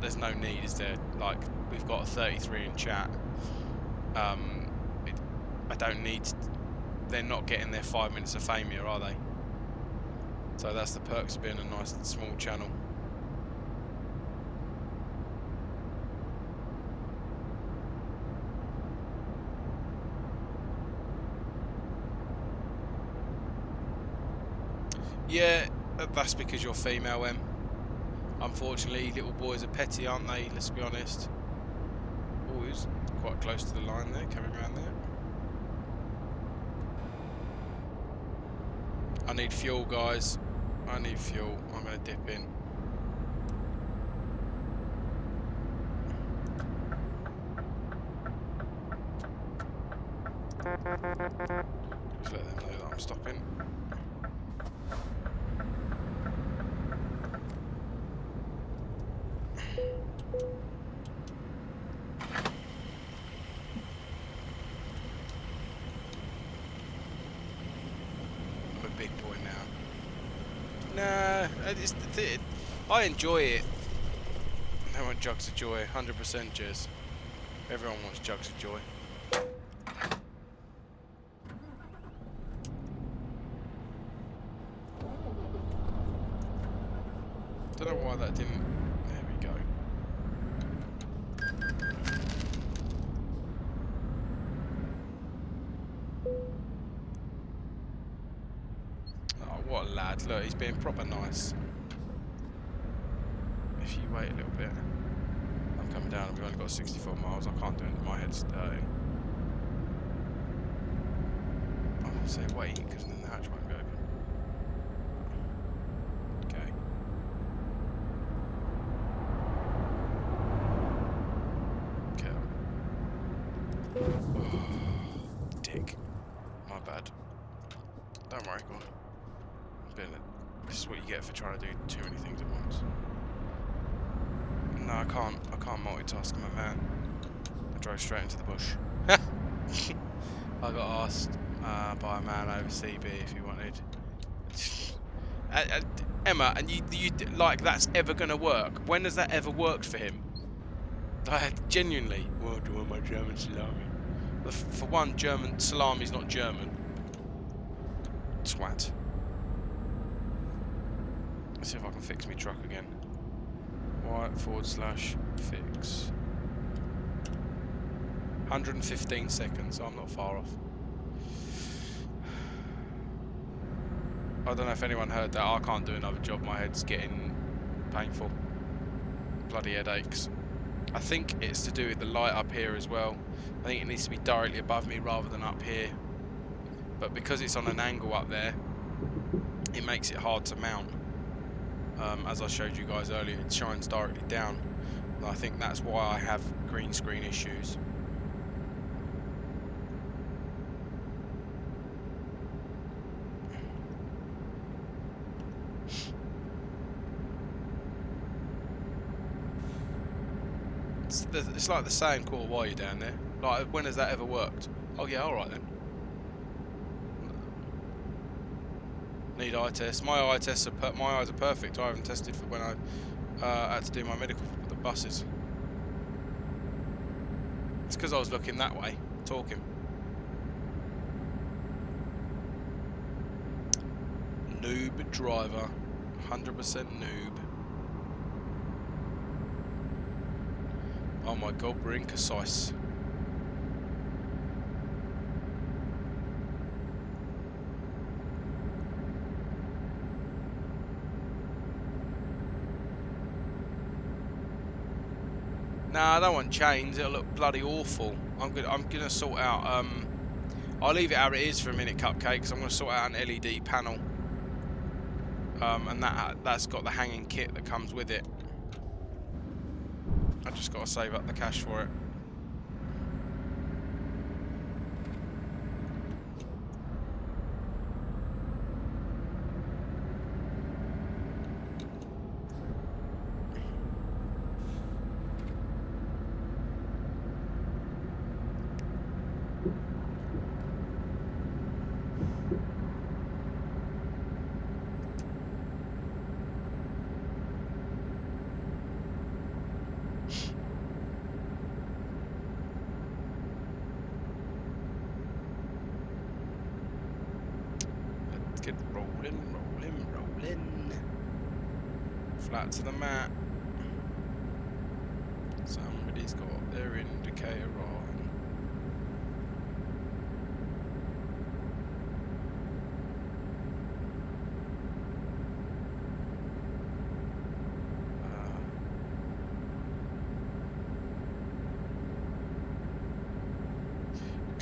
There's no need, is there? Like, we've got a 33 in chat. I don't need. They're not getting their 5 minutes of fame here, are they? So that's the perks of being a nice small channel. Yeah, that's because you're female, Em. Unfortunately, little boys are petty, aren't they? Let's be honest. Oh, he's quite close to the line there, coming around there. I need fuel, guys. I need fuel. I'm going to dip in. Just let them know that I'm stopping. Big boy now. Nah, I enjoy it. I want jugs of joy, 100% Jez. Everyone wants jugs of joy. Don't know why that didn't. There we go. What a lad. Look, he's being proper nice. If you wait a little bit. I'm coming down and we've only got 64 miles. I can't do it. My head's dirty. I will say wait, because then the hatch won't be open. Okay. Okay. Oh, dick. My bad. Don't worry, go on. This is what you get for trying to do too many things at once. No, I can't multitask, my man. I drove straight into the bush. I got asked by a man over CB if he wanted. Emma, and you like that's ever gonna work? When has that ever worked for him? Genuinely. Well, do I want my German salami? For one, German salami's not German. Twat. Let's see if I can fix my truck again. Y/fix. 115 seconds, so I'm not far off. I don't know if anyone heard that. I can't do another job. My head's getting painful. Bloody headaches. I think it's to do with the light up here as well. I think it needs to be directly above me rather than up here. But because it's on an angle up there, it makes it hard to mount. As I showed you guys earlier, it shines directly down. And I think that's why I have green screen issues. It's like the saying, "Cool, why are you down there?" Like, when has that ever worked? Oh yeah, all right then. Need eye tests. My eyes are perfect. I haven't tested for when I had to do my medical for the buses. It's because I was looking that way, talking. Noob driver, 100% noob. Oh my god, we're inconcise. Nah, I don't want chains. It'll look bloody awful. I'm gonna sort out. I'll leave it how it is for a minute, Cupcakes. I'm gonna sort out an LED panel. And that's got the hanging kit that comes with it. I just got to save up the cash for it. Get rolling. Flat to the mat. Somebody's got their indicator on.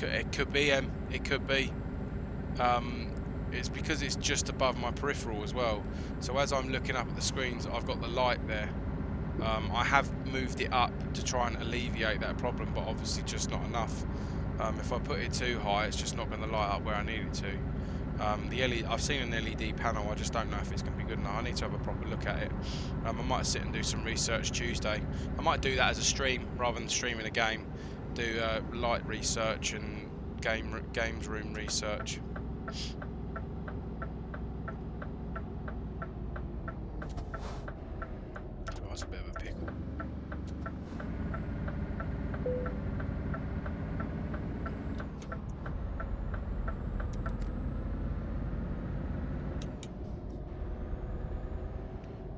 It could be, it could be. It's because it's just above my peripheral as well. So as I'm looking up at the screens, I've got the light there. I have moved it up to try and alleviate that problem, but obviously just not enough. If I put it too high, it's just not going to light up where I need it to. The LED, I've seen an LED panel, I just don't know if it's going to be good enough. I need to have a proper look at it. I might sit and do some research Tuesday. I might do that as a stream rather than streaming a game. Do light research and games room research. Oh, that's a bit of a pickle.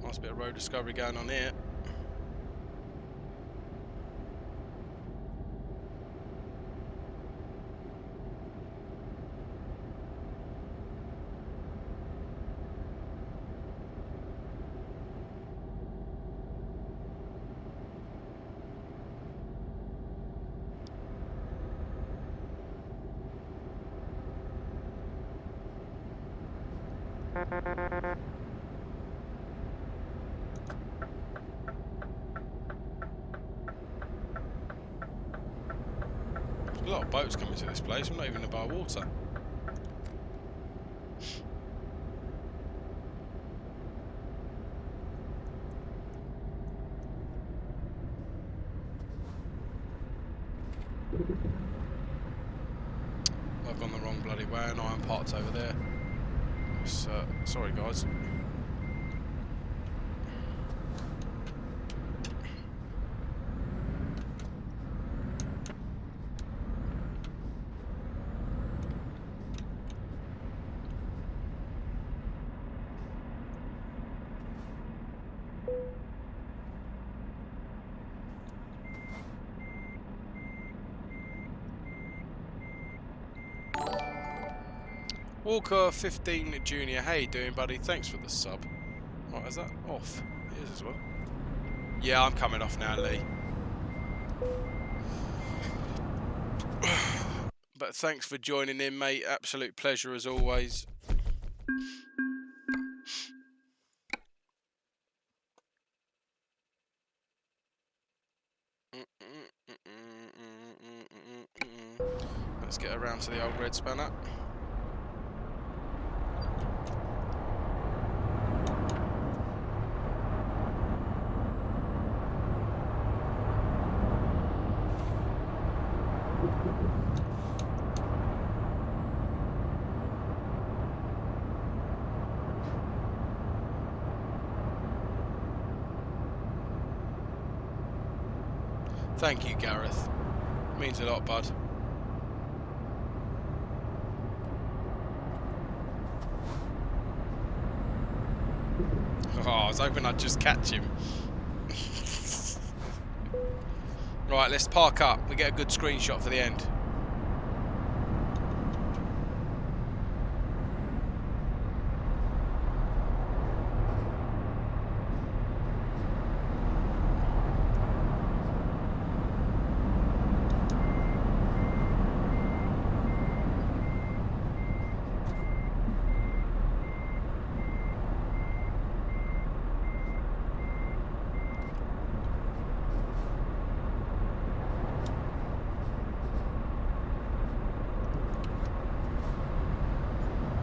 Nice bit of road discovery going on here. There's a lot of boats coming to this place. I'm not even above water. I've gone the wrong bloody way and I am parked over there. Sorry guys. Walker 15 Junior, how you doing, buddy? Thanks for the sub. Right, is that off? It is as well. Yeah, I'm coming off now, Lee. But thanks for joining in, mate. Absolute pleasure as always. Let's get around to the old red spanner. Thank you, Gareth. Means a lot, bud. Oh, I was hoping I'd just catch him. Right, let's park up. We get a good screenshot for the end.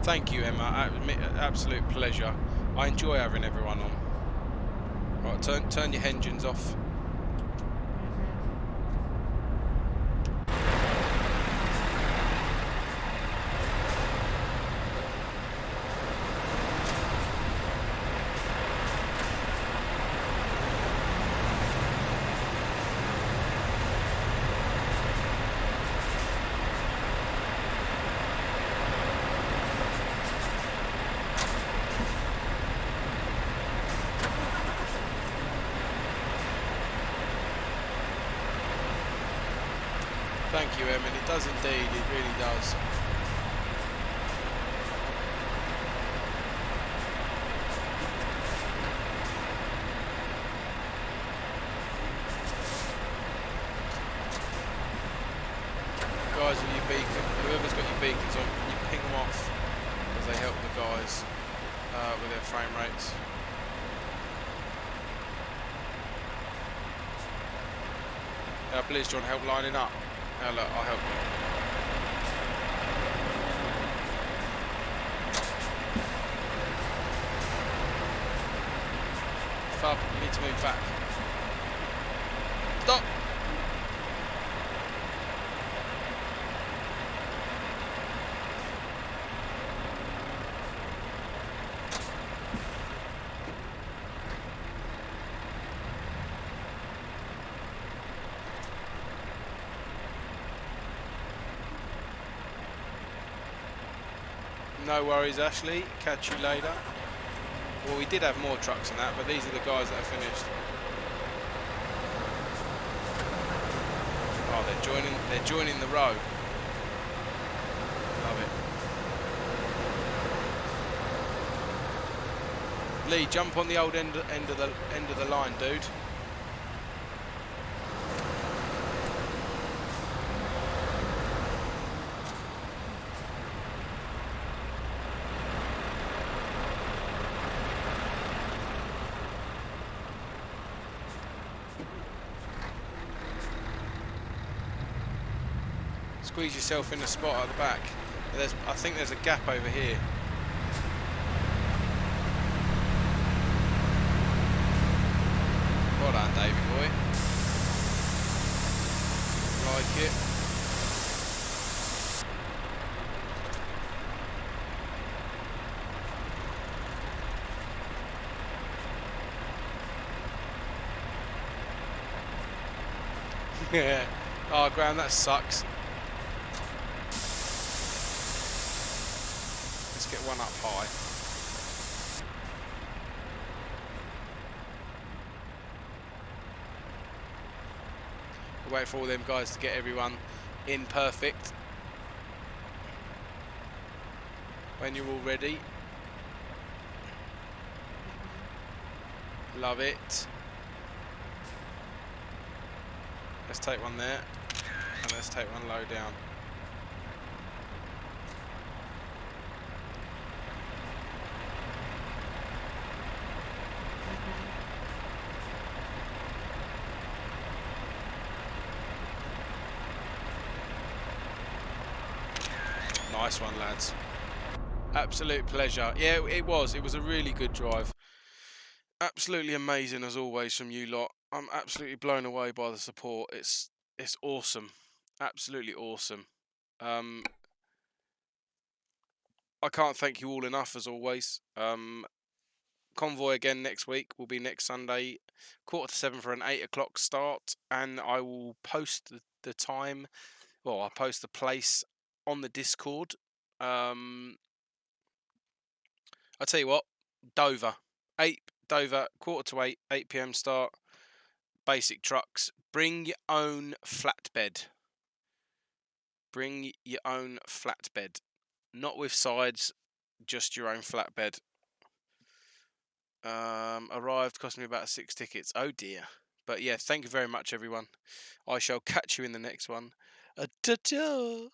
Thank you, Emma. Absolute pleasure. I enjoy having everyone on. Right, turn your engines off. Thank you, Emma. It does indeed. It really does. Guys, with your beacon, whoever's got your beacons on, can you ping them off because they help the guys with their frame rates. Blizz, do you want help lining up? Look, I'll help you. Fab, you need to move back. Stop! No worries, Ashley. Catch you later. Well, we did have more trucks than that, but these are the guys that have finished. Oh, they're joining the row. Love it. Lee, jump on the old end of the line, dude. Squeeze yourself in the spot at the back. I think there's a gap over here. Well done, Davey boy. Like it. Yeah. Oh, Graham, that sucks. Let's get one up high. We'll wait for all them guys to get everyone in perfect. When you're all ready. Love it. Let's take one there. And let's take one low down. Nice one, lads. Absolute pleasure. Yeah, it was. It was a really good drive. Absolutely amazing as always from you lot. I'm absolutely blown away by the support. It's awesome. Absolutely awesome. I can't thank you all enough as always. Convoy again next week will be next Sunday, 6:45 for an 8 o'clock start, and I will post the time. Well, I'll post the place on the Discord. I'll tell you what, Dover, 8 Dover, 7:45, 8 p.m. start. Basic trucks, Bring your own flatbed. Bring your own flatbed. Not with sides, just your own flatbed. Arrived, cost me about 6 tickets. Oh dear. But yeah, thank you very much, everyone. I shall catch you in the next one. Ta-ta!